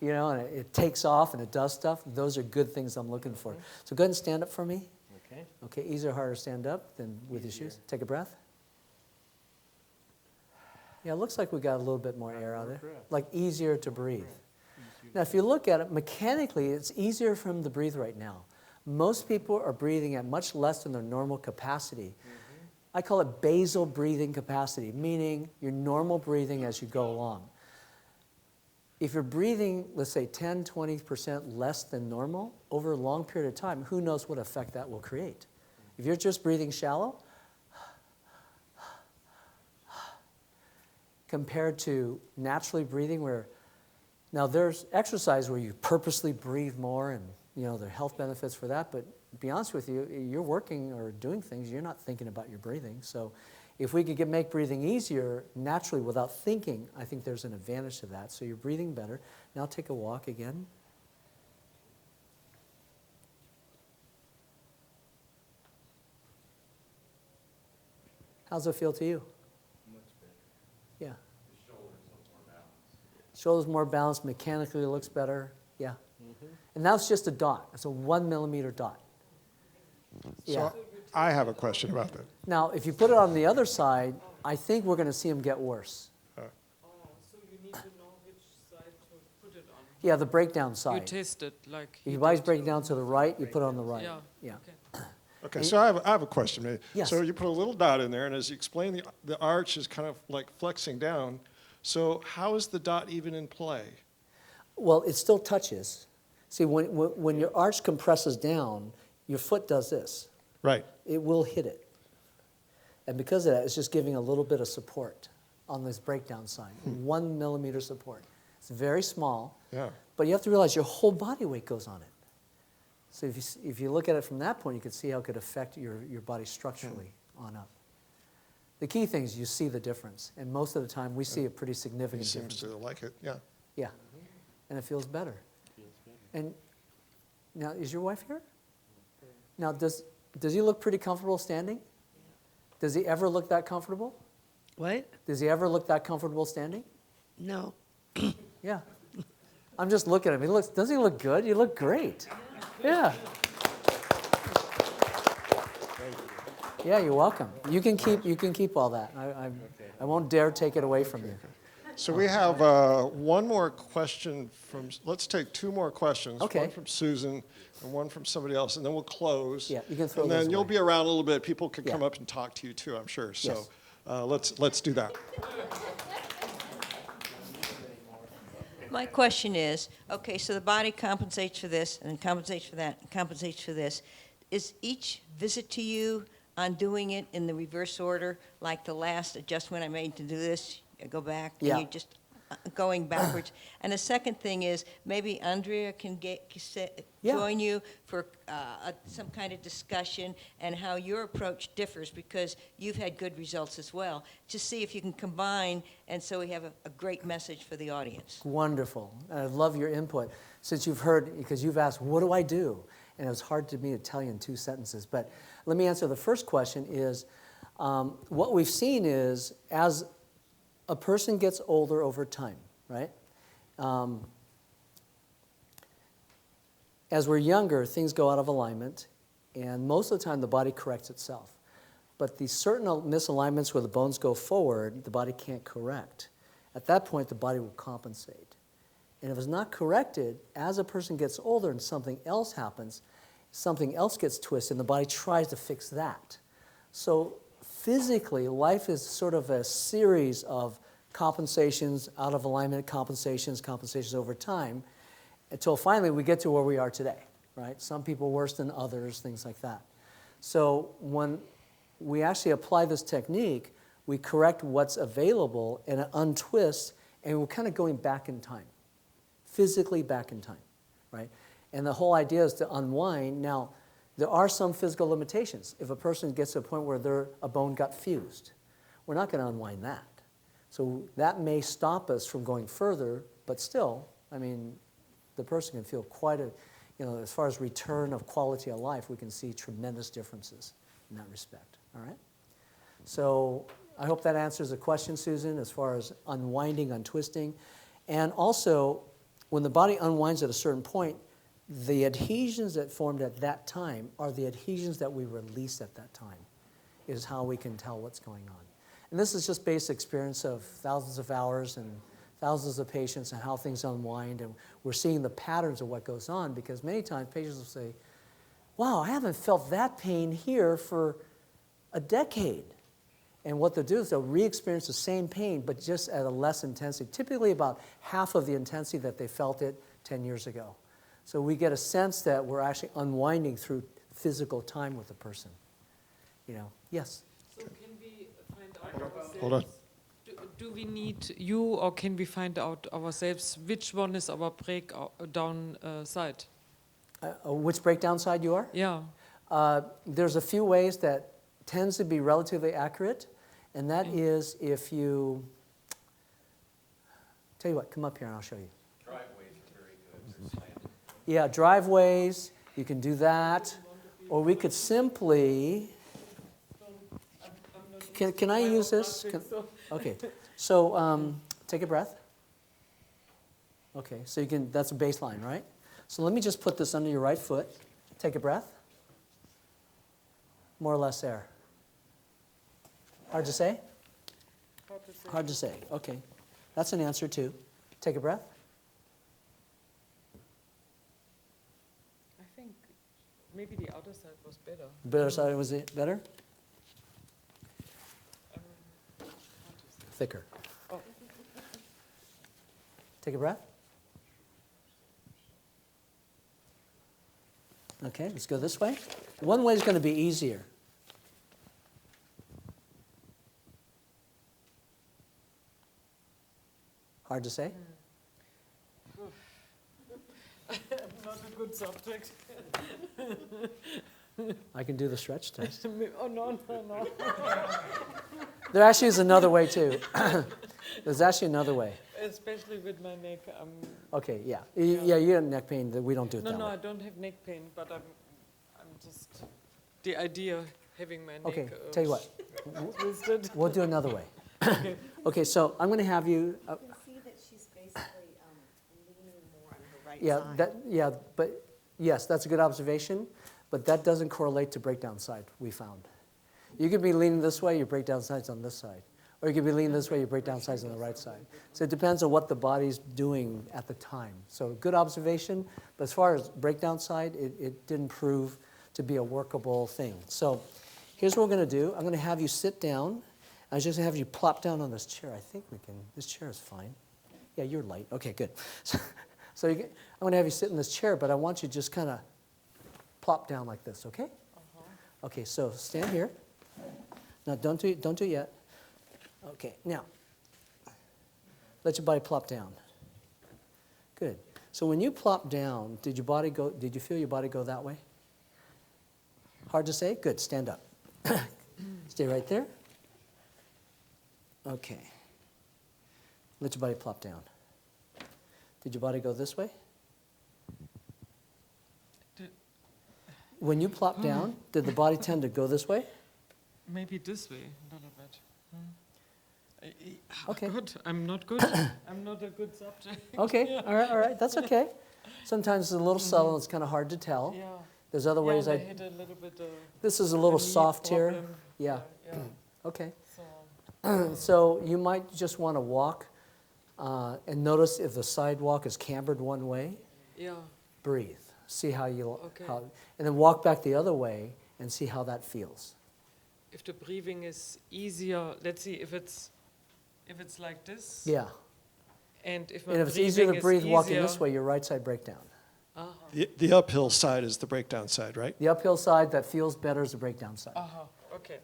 [SPEAKER 2] and it takes off and it does stuff, those are good things I'm looking for. So go ahead and stand up for me.
[SPEAKER 5] Okay.
[SPEAKER 2] Okay, easier or harder to stand up than with your shoes? Take a breath. Yeah, it looks like we got a little bit more air out there. Like easier to breathe. Now, if you look at it, mechanically, it's easier for him to breathe right now. Most people are breathing at much less than their normal capacity. I call it basal breathing capacity, meaning your normal breathing as you go along. If you're breathing, let's say 10, 20% less than normal over a long period of time, who knows what effect that will create? If you're just breathing shallow, compared to naturally breathing where, now there's exercise where you purposely breathe more and there are health benefits for that, but to be honest with you, you're working or doing things, you're not thinking about your breathing. So if we could make breathing easier naturally without thinking, I think there's an advantage to that. So you're breathing better. Now take a walk again. How's it feel to you?
[SPEAKER 8] Much better.
[SPEAKER 2] Yeah.
[SPEAKER 8] The shoulders look more balanced.
[SPEAKER 2] Shoulders more balanced, mechanically looks better. Yeah. And that's just a dot. It's a 1 millimeter dot. Yeah.
[SPEAKER 1] So I have a question about that.
[SPEAKER 2] Now, if you put it on the other side, I think we're going to see him get worse.
[SPEAKER 7] Oh, so you need to know which side to put it on.
[SPEAKER 2] Yeah, the breakdown
[SPEAKER 7] You
[SPEAKER 2] side.
[SPEAKER 7] test it like.
[SPEAKER 2] If your body's breaking down to the right, you put it on the right.
[SPEAKER 7] Yeah.
[SPEAKER 2] Yeah.
[SPEAKER 7] Okay.
[SPEAKER 1] Okay, so I have a question.
[SPEAKER 2] Yes.
[SPEAKER 1] So you put a little dot in there, and as you explain, the arch is kind of like flexing down. So how is the dot even in play?
[SPEAKER 2] Well, it still touches. See, when your arch compresses down, your foot does this.
[SPEAKER 1] Right.
[SPEAKER 2] It will hit it. And because of that, it's just giving a little bit of support on this breakdown side. 1 millimeter support. It's very small.
[SPEAKER 1] Yeah.
[SPEAKER 2] But you have to realize your whole body weight goes on it. So if you look at it from that point, you can see how it could affect your body structurally on up. The key thing is you see the difference. And most of the time, we see a pretty significant
[SPEAKER 1] He
[SPEAKER 2] difference.
[SPEAKER 1] seems to like it, yeah.
[SPEAKER 2] Yeah. And it feels better. And now, is your wife here? Now, does he look pretty comfortable standing? Does he ever look that comfortable?
[SPEAKER 16] What?
[SPEAKER 2] Does he ever look that comfortable standing?
[SPEAKER 16] No.
[SPEAKER 2] Yeah. I'm just looking at him. Doesn't he look good? You look great. Yeah. Yeah, you're welcome. You can keep all that. I won't dare take it away from you.
[SPEAKER 1] So we have one more question from, let's take 2 more questions.
[SPEAKER 2] Okay.
[SPEAKER 1] One from Susan and one from somebody else, and then we'll close.
[SPEAKER 2] Yeah, you can throw
[SPEAKER 1] And
[SPEAKER 2] those
[SPEAKER 1] then you'll
[SPEAKER 2] away.
[SPEAKER 1] be around a little bit. People can come
[SPEAKER 2] Yeah.
[SPEAKER 1] up and talk to you too, I'm sure. So
[SPEAKER 2] Yes.
[SPEAKER 1] let's do that.
[SPEAKER 12] My question is, okay, so the body compensates for this, and then compensates for that, and compensates for this. Is each visit to you on doing it in the reverse order, like the last adjustment I made to do this, I go back, and
[SPEAKER 2] Yeah.
[SPEAKER 12] you're just going backwards? And the second thing is, maybe Andrea can
[SPEAKER 2] Yeah.
[SPEAKER 12] join you for some kind of discussion and how your approach differs, because you've had good results as well. Just see if you can combine, and so we have a great message for the audience.
[SPEAKER 2] Wonderful. And I love your input. Since you've heard, because you've asked, what do I do? And it was hard to me to tell you in 2 sentences. But let me answer the first question is, what we've seen is, as a person gets older over time, right? As we're younger, things go out of alignment, and most of the time the body corrects itself. But these certain misalignments where the bones go forward, the body can't correct. At that point, the body will compensate. And if it's not corrected, as a person gets older and something else happens, something else gets twisted, and the body tries to fix that. So physically, life is sort of a series of compensations, out of alignment, compensations over time, until finally we get to where we are today, right? Some people worse than others, things like that. So when we actually apply this technique, we correct what's available and it untwists, and we're kind of going back in time, physically back in time, right? And the whole idea is to unwind. Now, there are some physical limitations. If a person gets to a point where a bone got fused, we're not going to unwind that. So that may stop us from going further, but still, I mean, the person can feel quite a, as far as return of quality of life, we can see tremendous differences in that respect, all right? So I hope that answers the question, Susan, as far as unwinding, untwisting. And also, when the body unwinds at a certain point, the adhesions that formed at that time are the adhesions that we release at that time, is how we can tell what's going on. And this is just based experience of thousands of hours and thousands of patients and how things unwind. And we're seeing the patterns of what goes on, because many times patients will say, wow, I haven't felt that pain here for a decade. And what they'll do is they'll re-experience the same pain, but just at a less intensity, typically about half of the intensity that they felt it 10 years ago. So we get a sense that we're actually unwinding through physical time with the person. Yes?
[SPEAKER 7] So can we find out ourselves?
[SPEAKER 1] Hold on.
[SPEAKER 7] Do we need you, or can we find out ourselves which one is our breakdown side?
[SPEAKER 2] Which breakdown side you are?
[SPEAKER 7] Yeah.
[SPEAKER 2] There's a few ways that tends to be relatively accurate, and that is if you, tell you what, come up here and I'll show you.
[SPEAKER 8] Driveways are very good. Slanted.
[SPEAKER 2] Yeah, driveways, you can do that. Or we could simply, can I use this? Okay, so take a breath. Okay, so you can, that's a baseline, right? So let me just put this under your right foot. Take a breath. More or less there. Hard to say? Hard to say, okay. That's an answer too. Take a breath.
[SPEAKER 7] I think maybe the other side was better.
[SPEAKER 2] Better side, was it better? Thicker.
[SPEAKER 7] Oh.
[SPEAKER 2] Take a breath. Okay, let's go this way. One way is going to be easier. Hard to say?
[SPEAKER 7] Not a good subject.
[SPEAKER 2] I can do the stretch test.
[SPEAKER 7] Oh, no.
[SPEAKER 2] There actually is another way too. There's actually another way.
[SPEAKER 7] Especially with my neck.
[SPEAKER 2] Okay, yeah. Yeah, you have neck pain. We don't do it that
[SPEAKER 7] No,
[SPEAKER 2] way.
[SPEAKER 7] I don't have neck pain, but I'm just, the idea having my neck.
[SPEAKER 2] Okay, tell you what.
[SPEAKER 7] Twisted.
[SPEAKER 2] We'll do another way. Okay, so I'm going to have you.
[SPEAKER 4] You can see that she's basically leaning more on her right side.
[SPEAKER 2] But yes, that's a good observation, but that doesn't correlate to breakdown side, we found. You could be leaning this way, your breakdown side's on this side. Or you could be leaning this way, your breakdown side's on the right side. So it depends on what the body's doing at the time. So good observation, but as far as breakdown side, it didn't prove to be a workable thing. So here's what we're going to do. I'm going to have you sit down. I was just going to have you plop down on this chair. I think we can, this chair is fine. Yeah, you're light. Okay, good. So I'm going to have you sit in this chair, but I want you to just kind of plop down like this, okay? Okay, so stand here. Now, don't do it yet. Okay, now, let your body plop down. Good. So when you plop down, did you feel your body go that way? Hard to say? Good, stand up. Stay right there. Okay. Let your body plop down. Did your body go this way? When you plop down, did the body tend to go this way?
[SPEAKER 7] Maybe this way, a little bit.
[SPEAKER 2] Okay.
[SPEAKER 7] Good. I'm not good. I'm not a good subject.
[SPEAKER 2] Okay,
[SPEAKER 7] Yeah.
[SPEAKER 2] all right, that's okay. Sometimes it's a little subtle, it's kind of hard to tell.
[SPEAKER 7] Yeah.
[SPEAKER 2] There's other ways
[SPEAKER 7] I hit a little bit.
[SPEAKER 2] This is a little
[SPEAKER 7] knee
[SPEAKER 2] soft here.
[SPEAKER 7] problem.
[SPEAKER 2] Yeah.
[SPEAKER 7] Yeah.
[SPEAKER 2] Okay.
[SPEAKER 7] So,
[SPEAKER 2] So you might just want to walk and notice if the sidewalk is cambered one way.
[SPEAKER 7] yeah.
[SPEAKER 2] Breathe. See how you,
[SPEAKER 7] Okay.
[SPEAKER 2] and then walk back the other way and see how that feels.
[SPEAKER 7] If the breathing is easier, let's see if it's like this.
[SPEAKER 2] Yeah.
[SPEAKER 7] And if my
[SPEAKER 2] And if it's
[SPEAKER 7] breathing
[SPEAKER 2] easier to
[SPEAKER 7] is
[SPEAKER 2] breathe walking this
[SPEAKER 7] easier-
[SPEAKER 2] way, your right side breakdown.
[SPEAKER 1] The uphill side is the breakdown side, right?
[SPEAKER 2] The uphill side that feels better is the breakdown side.
[SPEAKER 7] Okay.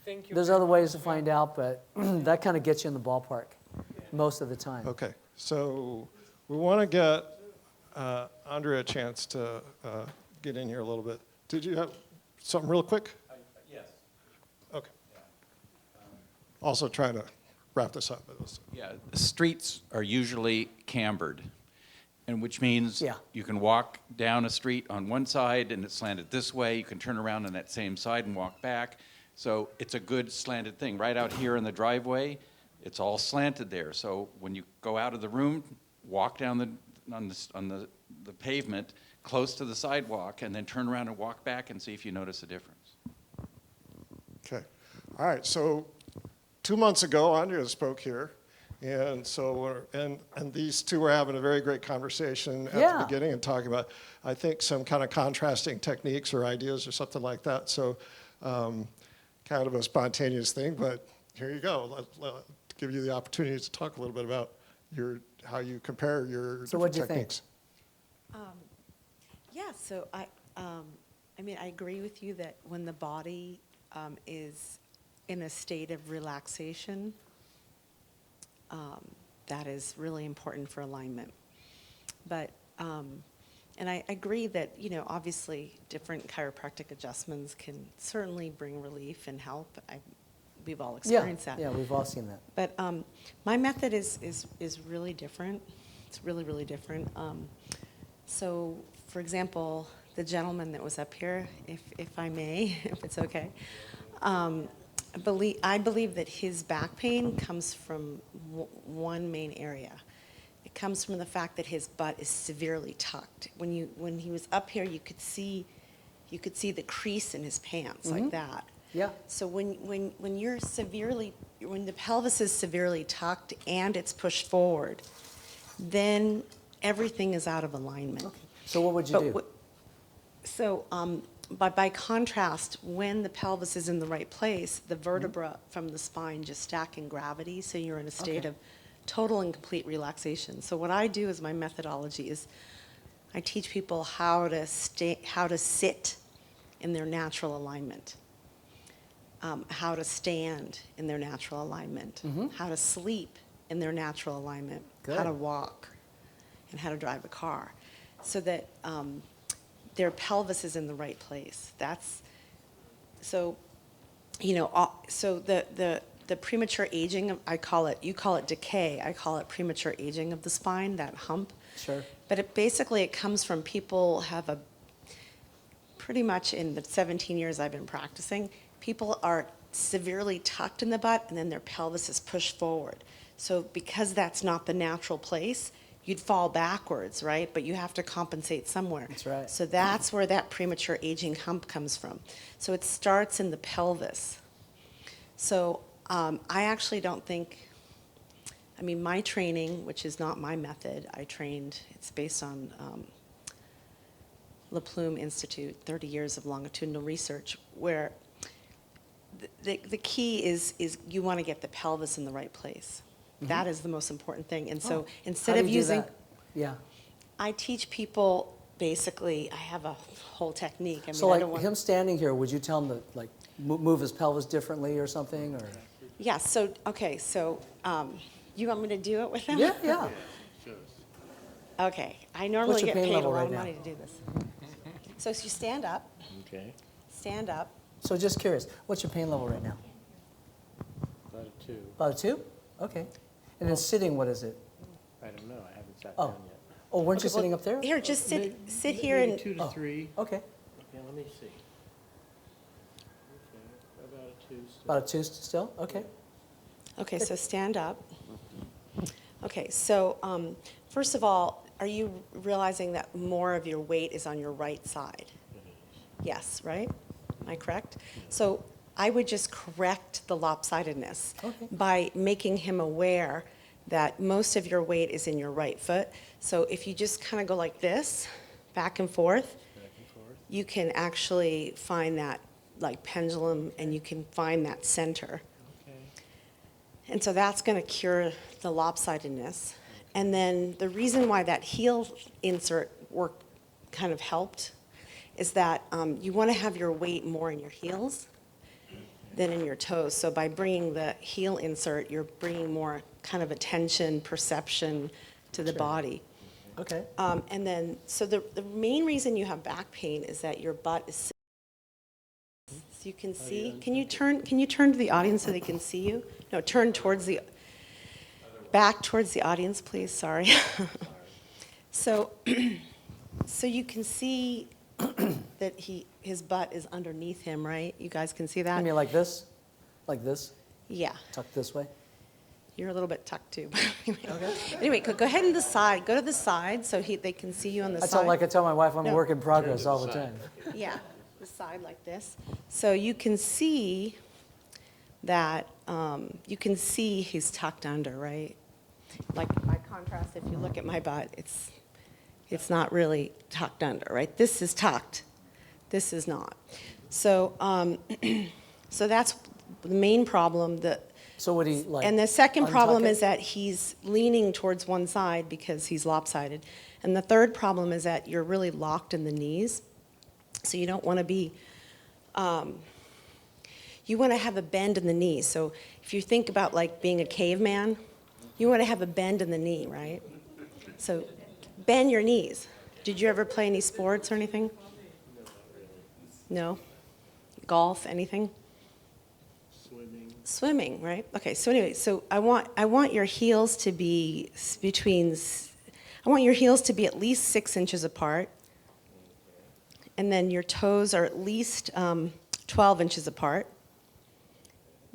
[SPEAKER 7] Thank you.
[SPEAKER 2] There's other ways to find out, but that kind of gets you in the ballpark most of the time.
[SPEAKER 1] Okay, so we want to get Andrea a chance to get in here a little bit. Did you have something real quick?
[SPEAKER 8] Yes.
[SPEAKER 1] Okay. Also trying to wrap this up.
[SPEAKER 8] Yeah, the streets are usually cambered, and which means
[SPEAKER 2] Yeah.
[SPEAKER 8] you can walk down a street on one side and it's slanted this way. You can turn around on that same side and walk back. So it's a good slanted thing. Right out here in the driveway, it's all slanted there. So when you go out of the room, walk down on the pavement close to the sidewalk, and then turn around and walk back and see if you notice a difference.
[SPEAKER 1] Okay. All right, so 2 months ago, Andrea spoke here. And so, and these two were having a very great conversation at the beginning and talking about, I think, some kind of contrasting techniques or ideas or something like that. So, kind of a spontaneous thing, but here you go. Let give you the opportunity to talk a little bit about how you compare your
[SPEAKER 2] So
[SPEAKER 1] different
[SPEAKER 2] what'd you
[SPEAKER 1] techniques.
[SPEAKER 16] Yeah, so I mean, I agree with you that when the body is in a state of relaxation, that is really important for alignment. But, and I agree that, obviously different chiropractic adjustments can certainly bring relief and help. We've all experienced that.
[SPEAKER 2] Yeah, we've all seen that.
[SPEAKER 16] But my method is really different. It's really, really different. So, for example, the gentleman that was up here, if I may, if it's okay, I believe that his back pain comes from one main area. It comes from the fact that his butt is severely tucked. When he was up here, you could see the crease in his pants like that.
[SPEAKER 2] Yeah.
[SPEAKER 16] So when the pelvis is severely tucked and it's pushed forward, then everything is out of alignment.
[SPEAKER 2] Okay. So what would you do?
[SPEAKER 16] So by contrast, when the pelvis is in the right place, the vertebra from the spine just stack in gravity, so you're in a state of total and complete relaxation. So what I do is my methodology is I teach people how to sit in their natural alignment, how to stand in their natural alignment, how to sleep in their natural alignment, how to walk, and how to drive a car, so that their pelvis is in the right place. So the premature aging, you call it decay, I call it premature aging of the spine, that hump.
[SPEAKER 2] Sure.
[SPEAKER 16] But it comes from people have pretty much in the 17 years I've been practicing, people are severely tucked in the butt and then their pelvis is pushed forward. So because that's not the natural place, you'd fall backwards, right? But you have to compensate somewhere.
[SPEAKER 2] That's right.
[SPEAKER 16] So that's where that premature aging hump comes from. So it starts in the pelvis. So I actually don't think, I mean, my training, which is not my method, it's based on La Plume Institute, 30 years of longitudinal research, where the key is you want to get the pelvis in the right place. That is the most important thing. And so instead
[SPEAKER 2] How
[SPEAKER 16] of
[SPEAKER 2] do you do
[SPEAKER 16] using,
[SPEAKER 2] that? Yeah.
[SPEAKER 16] I teach people, basically, I have a whole technique. I mean,
[SPEAKER 2] So
[SPEAKER 16] I
[SPEAKER 2] like
[SPEAKER 16] don't want
[SPEAKER 2] him standing here, would you tell him to like move his pelvis differently or something? Or?
[SPEAKER 16] Yeah, so, okay, so you want me to do it with him?
[SPEAKER 2] Yeah, yeah.
[SPEAKER 16] Okay, I normally
[SPEAKER 2] your
[SPEAKER 16] get
[SPEAKER 2] pain
[SPEAKER 16] paid a
[SPEAKER 2] level
[SPEAKER 16] lot
[SPEAKER 2] right
[SPEAKER 16] of
[SPEAKER 2] now?
[SPEAKER 16] money to do this. So you stand up,
[SPEAKER 5] Okay.
[SPEAKER 16] stand up.
[SPEAKER 2] So just curious, what's your pain level right now?
[SPEAKER 5] About a 2.
[SPEAKER 2] About a 2? Okay. And then sitting, what is it?
[SPEAKER 5] I don't know. I haven't sat
[SPEAKER 2] Oh.
[SPEAKER 5] down yet.
[SPEAKER 2] Oh, weren't
[SPEAKER 16] Okay,
[SPEAKER 2] you sitting
[SPEAKER 16] well,
[SPEAKER 2] up there?
[SPEAKER 16] Here, just sit here
[SPEAKER 5] Maybe
[SPEAKER 16] and,
[SPEAKER 5] 2 to 3.
[SPEAKER 2] Okay.
[SPEAKER 5] Yeah, let me see. Okay, about a 2 still.
[SPEAKER 2] About a 2 still? Okay.
[SPEAKER 16] okay, so stand up. Okay, so first of all, are you realizing that more of your weight is on your right side? Yes, right? Am I correct? So I would just correct the lopsidedness by making him aware that most of your weight is in your right foot. So if you just kind of go like this, back and forth, you can actually find that like pendulum and you can find that center. And so that's going to cure the lopsidedness. And then the reason why that heel insert work kind of helped is that you want to have your weight more in your heels than in your toes. So by bringing the heel insert, you're bringing more kind of attention, perception to the body.
[SPEAKER 2] Okay.
[SPEAKER 16] And then, so the main reason you have back pain is that your butt is, so you can see, can you turn to the audience so they can see you? No, turn towards back towards the audience, please, sorry. So you can see that his butt is underneath him, right? You guys can see that?
[SPEAKER 2] You mean like this? Like this?
[SPEAKER 16] Yeah.
[SPEAKER 2] Tucked this way?
[SPEAKER 16] You're a little bit tucked too. Anyway, go ahead and the side. Go to the side so they can see you on the side.
[SPEAKER 2] I tell my wife I'm a
[SPEAKER 16] No.
[SPEAKER 2] work in progress all the time.
[SPEAKER 16] Yeah, the side like this. So you can see that, you can see he's tucked under, right? Like by contrast, if you look at my butt, it's not really tucked under, right? This is tucked. This is not. So, so that's the main problem.
[SPEAKER 2] So would he like?
[SPEAKER 16] And the second problem
[SPEAKER 2] untuck it?
[SPEAKER 16] is that he's leaning towards one side because he's lopsided. And the third problem is that you're really locked in the knees. So you don't want to be, you want to have a bend in the knees. So if you think about like being a caveman, you want to have a bend in the knee, right? So bend your knees. Did you ever play any sports or anything? No? Golf, anything? Swimming, right? Okay, so anyway, so I want your heels to be I want your heels to be at least 6 inches apart. And then your toes are at least 12 inches apart.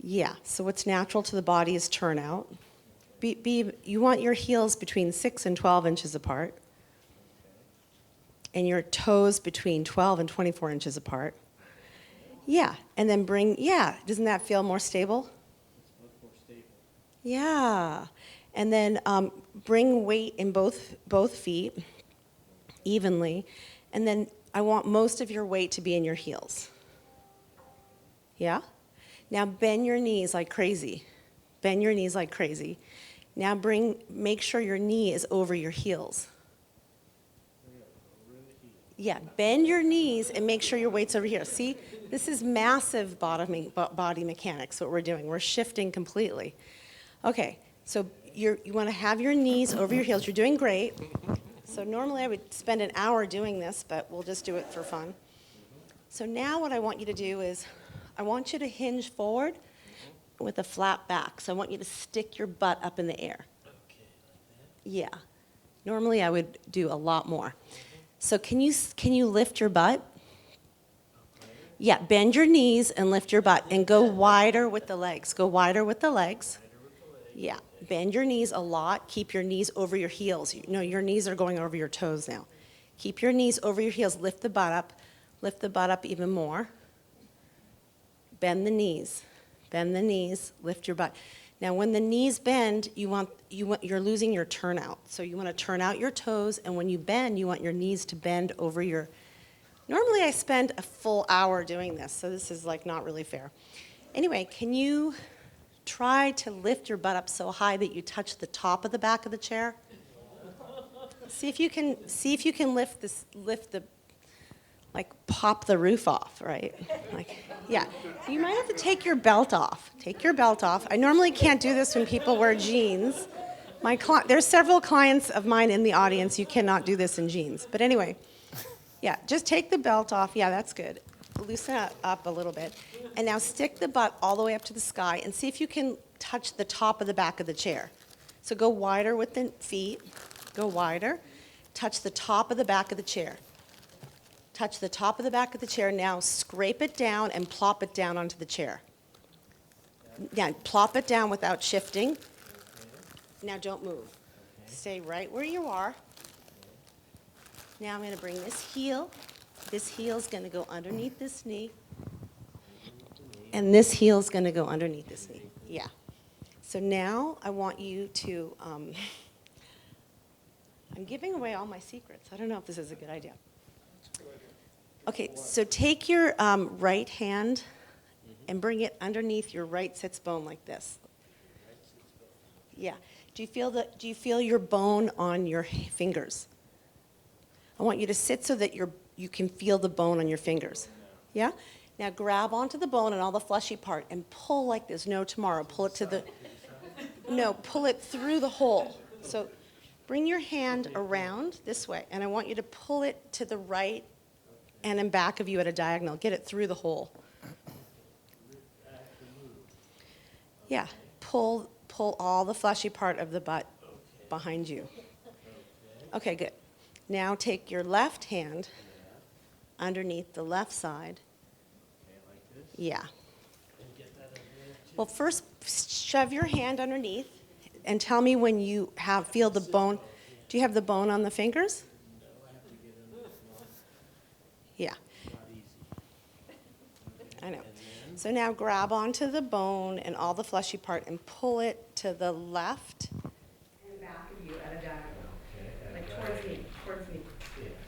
[SPEAKER 16] Yeah, so what's natural to the body is turnout. You want your heels between 6 and 12 inches apart. And your toes between 12 and 24 inches apart. Yeah, and then doesn't that feel more stable?
[SPEAKER 5] More stable.
[SPEAKER 16] Yeah, and then bring weight in both feet evenly, and then I want most of your weight to be in your heels. Yeah? Now bend your knees like crazy. Bend your knees like crazy. Now make sure your knee is over your heels. Yeah, bend your knees and make sure your weight's over here. See, this is massive body mechanics, what we're doing. We're shifting completely. Okay, so you want to have your knees over your heels. You're doing great. So normally I would spend an hour doing this, but we'll just do it for fun. So now what I want you to do is I want you to hinge forward with a flat back. So I want you to stick your butt up in the air. Yeah. Normally I would do a lot more. So can you lift your butt? Yeah, bend your knees and lift your butt and go wider with the legs. Go wider with the legs. Yeah, bend your knees a lot. Keep your knees over your heels. Your knees are going over your toes now. Keep your knees over your heels. Lift the butt up. Lift the butt up even more. Bend the knees. Bend the knees, lift your butt. Now, when the knees bend, you're losing your turnout. So you want to turn out your toes, and when you bend, you want your knees to bend over your. Normally, I spend a full hour doing this, so this is like not really fair. Anyway, can you try to lift your butt up so high that you touch the top of the back of the chair? See if you can lift the, like, pop the roof off, right? Like, yeah. You might have to take your belt off. Take your belt off. I normally can't do this when people wear jeans. There's several clients of mine in the audience. You cannot do this in jeans. But anyway, yeah, just take the belt off. Yeah, that's good. Loosen it up a little bit. And now stick the butt all the way up to the sky and see if you can touch the top of the back of the chair. So go wider with the feet. Go wider. Touch the top of the back of the chair. Touch the top of the back of the chair. Now scrape it down and plop it down onto the chair. Now plop it down without shifting. Now don't move. Stay right where you are. Now I'm going to bring this heel. This heel's going to go underneath this knee. And this heel's going to go underneath this knee. Yeah. So now I want you to, I'm giving away all my secrets. I don't know if this is a good idea. Okay, so take your right hand and bring it underneath your right sits bone like this. Yeah. Do you feel your bone on your fingers? I want you to sit so that you can feel the bone on your fingers. Yeah? Now grab onto the bone and all the fleshy part and pull like there's no tomorrow. Pull it to the, no, pull it through the hole. So bring your hand around this way, and I want you to pull it to the right and in back of you at a diagonal. Get it through the hole. Yeah, pull all the fleshy part of the butt behind you. Okay, good. Now take your left hand underneath the left side. Yeah. Well, first shove your hand underneath and tell me when you feel the bone. Do you have the bone on the fingers? Yeah. I know. So now grab onto the bone and all the fleshy part and pull it to the left and back of you at a diagonal. Like towards me.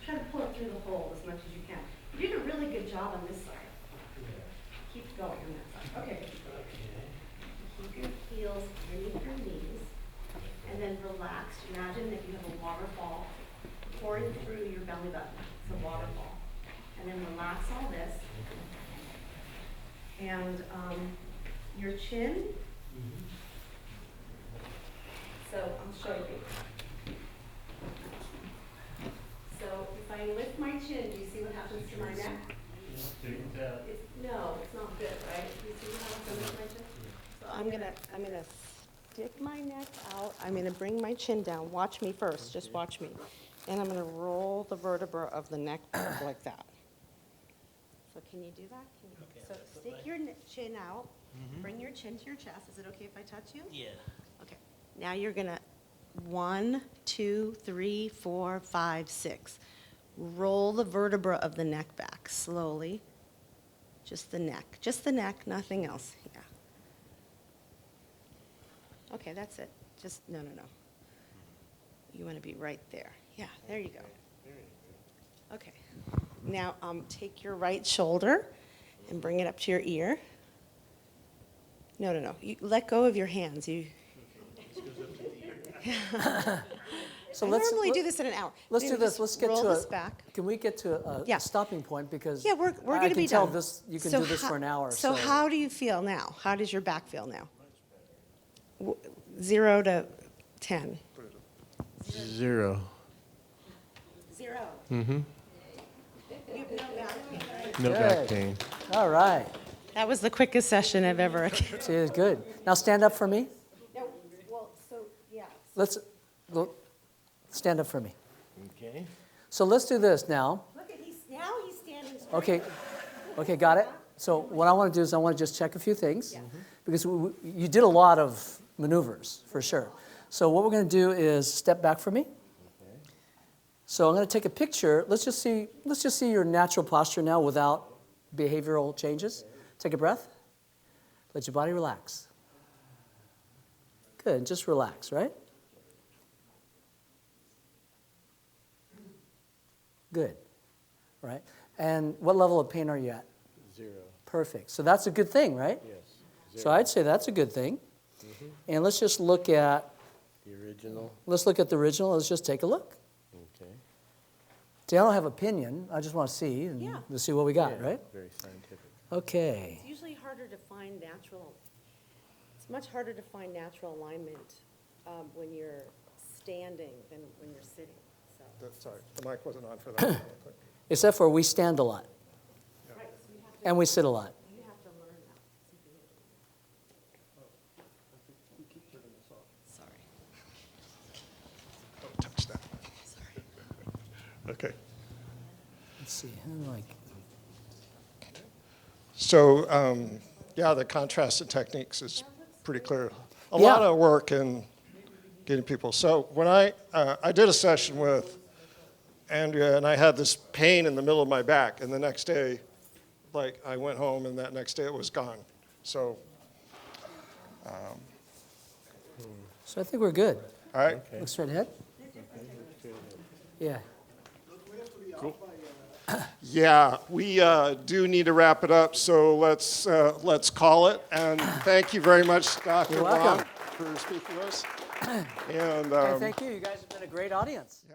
[SPEAKER 16] Try to pull it through the hole as much as you can. You did a really good job on this side. Keep going on that side. Okay. Keep your heels underneath your knees. And then relax. Imagine that you have a waterfall pouring through your belly button. It's a waterfall. And then relax all this. And your chin. So I'll show you. So if I lift my chin, do you see what happens to my neck? No, it's not good, right? Do you see what happens to my chin? So I'm gonna stick my neck out. I'm gonna bring my chin down. Watch me first. Just watch me. And I'm gonna roll the vertebra of the neck back like that. So can you do that? So stick your chin out. Bring your chin to your chest. Is it okay if I touch you?
[SPEAKER 5] Yeah.
[SPEAKER 16] Okay. Now you're gonna 1, 2, 3, 4, 5, 6. Roll the vertebra of the neck back slowly. Just the neck, nothing else. Yeah. Okay, that's it. Just, no. You want to be right there. Yeah, there you go. Okay. Now take your right shoulder and bring it up to your ear. No. You let go of your hands. So I normally do this in an hour.
[SPEAKER 2] Let's do this. Let's get
[SPEAKER 16] roll
[SPEAKER 2] to
[SPEAKER 16] this back.
[SPEAKER 2] Can we get to a stopping point? Because
[SPEAKER 16] yeah, we're going to be
[SPEAKER 2] tell
[SPEAKER 16] done.
[SPEAKER 2] This, you can do this for an hour.
[SPEAKER 16] So how do you feel now? How does your back feel now? 0 to 10.
[SPEAKER 5] 0.
[SPEAKER 16] 0.
[SPEAKER 5] Mm-hmm.
[SPEAKER 16] You have no back pain, right?
[SPEAKER 5] No back pain.
[SPEAKER 2] All right.
[SPEAKER 16] That was the quickest session I've ever.
[SPEAKER 2] See, it's good. Now stand up for me.
[SPEAKER 16] No, well, so yeah.
[SPEAKER 2] Let's stand up for me.
[SPEAKER 5] Okay.
[SPEAKER 2] So let's do this now.
[SPEAKER 16] Look at he's standing straight.
[SPEAKER 2] Okay, got it. So what I want to do is I want to just check a few things because you did a lot of maneuvers for sure. So what we're going to do is step back for me. So I'm going to take a picture. Let's just see your natural posture now without behavioral changes. Take a breath. Let your body relax. Good, just relax, right? Good, right? And what level of pain are you at?
[SPEAKER 5] 0.
[SPEAKER 2] Perfect. So that's a good thing, right?
[SPEAKER 5] Yes.
[SPEAKER 2] So I'd say that's a good thing. And let's just look at,
[SPEAKER 5] The original.
[SPEAKER 2] let's look at the original. Let's just take a look.
[SPEAKER 5] Okay.
[SPEAKER 2] See, I don't have opinion. I just want to see and
[SPEAKER 16] Yeah.
[SPEAKER 2] to see what we got, right?
[SPEAKER 5] Very scientific.
[SPEAKER 2] Okay.
[SPEAKER 16] It's usually harder to find natural, it's much harder to find natural alignment when you're standing than when you're sitting, so.
[SPEAKER 1] Sorry, the mic wasn't on for that.
[SPEAKER 2] Except for we stand a lot.
[SPEAKER 16] Right, so you have to,
[SPEAKER 2] And we sit a lot.
[SPEAKER 16] you have to learn that. Sorry.
[SPEAKER 1] Don't touch that. Okay.
[SPEAKER 2] Let's see. How do I-
[SPEAKER 1] So, yeah, the contrasted techniques is pretty clear. A
[SPEAKER 2] Yeah.
[SPEAKER 1] lot of work in getting people. So when I did a session with Andrea, and I had this pain in the middle of my back, and the next day, like, I went home, and that next day it was gone. So,
[SPEAKER 2] So I think we're good.
[SPEAKER 1] all right.
[SPEAKER 2] Look straight ahead. Yeah.
[SPEAKER 1] Yeah, we do need to wrap it up, so let's call it. And thank you very much, Dr.
[SPEAKER 2] You're
[SPEAKER 1] Wong,
[SPEAKER 2] welcome.
[SPEAKER 1] for speaking to us. And
[SPEAKER 2] Hey, thank you. You guys have been a great audience.